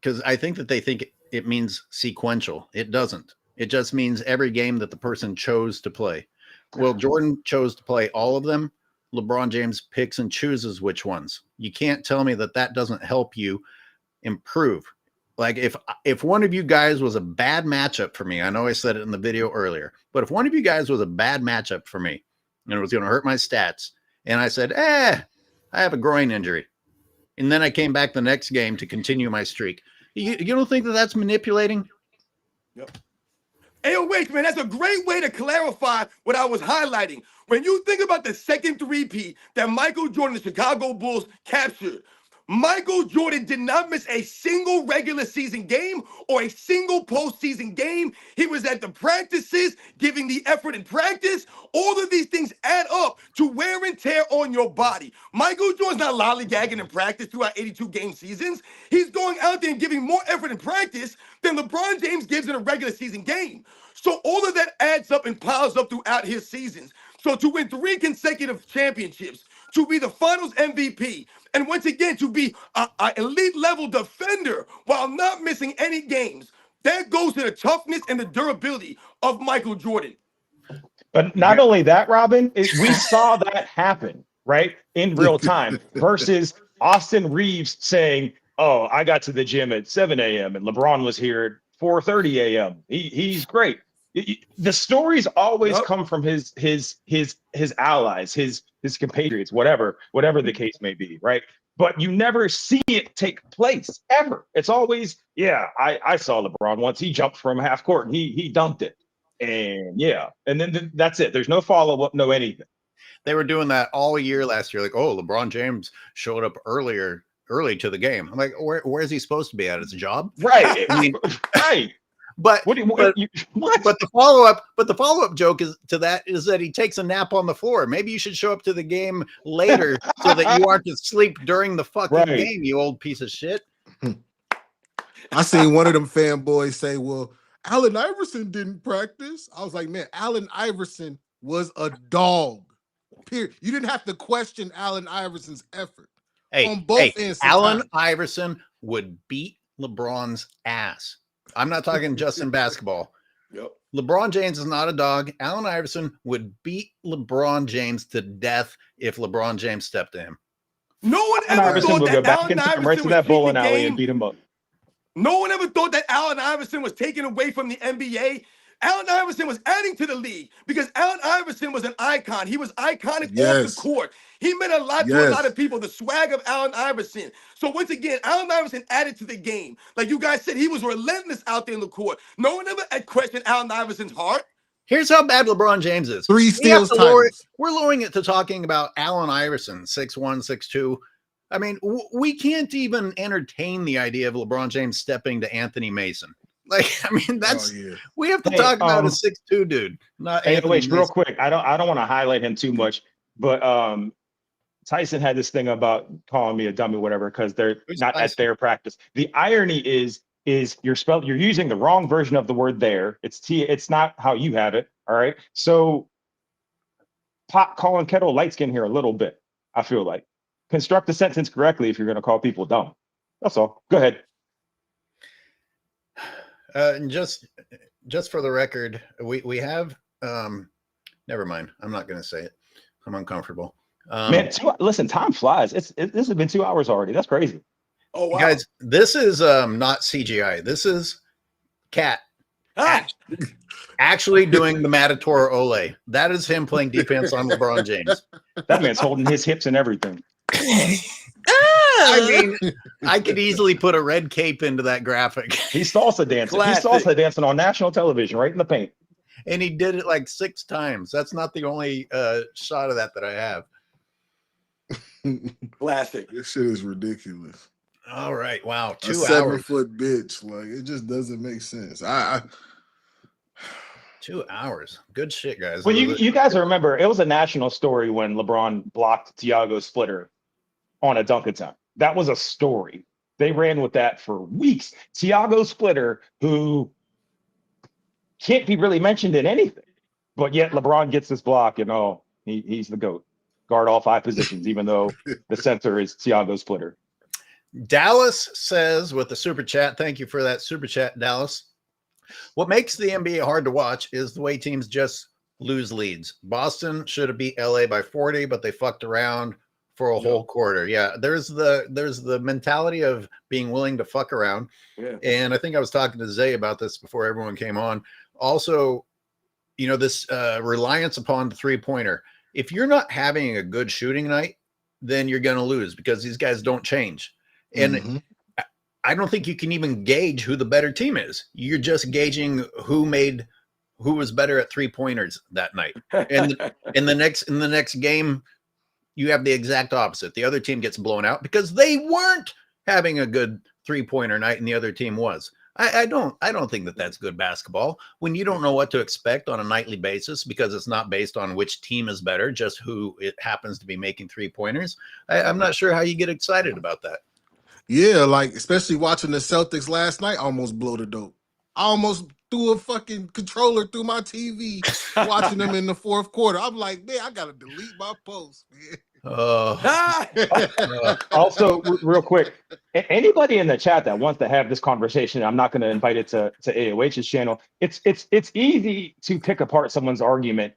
because I think that they think it means sequential. It doesn't. It just means every game that the person chose to play. Well, Jordan chose to play all of them. LeBron James picks and chooses which ones. You can't tell me that doesn't help you improve. Like if one of you guys was a bad matchup for me, I know I said it in the video earlier, but if one of you guys was a bad matchup for me and it was going to hurt my stats, and I said, I have a groin injury, and then I came back the next game to continue my streak, you don't think that that's manipulating? Yep. AOH, man, that's a great way to clarify what I was highlighting. When you think about the second three-peat that Michael Jordan and the Chicago Bulls captured, Michael Jordan did not miss a single regular season game or a single postseason game. He was at the practices, giving the effort in practice. All of these things add up to wear and tear on your body. Michael Jordan's not lollygagging in practice throughout 82 game seasons. He's going out there and giving more effort in practice than LeBron James gives in a regular season game. So all of that adds up and piles up throughout his seasons. So to win 3 consecutive championships, to be the finals MVP, and once again, to be an elite level defender while not missing any games, that goes to the toughness and the durability of Michael Jordan. But not only that, Robin, we saw that happen, right, in real time versus Austin Reeves saying, oh, I got to the gym at 7 a.m. and LeBron was here at 4:30 a.m. He's great. The stories always come from his allies, his compatriots, whatever the case may be, right? But you never see it take place ever. It's always, I saw LeBron once. He jumped from half court and he dunked it, and and then that's it. There's no follow up, no anything. They were doing that all year last year. Like, oh, LeBron James showed up early to the game. I'm like, where is he supposed to be at his job? Right. I mean, right. But what? But the follow up joke is that he takes a nap on the floor. Maybe you should show up to the game later so that you aren't asleep during the fucking game. You old piece of shit. I seen one of them fanboys say, "Well, Allen Iverson didn't practice." I was like, "Man, Allen Iverson was a dog. Period. You didn't have to question Allen Iverson's effort on both ends. Allen Iverson would beat LeBron's ass. I'm not talking just in basketball. Yep. LeBron James is not a dog. Allen Iverson would beat LeBron James to death if LeBron James stepped to him. No one ever thought that Allen Iverson right to that bowling alley and beat him up. No one ever thought that Allen Iverson was taken away from the NBA. Allen Iverson was adding to the league because Allen Iverson was an icon. He was iconic off the court. He meant a lot to a lot of people, the swag of Allen Iverson. So once again, Allen Iverson added to the game. Like you guys said, he was relentless out there in the court. No one ever questioned Allen Iverson's heart. Here's how bad LeBron James is. 3 steals titles. We're lowering it to talking about Allen Iverson, 6'1", 6'2". I mean, we can't even entertain the idea of LeBron James stepping to Anthony Mason. Like, I mean, that's we have to talk about a 6'2" dude. Not wait, real quick. I don't want to highlight him too much, but Tyson had this thing about calling me a dummy, whatever, because they're not at their practice. The irony is you're using the wrong version of the word there. It's not how you have it. All right. So pot calling kettle light skin here a little bit. I feel like construct the sentence correctly if you're going to call people dumb. That's all. Go ahead. Just for the record, we have never mind. I'm not going to say it. I'm uncomfortable. Man, listen, time flies. This has been 2 hours already. That's crazy. Oh wow. Guys, this is not CGI. This is Cat actually doing the Matador Ole. That is him playing defense on LeBron James. That man's holding his hips and everything. I mean, I could easily put a red cape into that graphic. He's salsa dancing. He's salsa dancing on national television, right in the paint. And he did it like 6 times. That's not the only shot of that I have. Classic. This shit is ridiculous. All right. Wow. 2 a hours. 7-foot bitch. Like, it just doesn't make sense. 2 hours. Good shit, guys. Well, you guys remember, it was a national story when LeBron blocked Thiago Splitter on a dunk attempt. That was a story. They ran with that for weeks. Thiago Splitter, who can't be really mentioned in anything, but yet LeBron gets this block and he's the GOAT. Guard all 5 positions, even though the center is Thiago Splitter. Dallas says with the super chat, thank you for that super chat, Dallas. What makes the NBA hard to watch is the way teams just lose leads. Boston should have beat LA by 40, but they fucked around for a whole quarter. Yeah, there's the mentality of being willing to fuck around. Yeah. And I think I was talking to Zay about this before everyone came on. Also, this reliance upon the 3-pointer. If you're not having a good shooting night, then you're going to lose because these guys don't change. And I don't think you can even gauge who the better team is. You're just gauging who was better at 3-pointers that night. And in the next game, you have the exact opposite. The other team gets blown out because they weren't having a good 3-pointer night and the other team was. I don't think that's good basketball when you don't know what to expect on a nightly basis because it's not based on which team is better, just who it happens to be making 3-pointers. I'm not sure how you get excited about that. Yeah, like especially watching the Celtics last night, almost blow the dope. I almost threw a fucking controller through my TV watching them in the 4th quarter. I'm like, man, I gotta delete my post, man. Also, real quick, anybody in the chat that wants to have this conversation, I'm not going to invite it to AOH's channel. It's easy to pick apart someone's argument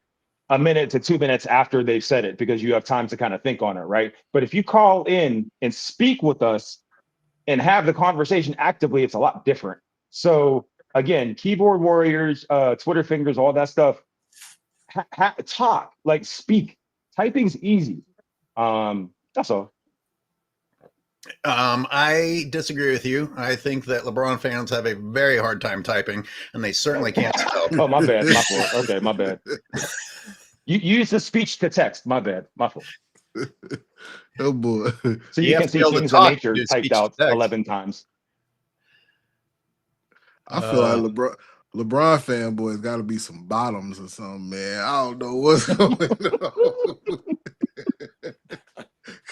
a minute to 2 minutes after they've said it because you have time to kind of think on it, right? But if you call in and speak with us and have the conversation actively, it's a lot different. So again, keyboard warriors, Twitter fingers, all that stuff. Talk, like speak. Typing's easy. That's all. I disagree with you. I think that LeBron fans have a very hard time typing, and they certainly can't spell. Oh, my bad. My fault. Okay, my bad. You use the speech to text. My bad. My fault. Oh boy. So you have can to see be able to things talk in nature to do typed speech to out text. 11 times. I feel like LeBron fanboys got to be some bottoms or something, man. I don't know what's going on.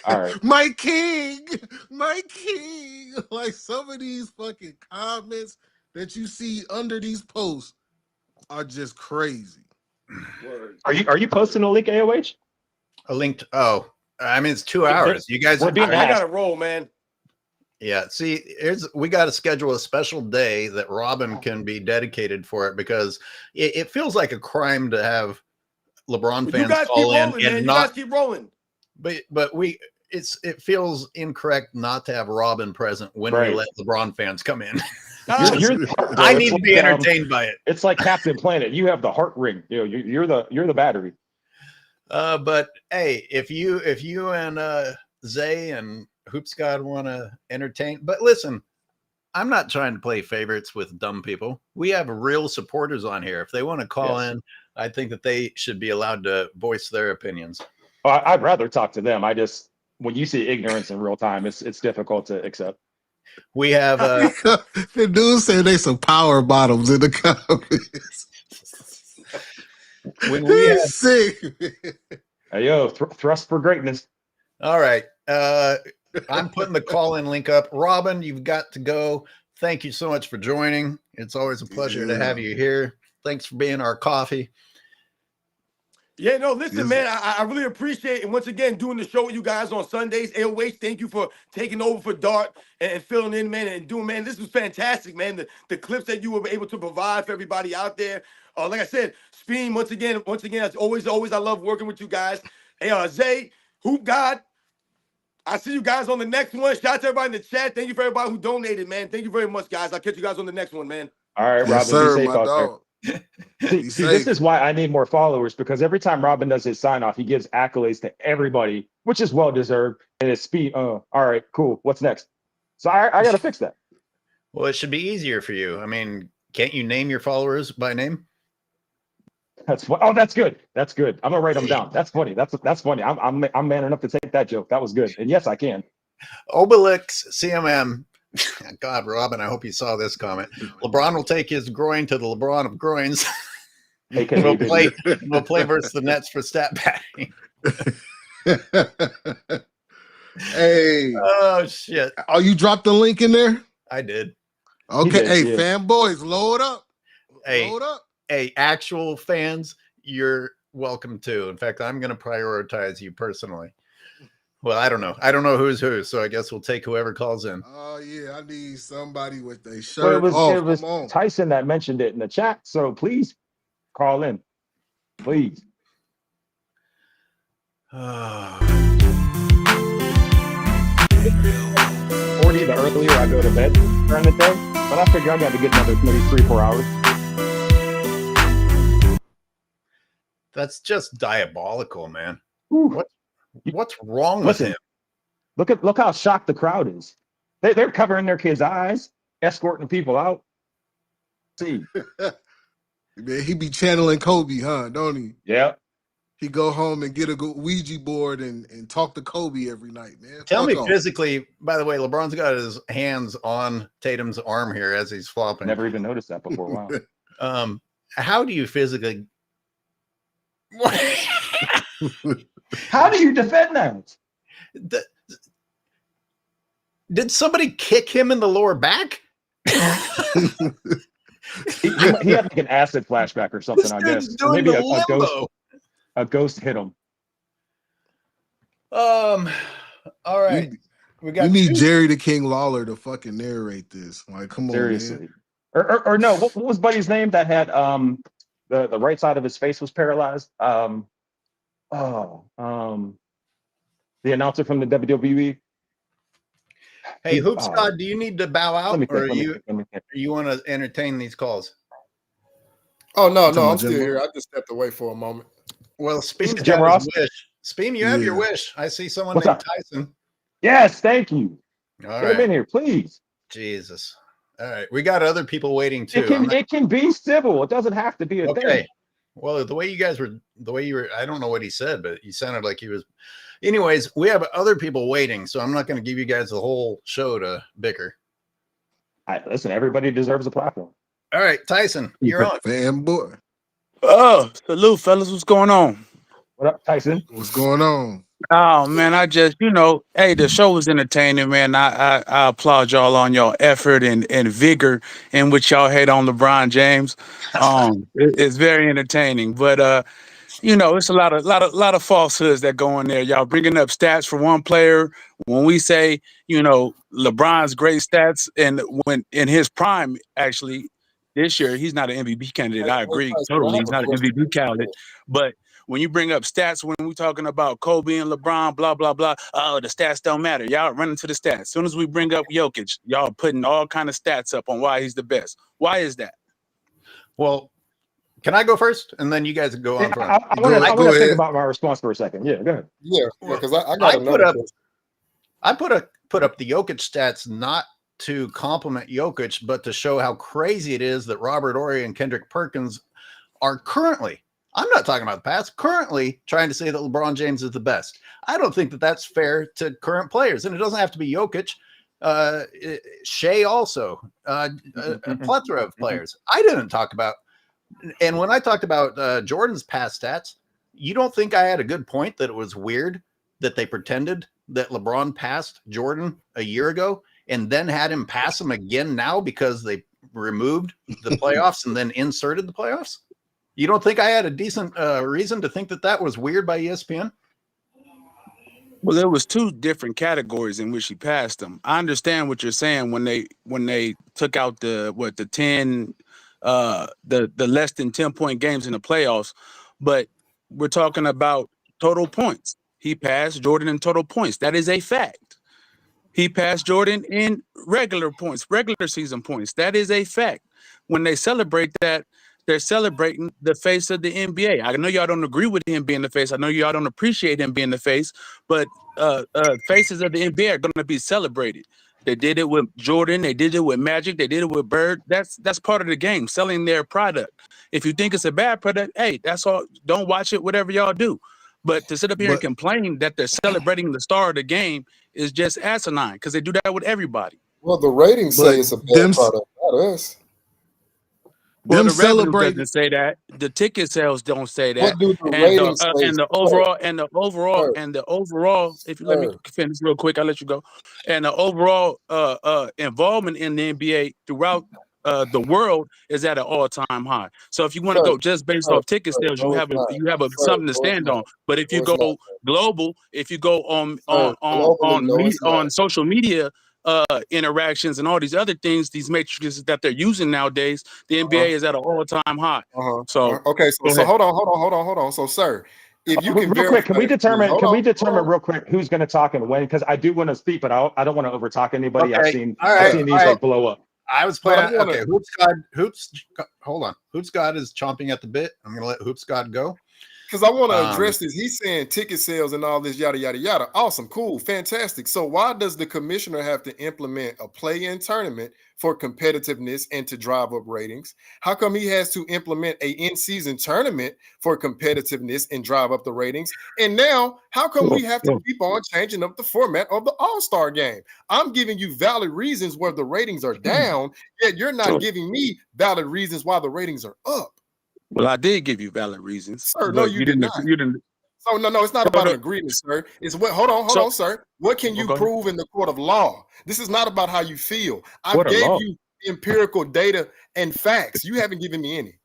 All right. My king. Like some of these fucking comments that you see under these posts are just crazy. Are you posting a link, AOH? A link to, I mean, it's 2 hours. You guys We're being We asked. got to roll, man. Yeah, see, we got to schedule a special day that Robin can be dedicated for it, because it feels like a crime to have LeBron You fans guys keep call in rolling, man. and You not. guys keep rolling. But it feels incorrect not to have Robin present when Right. we let LeBron fans come in. You're the heart, bro. I It's need to like, be entertained by it. It's like Captain Planet. You have the heart ring. You know, you're the battery. But hey, if you and Zay and Hoops God want to entertain, but listen, I'm not trying to play favorites with dumb people. We have real supporters on here. If they want to call in, I think that they should be allowed to voice their opinions. Oh, I'd rather talk to them. When you see ignorance in real time, it's difficult to accept. We have The dude said they some power bottoms in the comments. when we have Sick. Hey, yo, thrust for greatness. all right. I'm putting the call-in link up. Robin, you've got to go. Thank you so much for joining. It's always a pleasure to have you here. Thanks for being our coffee. Yeah, no, listen, man, I really appreciate it. Once again, doing the show with you guys on Sundays. AOH, thank you for taking over for Dart and filling in, man, and doing, man, this was fantastic, man. The clips that you were able to provide for everybody out there. Like I said, Speed, once again, as always, I love working with you guys. Hey, Zay, Hoop God, I see you guys on the next one. Shout out to everybody in the chat. Thank you for everybody who donated, man. Thank you very much, guys. I'll catch you guys on the next one, man. All right, Yes, Robin, sir, be safe my out dog. there. See, this is why I need more followers, because every time Robin does his sign off, he gives accolades to everybody, which is well deserved. And it's Speed. All right, cool. What's next? So I got to fix that. Well, it should be easier for you. I mean, can't you name your followers by name? That's what. Oh, that's good. That's good. I'm gonna write them down. That's funny. That's funny. I'm man enough to take that joke. That was good. And yes, I can. Obelix CMM. God, Robin, I hope you saw this comment. LeBron will take his groin to the LeBron of groins. AKA we'll play versus the Nets for stat padding. Hey. Oh, shit. Oh, you dropped the link in there? I did. Okay. did, Hey, yeah. fanboys, load up. Hey. Load up. Hey, actual fans, you're welcome too. In fact, I'm going to prioritize you personally. Well, I don't know. I don't know who's who, so I guess we'll take whoever calls in. Oh, yeah. I need somebody with a shirt Well, it was Come on. Tyson that mentioned it in the chat. So please call in. Please. 40, the earlier I go to bed during the day. But I figure I got to get another maybe 3-4 hours. That's just diabolical, man. Whew. What's wrong with him? Look how shocked the crowd is. They're covering their kids' eyes, escorting people out. See. Man, he be channeling Kobe, huh? Don't he? Yeah. He go home and get a good Ouija board and talk to Kobe every night, man. Tell me Fuck off. physically, by the way, LeBron's got his hands on Tatum's arm here as he's flopping. Never even noticed that before. Wow. How do you physically How do you defend that? Did somebody kick him in the lower back? He had like an acid flashback or something, I guess. Or maybe a ghost hit him. All right. We need Jerry the King Lawler to fucking narrate this. Like, come Seriously. on, man. Or no, what was Buddy's name that had the right side of his face was paralyzed? The announcer from the WWE. Hey, Hoops God, do you need to bow out, or you want to entertain these calls? Oh no, I'm still here. I just stepped away for a moment. Well, Speam's got his wish. Speam, you have your wish. I see someone named Tyson. Yes, thank you. All Get him in here, please. Jesus. All right, we got other people waiting too. It can be civil. It doesn't have to be a thing. Well, the way you were, I don't know what he said, but he sounded like he was. Anyways, we have other people waiting, so I'm not going to give you guys the whole show to bicker. Listen, everybody deserves a platform. All right, Tyson, you're on. Fanboy. Oh, salute, fellas. What's going on? What up, Tyson? What's going on? Oh man, I just, hey, the show was entertaining, man. I applaud y'all on your effort and vigor in which y'all hate on LeBron James. It's very entertaining, but it's a lot of falsehoods that go in there. Y'all bringing up stats for one player when we say, LeBron's great stats, and when in his prime, actually, this year he's not an MVP candidate. I agree totally. He's not an MVP candidate, but when you bring up stats, when we're talking about Kobe and LeBron, blah, blah, blah, oh, the stats don't matter. Y'all running to the stats. As soon as we bring up Jokic, y'all putting all kind of stats up on why he's the best. Why is that? Well, can I go first? And then you guys go on. I want to think about my response for a second. Yeah, go ahead. Yeah, because I got another question. I put up the Jokic stats not to compliment Jokic, but to show how crazy it is that Robert Horry and Kendrick Perkins are currently, I'm not talking about the past, currently trying to say that LeBron James is the best. I don't think that that's fair to current players. And it doesn't have to be Jokic. Shea also, a plethora of players. I didn't talk about, and when I talked about Jordan's past stats, you don't think I had a good point that it was weird that they pretended that LeBron passed Jordan a year ago and then had him pass him again now because they removed the playoffs and then inserted the playoffs? You don't think I had a decent reason to think that that was weird by ESPN? Well, there was two different categories in which he passed them. I understand what you're saying when they took out the 10 the less than 10-point games in the playoffs, but we're talking about total points. He passed Jordan in total points. That is a fact. He passed Jordan in regular points, regular season points. That is a fact. When they celebrate that, they're celebrating the face of the NBA. I know y'all don't agree with him being the face. I know y'all don't appreciate him being the face, but faces of the NBA are going to be celebrated. They did it with Jordan. They did it with Magic. They did it with Bird. That's part of the game, selling their product. If you think it's a bad product, hey, that's all. Don't watch it, whatever y'all do. But to sit up here and complain that they're celebrating the star of the game is just asinine, because they do that with everybody. Well, the ratings say it's a bad product, not us. Well, the revenue doesn't say that. The ticket sales don't say that. What do the ratings say? And the overall, if you let me finish real quick, I'll let you go. And the overall involvement in the NBA throughout the world is at an all-time high. So if you want to go just based off ticket sales, you have something to stand on. But if you go global, if you go on social media interactions and all these other things, these matrices that they're using nowadays, the NBA is at an all-time high. So okay, so hold on. So, sir, if you can real quick, can we determine real quick who's going to talk and when? Because I do want to speak, but I don't want to overtalk anybody. Okay. I've seen these like blow up. I was planning. Okay, hold on. Hoops God is chomping at the bit. I'm going to let Hoops God go. Because I want to address this. He's saying ticket sales and all this yada, yada, yada. Awesome, cool, fantastic. So why does the commissioner have to implement a play-in tournament for competitiveness and to drive up ratings? How come he has to implement a in-season tournament for competitiveness and drive up the ratings? And now, how come we have to keep on changing up the format of the All-Star game? I'm giving you valid reasons where the ratings are down, yet you're not giving me valid reasons why the ratings are up. Well, I did give you valid reasons. Sir, no, you did not. You didn't. So no, it's not about an agreement, sir. It's what. Hold on, sir. What can you prove in the court of law? This is not about how you feel. I gave you empirical data and facts. You haven't given me any.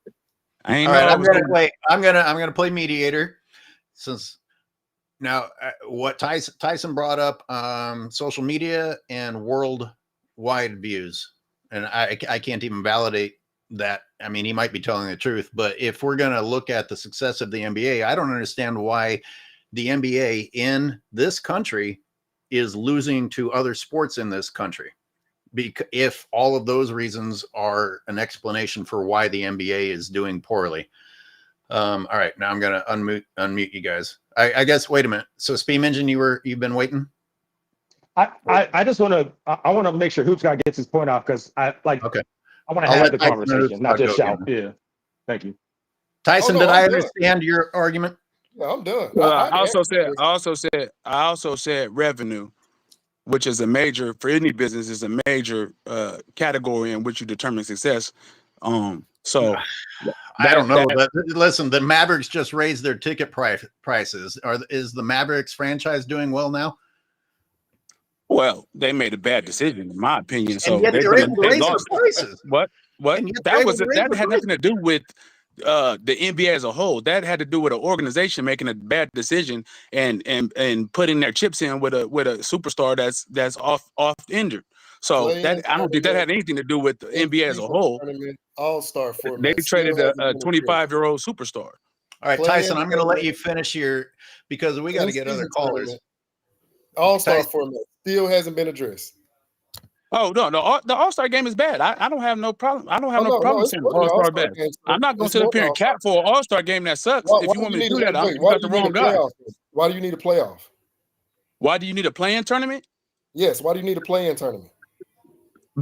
I ain't. All right, I'm gonna play mediator, since now what Tyson brought up, social media and worldwide views, and I can't even validate that. I mean, he might be telling the truth, but if we're going to look at the success of the NBA, I don't understand why the NBA in this country is losing to other sports in this country. If all of those reasons are an explanation for why the NBA is doing poorly. All right, now I'm gonna unmute you guys. I guess. Wait a minute. So, Speam Engine, you've been waiting. I just want to make sure Hoops Guy gets his point off because I want to have the conversation, not just shout. Yeah, thank you, Tyson. no, did I'm I done. understand your argument? Yeah, I'm done. Well, I also said revenue, which is a major for any business, is a major category in which you determine success. So I don't know. Listen, the Mavericks just raised their ticket prices. Is the Mavericks franchise doing well now? Well, they made a bad decision, in my opinion. So And yet they're able to raise lost. their prices. What? And yet they're able to raise That their had nothing prices. to do with the NBA as a whole. That had to do with an organization making a bad decision and putting their chips in with a superstar that's off injured. So I don't think that had anything to do with the NBA as a whole. All-star They format. traded a 25-year-old superstar. All right, Tyson, I'm going to let you finish because we got to get other callers. All-star format still hasn't been addressed. Oh no, the All-Star game is bad. I don't have no problem. I don't have no problem saying the All-Star bad. I'm not going to sit up here and cap for an All-Star game that sucks. If you want me to do that, you got the wrong guy. Why do you need a playoff? Why do you need a play-in tournament? Yes. Why do you need a play-in tournament?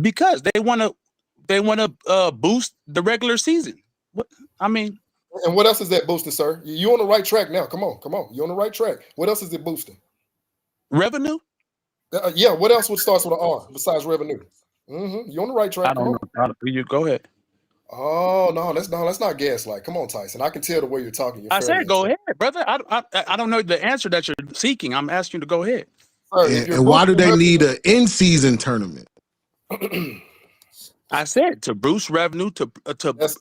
Because they want to boost the regular season. And what else is that boosting, sir? You're on the right track now. Come on. You're on the right track. What else is it boosting? Revenue. Yeah. What else starts with an R besides revenue? You're on the right track. I don't know. You go ahead. Oh no, that's not gaslight. Come on, Tyson. I can tell the way you're talking. I said go ahead, brother. I don't know the answer that you're seeking. I'm asking you to go ahead. And why do they need an in-season tournament? I said to boost revenue, to boost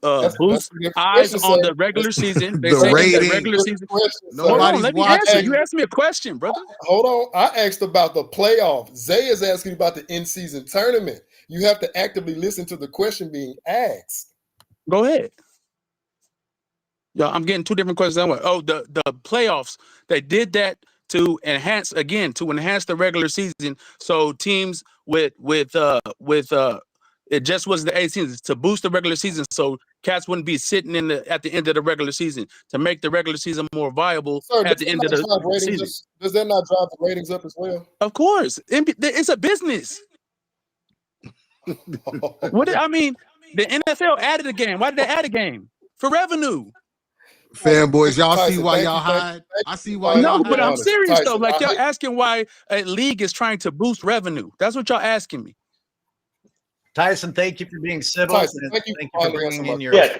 eyes on the regular season. They say the regular season. Hold on, let me answer. You asked me a question, brother. Hold on. I asked about the playoff. Zay is asking about the in-season tournament. You have to actively listen to the question being asked. Go ahead. Yeah, I'm getting two different questions. Oh, the playoffs. They did that to enhance the regular season. So teams with it just was the 18 to boost the regular season, so cats wouldn't be sitting at the end of the regular season to make the regular season more viable at the end of the season. Does that not drive the ratings up as well? Of course, it's a business. The NFL added a game. Why did they add a game? For revenue. Fanboys, y'all see why y'all hide? I see why y'all hide. No, but I'm serious though. Like y'all asking why a league is trying to boost revenue. That's what y'all asking me. Tyson, thank you for being civil. Tyson, thank you for bringing in your. Yeah,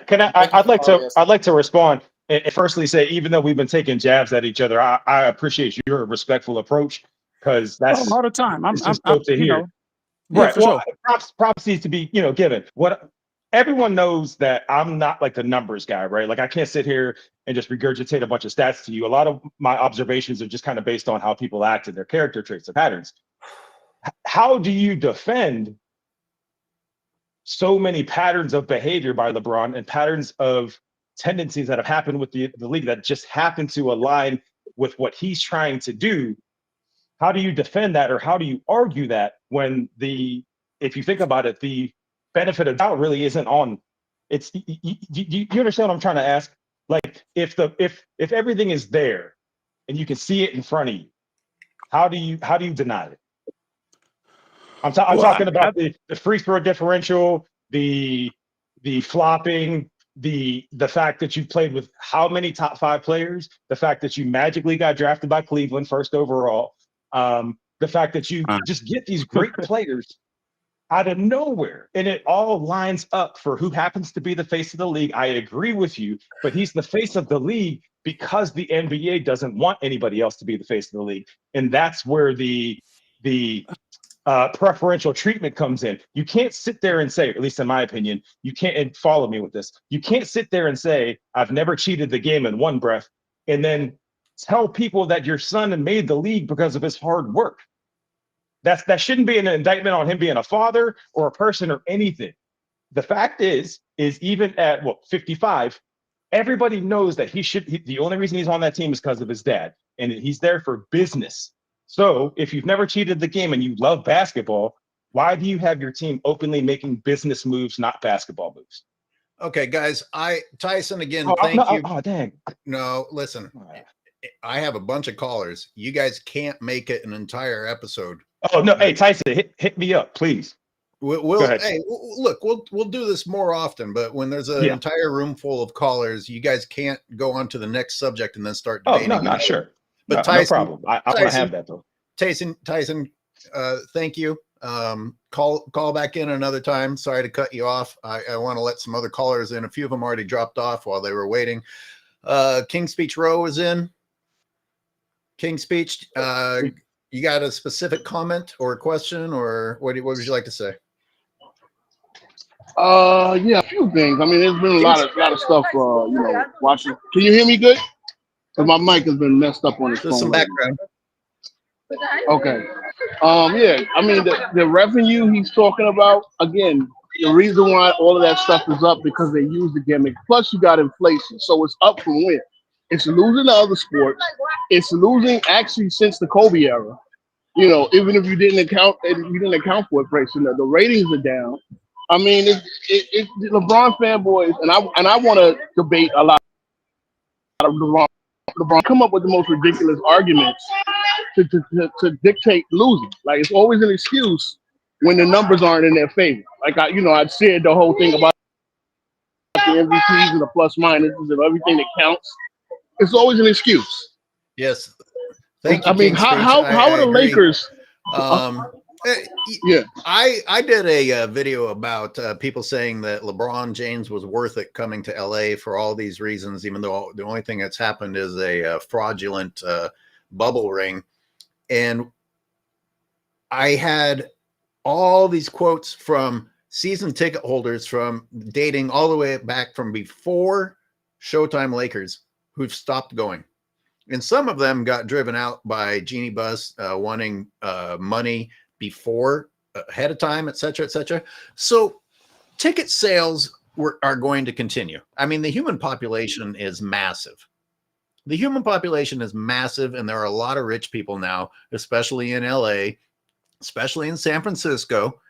I'd like to respond and firstly say, even though we've been taking jabs at each other, I appreciate your respectful approach because that's all the time. I'm dope to hear. Right. Well, props needs to be given. What everyone knows that I'm not like the numbers guy, right? Like I can't sit here and just regurgitate a bunch of stats to you. A lot of my observations are just kind of based on how people act and their character traits and patterns. How do you defend so many patterns of behavior by LeBron and patterns of tendencies that have happened with the league that just happen to align with what he's trying to do? How do you defend that, or how do you argue that when if you think about it, the benefit of doubt really isn't on? It's you understand what I'm trying to ask? Like if everything is there and you can see it in front of you, how do you deny it? I'm talking about the free throw differential, the flopping, the fact that you played with how many top 5 players, the fact that you magically got drafted by Cleveland first overall, the fact that you just get these great players out of nowhere, and it all lines up for who happens to be the face of the league. I agree with you, but he's the face of the league because the NBA doesn't want anybody else to be the face of the league, and that's where the preferential treatment comes in. You can't sit there and say, at least in my opinion, you can't, and follow me with this, you can't sit there and say, I've never cheated the game in one breath, and then tell people that your son made the league because of his hard work. That shouldn't be an indictment on him being a father or a person or anything. The fact is even at 55, everybody knows that the only reason he's on that team is because of his dad, and he's there for business. So if you've never cheated the game and you love basketball, why do you have your team openly making business moves, not basketball moves? Okay, guys. Tyson again. Oh, Thank you. Oh, dang. No, listen. I have a bunch of callers. You guys can't make it an entire episode. Oh no, hey Tyson, hit me up, please. We'll hey, look, we'll do this more often, but when there's an entire room full of callers, you guys can't go on to the next subject and then start debating. Oh no, not sure. But no, Tyson, no problem. I want to have that though. Tyson, thank you. Call back in another time. Sorry to cut you off. I want to let some other callers in. A few of them already dropped off while they were waiting. King Speech Row is in. King Speech, you got a specific comment or a question, or what would you like to say? Yeah, a few things. I mean, there's been a lot of stuff. Watching. Can you hear me good? Because my mic has been messed up on this phone. There's some background. Okay. Yeah. I mean, the revenue he's talking about, again, the reason why all of that stuff is up because they use the gimmick. Plus, you got inflation, so it's up from when. It's losing to other sports. It's losing actually since the Kobe era. Even if you didn't account for inflation, the ratings are down. I mean, it's LeBron fanboys, and I want to debate a lot of LeBron come up with the most ridiculous arguments to dictate losing. Like, it's always an excuse when the numbers aren't in their favor. Like I'd said the whole thing about the MVPs and the plus minuses and everything that counts. It's always an excuse. Yes. Thank you. I mean, how are the Lakers? Yeah, I did a video about people saying that LeBron James was worth it coming to LA for all these reasons, even though the only thing that's happened is a fraudulent bubble ring. And I had all these quotes from season ticket holders from dating all the way back from before Showtime Lakers who've stopped going. And some of them got driven out by Jeannie Buss wanting money before, ahead of time, et cetera, et cetera. So ticket sales are going to continue. I mean, the human population is massive. The human population is massive, and there are a lot of rich people now, especially in LA, especially in San Francisco.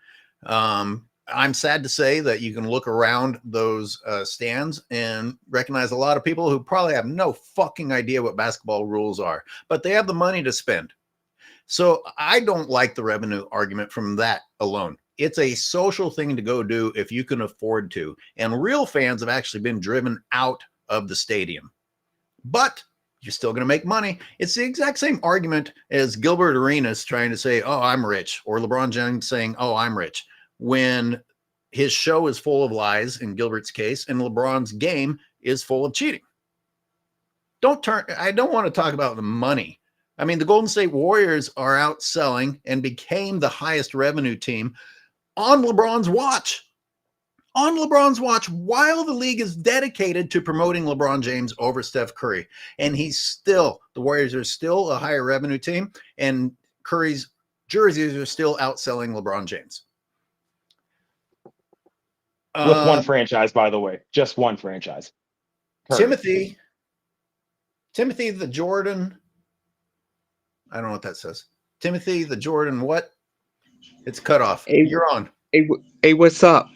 I'm sad to say that you can look around those stands and recognize a lot of people who probably have no fucking idea what basketball rules are, but they have the money to spend. So I don't like the revenue argument from that alone. It's a social thing to go do if you can afford to. And real fans have actually been driven out of the stadium. But you're still going to make money. It's the exact same argument as Gilbert Arenas trying to say, oh, I'm rich, or LeBron James saying, oh, I'm rich, when his show is full of lies in Gilbert's case and LeBron's game is full of cheating. I don't want to talk about the money. I mean, the Golden State Warriors are outselling and became the highest revenue team on LeBron's watch. On LeBron's watch, while the league is dedicated to promoting LeBron James over Steph Curry. And the Warriors are still a higher revenue team, and Curry's jerseys are still outselling LeBron James. With one franchise, by the way, just one franchise. Curry. Timothy the Jordan. I don't know what that says. Timothy the Jordan what? It's cut off. Hey, you're on. Hey, what's up?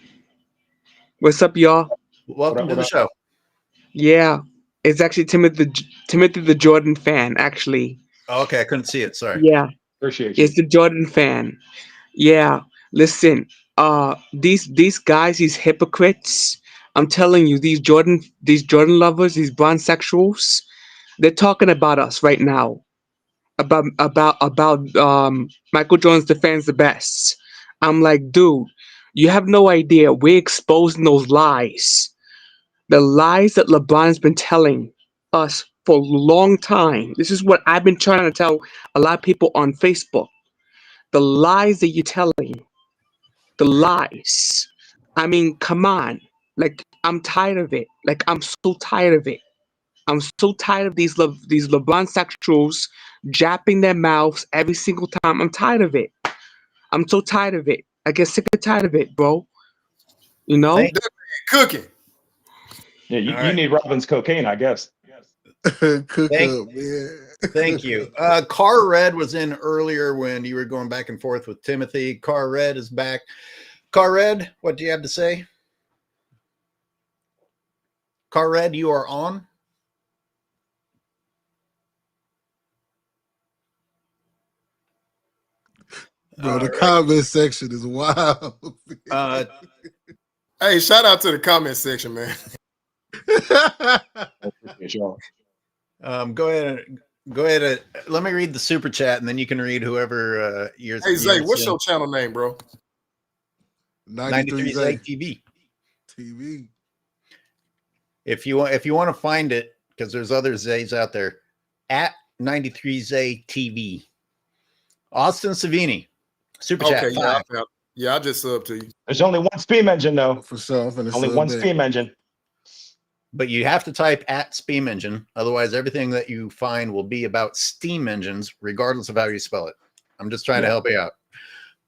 What's up, y'all? Welcome to the show. Yeah, it's actually Timothy the Jordan fan, actually. Oh, okay, I couldn't see it. Sorry. Yeah. Appreciate you. It's the Jordan fan. Yeah. Listen, these guys, these hypocrites, I'm telling you, these Jordan lovers, these bronzexuals, they're talking about us right now. About Michael Jordan's the fans the best. I'm like, dude, you have no idea. We're exposing those lies. The lies that LeBron's been telling us for a long time. This is what I've been trying to tell a lot of people on Facebook. The lies that you're telling. The lies. I mean, come on. Like, I'm tired of it. Like, I'm so tired of it. I'm so tired of these LeBron sexuals japping their mouths every single time. I'm tired of it. I'm so tired of it. I get sick and tired of it, bro. You know? Cooking. Yeah, you need Robin's cocaine, I guess. Cook up, man. Thank you. Car Red was in earlier when you were going back and forth with Timothy. Car Red is back. Car Red, what do you have to say? Car Red, you are on. Bro, the comment section is wild. Hey, shout out to the comment section, man. Go ahead. Let me read the super chat, and then you can read whoever yours. Hey Zay, what's your channel name, bro? 93 Zay TV. TV. If you want to find it, because there's other Zays out there, at 93 Zay TV. Austin Savini, super chat. Yeah, I just subbed to you. There's only one steam engine, though. For sure. Only one steam engine. But you have to type at steam engine. Otherwise, everything that you find will be about steam engines, regardless of how you spell it. I'm just trying to help you out.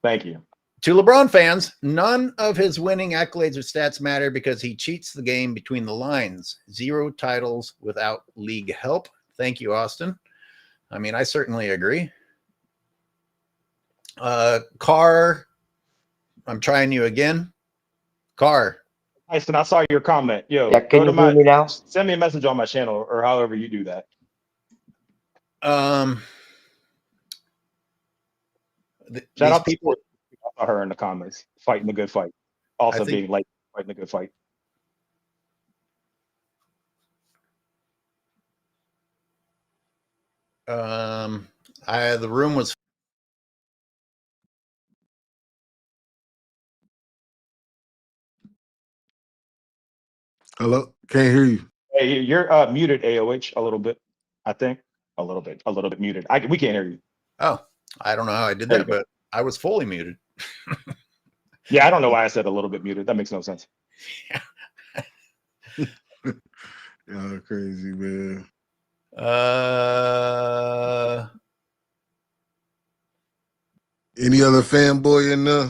Thank you. To LeBron fans, none of his winning accolades or stats matter because he cheats the game between the lines. 0 titles without league help. Thank you, Austin. I mean, I certainly agree. Carr, I'm trying you again. Carr. Tyson, I saw your comment. Yo, Yeah, can you hear me now? Send me a message on my channel or however you do that. Shout out people. I saw her in the comments fighting the good fight. Also being like fighting the good fight. The room was. Hello, can't hear you. Hey, you're muted, AOH, a little bit. I think a little bit muted. We can't hear you. Oh, I don't know how I did that, but I was fully muted. Yeah, I don't know why I said a little bit muted. That makes no sense. Y'all crazy, man. Any other fanboy in there?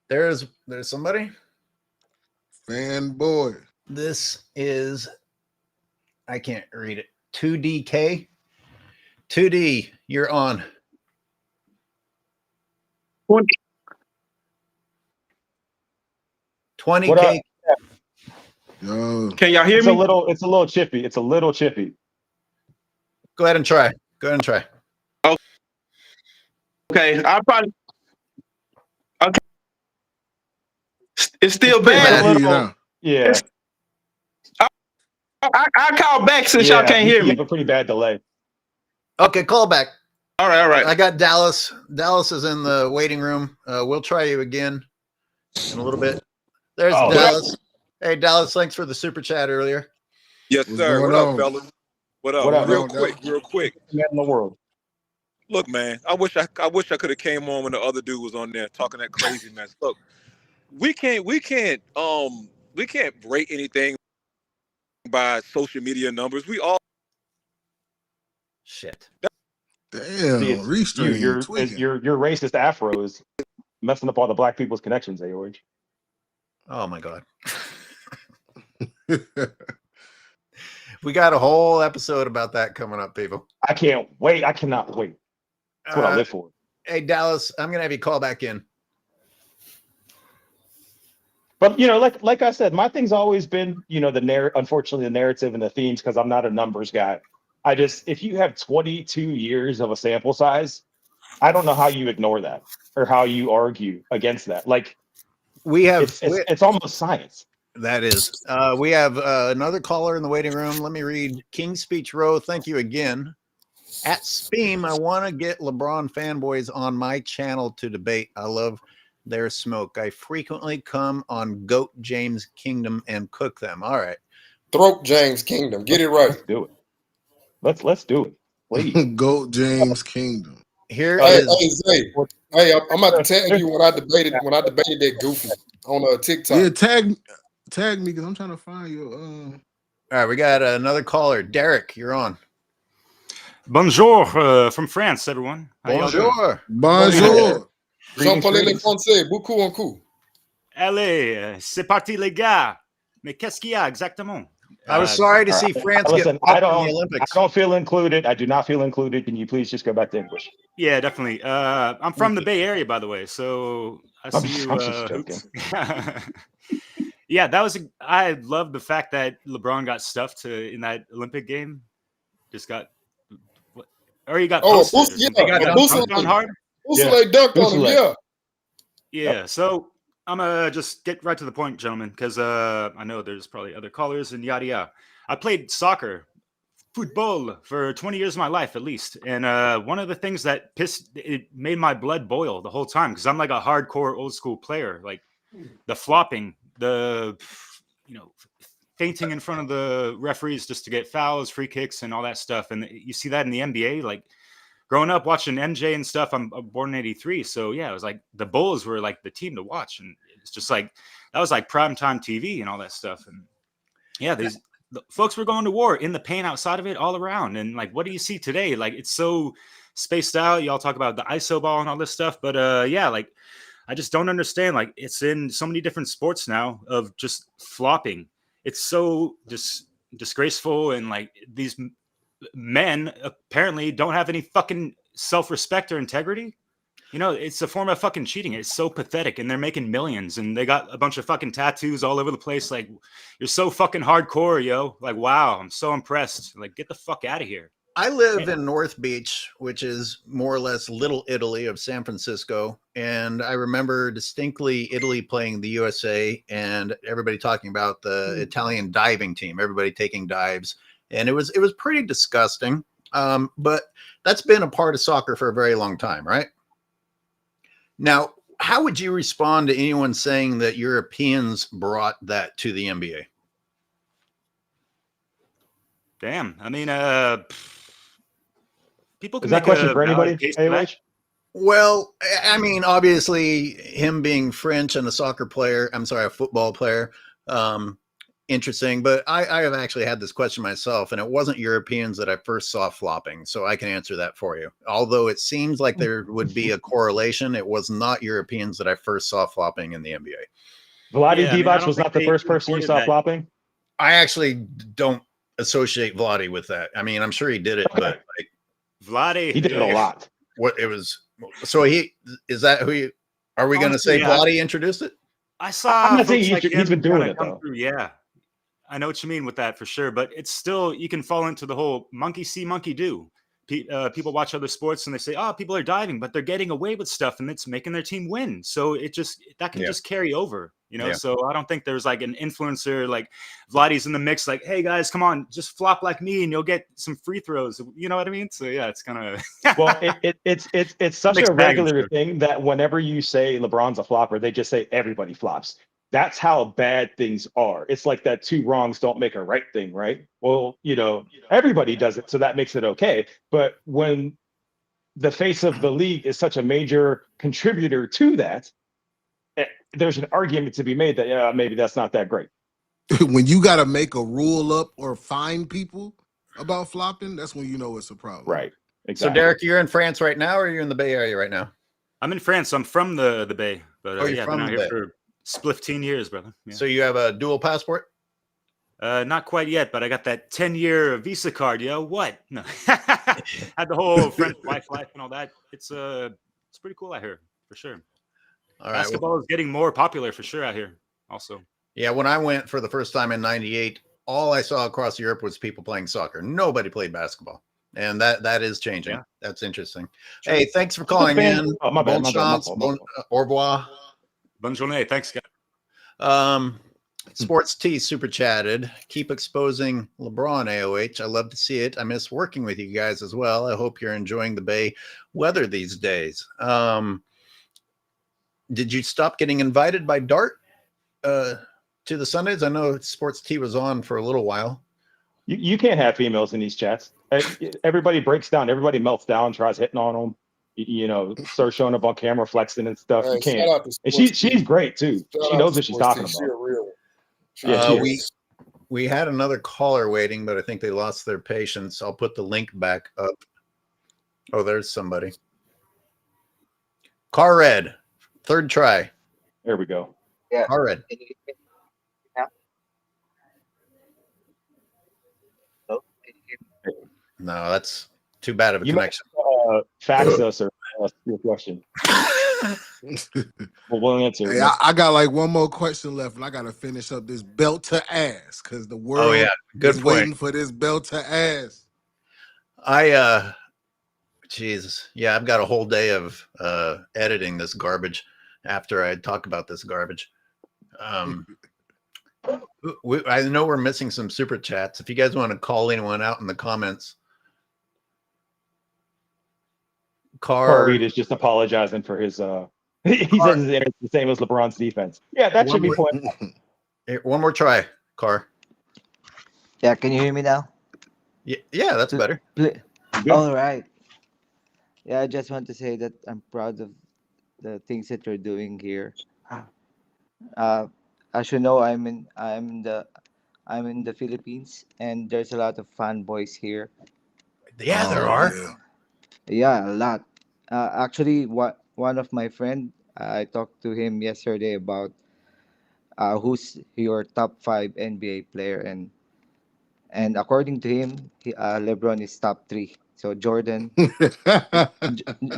There's somebody. Fanboy. This is, I can't read it. 2DK. 2D, you're on. 20K. Yo. Can y'all hear me? It's a little chippy. It's a little chippy. Go ahead and try. Okay, I probably. Okay, it's still bad. Yeah. I call back since y'all can't hear You me. have a pretty bad delay. Okay, call back. All right. I got Dallas. Dallas is in the waiting room. We'll try you again in a little bit. There's Dallas. Hey, Dallas, thanks for the super chat earlier. Yes, sir. What up, fellas? What up? Real quick. Man in the world. Look, man, I wish I could have came on when the other dude was on there talking that crazy mess. Look, we can't rate anything by social media numbers. We all shit. Damn, restream. Your racist afro is messing up all the black people's connections, AOH. Oh my god. We got a whole episode about that coming up, people. I can't wait. I cannot wait. That's what I live for. Hey, Dallas, I'm gonna have you call back in. But like I said, my thing's always been, unfortunately the narrative and the themes, because I'm not a numbers guy. If you have 22 years of a sample size, I don't know how you ignore that or how you argue against that. Like it's almost science. That is. We have another caller in the waiting room. Let me read King's Speech Row. Thank you again. At Speam, I want to get LeBron fanboys on my channel to debate. I love their smoke. I frequently come on Goat James Kingdom and cook them. All right. Throat James Kingdom. Get it right. Let's do it. Let's do it. Please. Goat James Kingdom. Hey, Zay. Hey, I'm about to tag you when I debated that goofy on TikTok. Yeah, tag me because I'm trying to find you. All right, we got another caller. Derek, you're on. Bonjour from France, everyone. Bonjour. Bonjour. Jean parler le français, beaucoup en coup. Allez, c'est parti les gars. Mais qu'est-ce qu'il y a exactement? I was sorry to All see right. France Listen, get popped in the Olympics. I don't feel included. I do not feel included. Can you please just go back to English? Yeah, definitely. I'm from the Bay Area, by the way, so I see you. I'm just joking. Hoops. Yeah, I love the fact that LeBron got stuffed in that Olympic game. Just got, or he got posted. Or something. got Dunked on hard. Busele dunked on him. Yeah. Yeah. Yep. So I'm gonna just get right to the point, gentlemen, because I know there's probably other callers and yada yada. I played soccer, football, for 20 years of my life at least, and one of the things that it made my blood boil the whole time because I'm like a hardcore old school player, like the flopping, the fainting in front of the referees just to get fouls, free kicks, and all that stuff. And you see that in the NBA, like. Growing up watching MJ and stuff, I'm born in '83, so yeah, it was like the Bulls were like the team to watch, and it's just like that was like primetime TV and all that stuff. And yeah, the folks were going to war in the paint, outside of it, all around. And like, what do you see today? Like, it's so spaced out. Y'all talk about the ISO ball and all this stuff, but yeah, like I just don't understand. Like, it's in so many different sports now of just flopping. It's so disgraceful, and like these men apparently don't have any fucking self-respect or integrity. It's a form of fucking cheating. It's so pathetic, and they're making millions, and they got a bunch of fucking tattoos all over the place. Like, you're so fucking hardcore, yo. Like, wow, I'm so impressed. Like, get the fuck out of here. I live in North Beach, which is more or less Little Italy of San Francisco. And I remember distinctly Italy playing the USA and everybody talking about the Italian diving team, everybody taking dives. And it was pretty disgusting. But that's been a part of soccer for a very long time, right? Now, how would you respond to anyone saying that Europeans brought that to the NBA? Damn. I mean, people can Is that make question a for valid anybody? case for that. Well, I mean, obviously, him being French and a football player, interesting. But I have actually had this question myself, and it wasn't Europeans that I first saw flopping, so I can answer that for you. Although it seems like there would be a correlation, it was not Europeans that I first saw flopping in the NBA. Vlade Divac was not the first person you saw flopping? I actually don't associate Vlade with that. I mean, I'm sure he did it, but like Vlade, he did it a lot. What it was, so is that who you are we going to say? Yeah. Vlade introduced it? I saw. I'm not saying folks he's been doing it come though. through, yeah, I know what you mean with that for sure, but it's still, you can fall into the whole monkey see, monkey do. People watch other sports and they say, "Oh, people are diving, but they're getting away with stuff, and it's making their team win." So that can just carry over, Yeah. So I don't think there's like an influencer like Vladdy's in the mix, like, "Hey guys, come on, just flop like me, and you'll get some free throws." You know what I mean? So yeah, it's kind of well, it's such a regular thing that whenever you say LeBron's a flopper, they just say everybody flops. That's how bad things are. It's like that two wrongs don't make a right thing, right? Well, everybody does it, so that makes it okay. But when the face of the league is such a major contributor to that, there's an argument to be made that maybe that's not that great. When you got to make a rule up or fine people about flopping, that's when you know it's a problem. Right. Exactly. So Derek, you're in France right now, or you're in the Bay Area right now? I'm in France. I'm from the Bay, but you're yeah, I've from been out the here Bay. for spliffteen years, brother. Yeah. So you have a dual passport? Not quite yet, but I got that 10-year Visa card. Yo, what? No, had the whole French life and all that. It's pretty cool out here for sure. All right. Basketball is getting more popular for sure out here. Also, yeah. When I went for the first time in '98, all I saw across Europe was people playing soccer. Nobody played basketball, and that is changing. Yeah. That's interesting. Sure. Hey, thanks for calling in. Oh, my bad. Au revoir. Bonne journée. Thanks, guys. Sports T super chatted. Keep exposing LeBron, AOH. I love to see it. I miss working with you guys as well. I hope you're enjoying the Bay weather these days. Did you stop getting invited by Dart to the Sundays? I know Sports T was on for a little while. You can't have females in these chats. Everybody breaks down. Everybody melts down, tries hitting on them. Start showing up on camera, flexing and stuff. You can't. And she's great too. She knows what she's talking about. We had another caller waiting, but I think they lost their patience. I'll put the link back up. Oh, there's somebody. Car Red, third try. There we go. Yeah. Car Red. No, that's too bad of a You might connection. fax us or ask your question. We'll answer. Hey, I got like one more question left, and I gotta finish up this belt to ass because the world Oh yeah, good is point. waiting for this belt to ass. Jesus, yeah, I've got a whole day of editing this garbage after I talk about this garbage. I know we're missing some super chats. If you guys want to call anyone out in the comments, Carl Reed is just apologizing for his. He says his internet's the same as LeBron's defense. Yeah, that should be pointed out. One more try, Carr. Yeah, can you hear me now? Yeah, that's better. All right. Yeah, I just want to say that I'm proud of the things that you're doing here. As you know, I'm in the Philippines, and there's a lot of fanboys here. Yeah, there are. Yeah, a lot. Actually, one of my friend, I talked to him yesterday about who's your top 5 NBA player, and according to him, LeBron is top 3. So Jordan,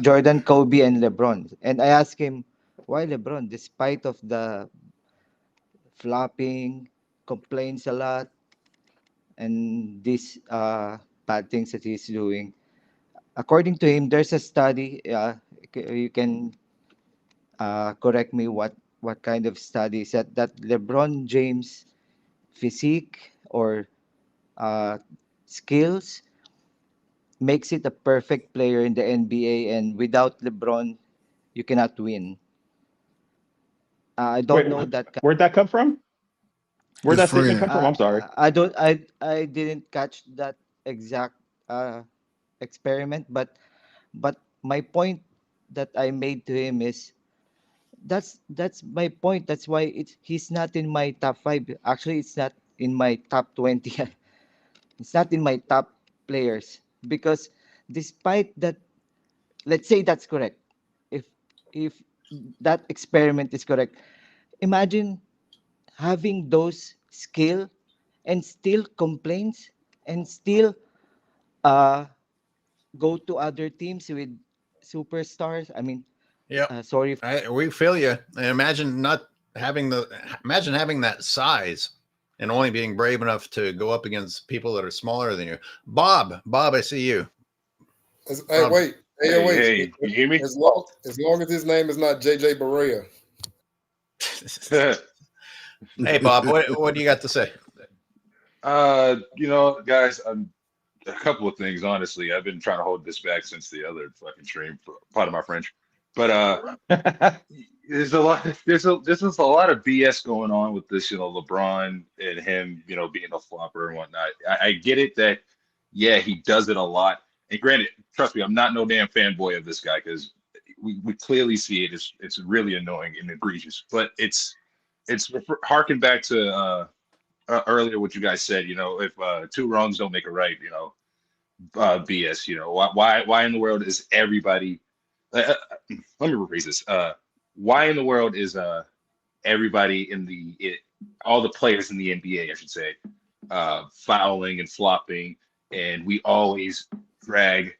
Jordan, Kobe, and LeBron. And I asked him why LeBron, despite of the flopping, complains a lot, and these bad things that he's doing. According to him, there's a study. You can correct me what kind of study is that LeBron James physique or skills makes it a perfect player in the NBA, and without LeBron, you cannot win. I don't know that. Where'd that come from? Where'd that statement come from? I'm sorry. I didn't catch that exact experiment, but my point that I made to him is that's my point. That's why he's not in my top 5. Actually, it's not in my top 20. It's not in my top players because despite that, let's say that's correct. If that experiment is correct, imagine having those skill and still complains and still uh go to other teams with superstars. I mean, Yeah, sorry. we feel you. And imagine having that size and only being brave enough to go up against people that are smaller than you. Bob, I see you. Hey, wait. Hey, you hear me? As long as his name is not JJ Barea. Hey, Bob, what do you got to say? Guys, a couple of things. Honestly, I've been trying to hold this back since the other fucking stream. Pardon my French, but there's a lot. There's a lot of BS going on with this. LeBron and him, being a flopper and whatnot. I get it that, yeah, he does it a lot. And granted, trust me, I'm not no damn fanboy of this guy because we clearly see it. It's really annoying and egregious. But it's harking back to earlier what you guys said. If 2 wrongs don't make a right, BS. Why in the world is everybody? Let me rephrase this. Why in the world is everybody all the players in the NBA, I should say, fouling and flopping, and we always drag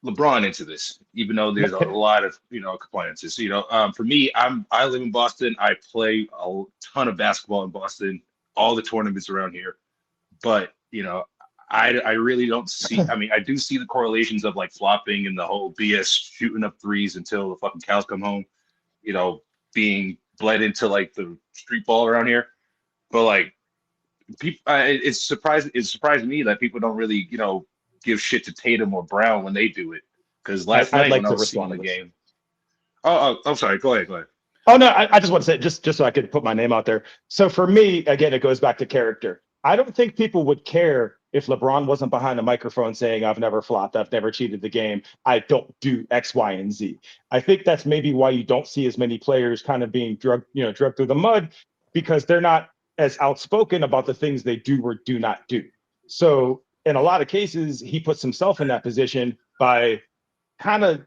LeBron into this, even though there's a lot of compliances. For me, I live in Boston. I play a ton of basketball in Boston, all the tournaments around here, but I really don't see. I mean, I do see the correlations of like flopping and the whole BS shooting up threes until the fucking cows come home. Being bled into like the street ball around here, but like people, it's surprised me that people don't really give shit to Tatum or Brown when they do it. Because last night when I was seeing the game. Oh, I'm sorry. Go ahead. Oh no, I just want to say just so I could put my name out there. So for me, again, it goes back to character. I don't think people would care if LeBron wasn't behind a microphone saying, I've never flopped, I've never cheated the game, I don't do X, Y, and Z. I think that's maybe why you don't see as many players kind of being drugged through the mud, because they're not as outspoken about the things they do or do not do. So in a lot of cases, he puts himself in that position by kind of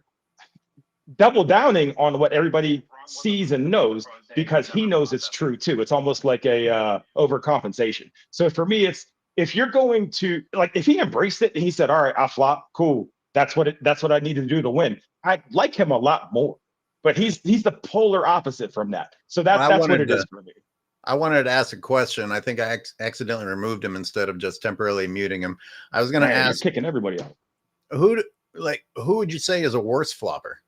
double downing on what everybody sees and knows, because he knows it's true too. It's almost like a overcompensation. So for me, if you're going to like, if he embraced it and he said, "All right, I'll flop, cool. That's what I need to do to win." I like him a lot more. But he's the polar opposite from that. So that's what it is for me. I wanted to ask a question. I think I accidentally removed him instead of just temporarily muting him. I was going to ask, you're kicking everybody out. Who would you say is a worse flopper?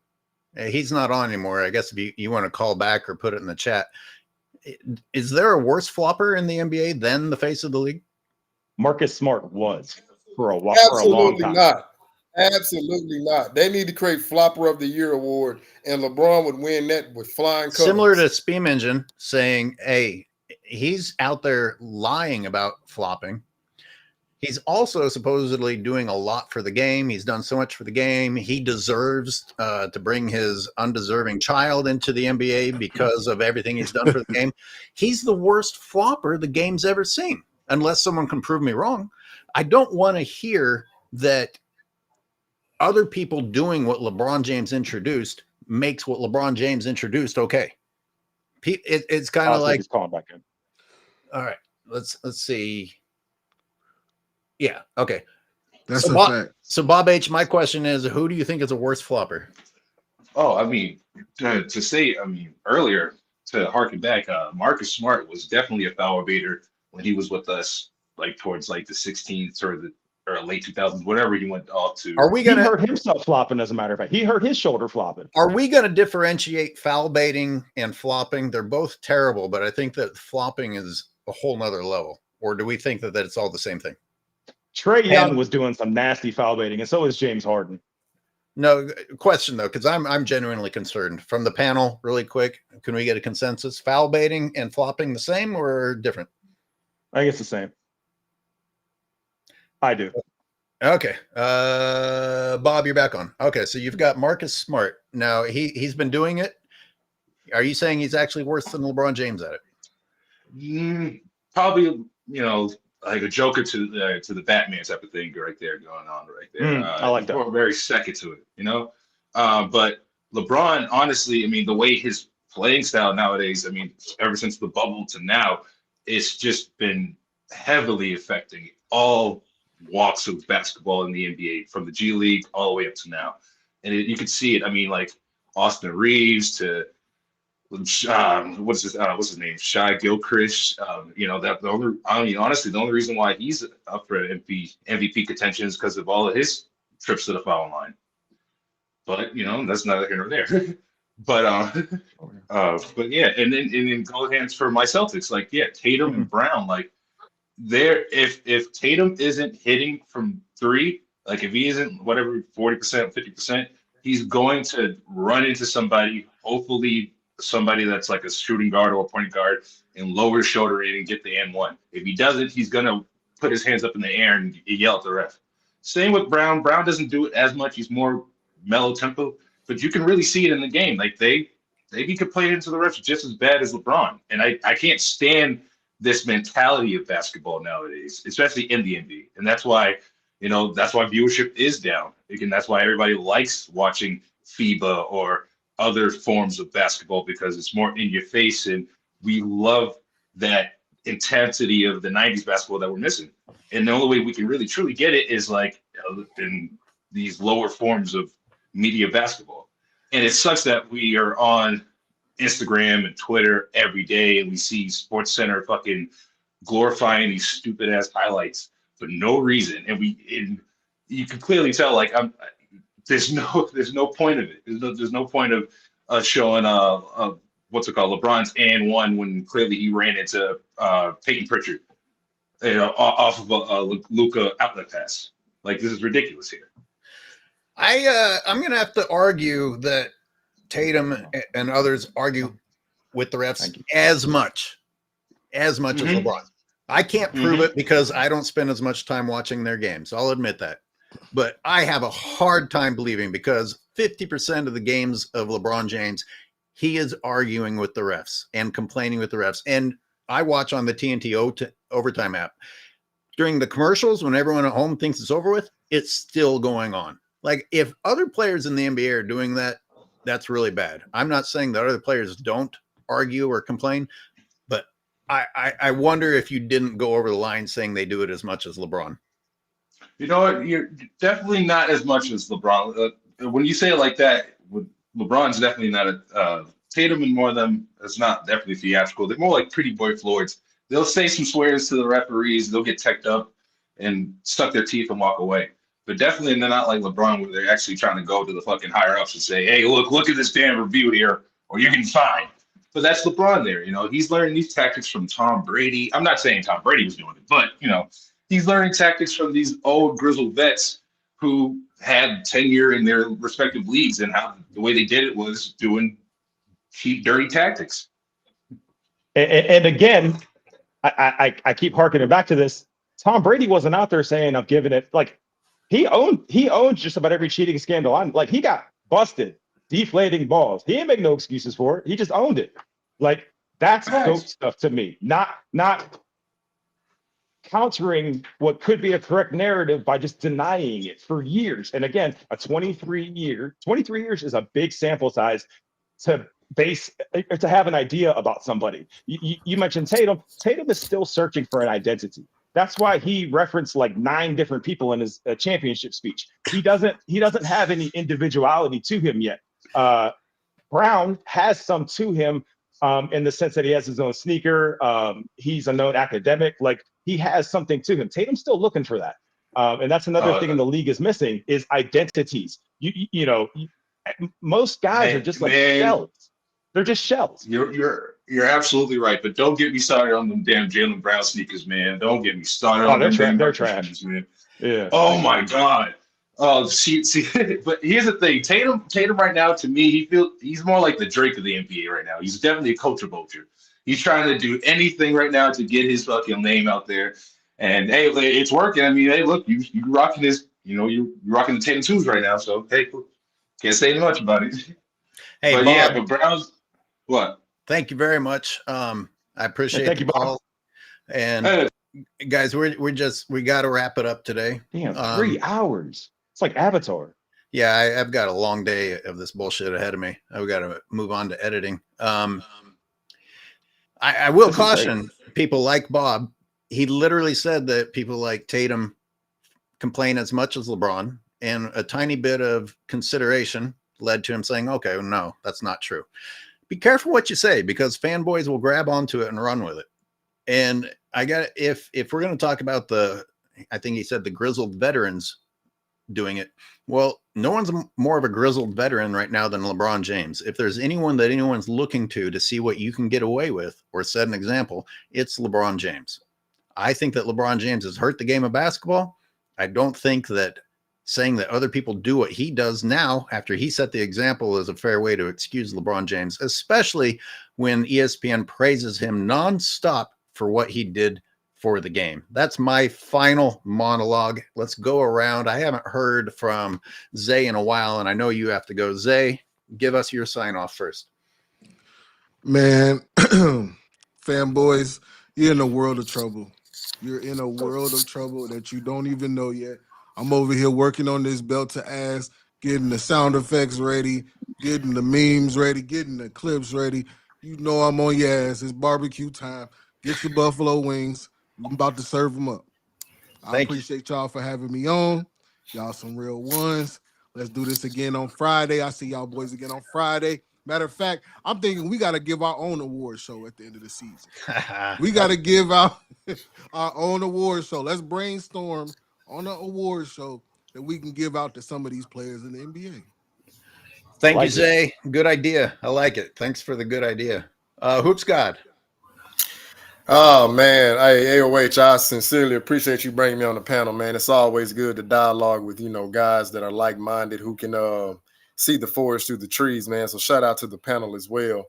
He's not on anymore. I guess if you want to call back or put it in the chat. Is there a worse flopper in the NBA than the face of the league? Marcus Smart was for a while. Absolutely not. Absolutely not. They need to create Flopper of the Year award, and LeBron would win that with flying colors. Similar to Steam Engine saying, hey, he's out there lying about flopping. He's also supposedly doing a lot for the game. He's done so much for the game. He deserves to bring his undeserving child into the NBA because of everything he's done for the game. He's the worst flopper the game's ever seen, unless someone can prove me wrong. I don't want to hear that other people doing what LeBron James introduced makes what LeBron James introduced okay. It's kind of like calling back in. All right, let's see. Yeah, okay. That's so a Bob, fact. So Bob H, my question is, who do you think is a worse flopper? Oh, I mean, to say, I mean, earlier to harken back, Marcus Smart was definitely a foul baiter when he was with us, like towards like the 16th or late 2000s, whatever he went off to. Are we gonna he hurt himself flopping? As a matter of fact, he hurt his shoulder flopping. Are we going to differentiate foul baiting and flopping? They're both terrible, but I think that flopping is a whole nother level. Or do we think that it's all the same thing? Trae Young was doing some nasty foul baiting, and so is James Harden. No question though, because I'm genuinely concerned. From the panel, really quick, can we get a consensus? Foul baiting and flopping the same or different? I think it's the same. I do. Okay. Bob, you're back on. Okay, so you've got Marcus Smart. Now he's been doing it. Are you saying he's actually worse than LeBron James at it? Probably, like a Joker to the Batman type of thing right there going on right there. I like that. We're very second to it, but LeBron, honestly, I mean, the way his playing style nowadays, I mean, ever since the bubble to now, it's just been heavily affecting all walks of basketball in the NBA, from the G League all the way up to now. And you could see it. I mean, like Austin Reeves to what's his name? Shai Gilchrist. Honestly, the only reason why he's up for MVP contention is because of all of his trips to the foul line. But that's neither here nor there. But yeah, and then go hands for my Celtics. Like, yeah, Tatum and Brown. Like, if Tatum isn't hitting from three, like if he isn't whatever 40%, 50%, he's going to run into somebody. Hopefully, somebody that's like a shooting guard or a point guard, and lower his shoulder in and get the N1. If he doesn't, he's gonna put his hands up in the air and yell at the ref. Same with Brown. Brown doesn't do it as much. He's more mellow tempo, but you can really see it in the game. Like they be complaining to the refs just as bad as LeBron. And I can't stand this mentality of basketball nowadays, especially in the NBA. And that's why, viewership is down. Again, that's why everybody likes watching FIBA or other forms of basketball, because it's more in your face, and we love that intensity of the 90s basketball that we're missing. And the only way we can really truly get it is like in these lower forms of media basketball. And it sucks that we are on Instagram and Twitter every day, and we see SportsCenter fucking glorifying these stupid ass highlights for no reason. And you can clearly tell, like, there's no point of it. There's no point of showing what's it called, LeBron's and one, when clearly he ran into Peyton Pritchard, off of a Luka outlet pass. Like, this is ridiculous here. I'm gonna have to argue that Tatum and others argue with the refs as much as LeBron. I can't prove it because I don't spend as much time watching their games. I'll admit that. But I have a hard time believing, because 50% of the games of LeBron James, he is arguing with the refs and complaining with the refs. And I watch on the TNT Overtime app. During the commercials, when everyone at home thinks it's over with, it's still going on. Like, if other players in the NBA are doing that, that's really bad. I'm not saying that other players don't argue or complain, but I wonder if you didn't go over the line saying they do it as much as LeBron. You know what? You're definitely not as much as LeBron. When you say it like that, LeBron's definitely not a Tatum and more of them. It's not definitely theatrical. They're more like pretty boy Floyds. They'll say some swears to the referees. They'll get teched up and suck their teeth and walk away. But definitely they're not like LeBron, where they're actually trying to go to the fucking higher ups and say, "Hey, look at this damn review here, or you're getting fined." But that's LeBron there. You know, he's learning these tactics from Tom Brady. I'm not saying Tom Brady was doing it, but you know, he's learning tactics from these old grizzled vets who had tenure in their respective leagues, and how the way they did it was doing cheap, dirty tactics. And again, I keep harkening back to this. Tom Brady wasn't out there saying I'm giving it, like he owned just about every cheating scandal. Like he got busted deflating balls. He didn't make no excuses for it. He just owned it. Like that's GOAT stuff to me. Not countering what could be a correct narrative by just denying it for years. And again, 23 years is a big sample size to have an idea about somebody. You mentioned Tatum. Tatum is still searching for an identity. That's why he referenced like 9 different people in his championship speech. He doesn't have any individuality to him yet. Brown has some to him in the sense that he has his own sneaker. He's a known academic. Like he has something to him. Tatum's still looking for that. And that's another thing in the league is missing is identities. Most guys are just like shells. They're just shells. You're absolutely right, but don't get me started on them damn Jaylen Brown sneakers, man. Don't get me started on them. They're trash, man. Yeah. Oh my God. Oh, see. But here's the thing: Tatum right now, to me, he's more like the Drake of the NBA right now. He's definitely a culture vulture. He's trying to do anything right now to get his fucking name out there. And hey, it's working. I mean, hey, look, you rocking this. You know, you're rocking the Tatum 2s right now. So hey, can't say much about it. Hey, but Bob, yeah, but Brown's what? Thank you very much. I appreciate thank the you, Bob. call. And guys, we got to wrap it up today. Damn, 3 hours. It's like Avatar. Yeah, I've got a long day of this bullshit ahead of me. I've got to move on to editing. I will caution people like Bob. He literally said that people like Tatum complain as much as LeBron, and a tiny bit of consideration led to him saying, okay, no, that's not true. Be careful what you say, because fanboys will grab onto it and run with it. And if we're going to talk about I think he said the grizzled veterans doing it. Well, no one's more of a grizzled veteran right now than LeBron James. If there's anyone that anyone's looking to see what you can get away with or set an example, it's LeBron James. I think that LeBron James has hurt the game of basketball. I don't think that saying that other people do what he does now after he set the example is a fair way to excuse LeBron James, especially when ESPN praises him nonstop for what he did for the game. That's my final monologue. Let's go around. I haven't heard from Zay in a while, and I know you have to go. Zay, give us your sign off first. Man, fanboys, you're in a world of trouble. You're in a world of trouble that you don't even know yet. I'm over here working on this belt to ass, getting the sound effects ready, getting the memes ready, getting the clips ready. You know I'm on your ass. It's barbecue time. Get your buffalo wings. I'm about to serve them up. I appreciate y'all for having me on. Y'all some real ones. Let's do this again on Friday. I see y'all boys again on Friday. Matter of fact, I'm thinking we got to give our own award show at the end of the season. We got to give out our own award show. Let's brainstorm on an award show that we can give out to some of these players in the NBA. Thank you, Zay. Good idea. I like it. Thanks for the good idea. Hoops God. Oh man, AOH, I sincerely appreciate you bringing me on the panel, man. It's always good to dialogue with guys that are like-minded who can see the forest through the trees, man. So shout out to the panel as well.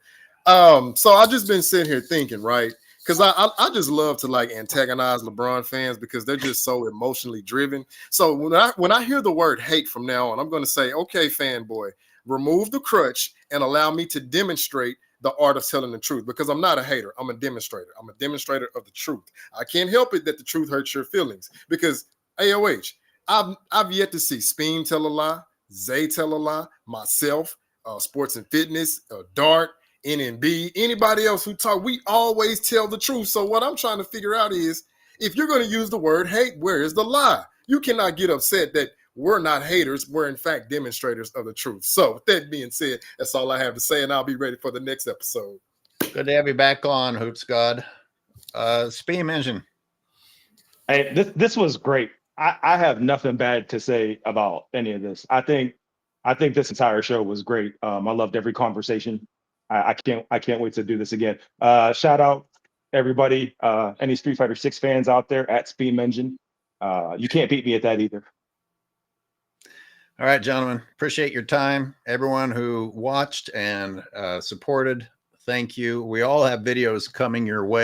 So I've just been sitting here thinking, right? Because I just love to antagonize LeBron fans because they're just so emotionally driven. So when I hear the word hate from now on, I'm going to say, okay, fanboy, remove the crutch and allow me to demonstrate the art of telling the truth, because I'm not a hater. I'm a demonstrator. I'm a demonstrator of the truth. I can't help it that the truth hurts your feelings, because AOH, I've yet to see Speem tell a lie, Zay tell a lie, myself, Sports and Fitness, Dart, NNB, anybody else who talk, we always tell the truth. So what I'm trying to figure out is, if you're going to use the word hate, where is the lie? You cannot get upset that we're not haters. We're in fact demonstrators of the truth. So with that being said, that's all I have to say, and I'll be ready for the next episode. Good to have you back on, Hoops God. Steam Engine. Hey, this was great. I have nothing bad to say about any of this. I think this entire show was great. I loved every conversation. I can't wait to do this again. Shout out everybody, any Street Fighter 6 fans out there at Steam Engine. You can't beat me at that either. All right, gentlemen. Appreciate your time. Everyone who watched and supported, thank you. We all have videos coming your way.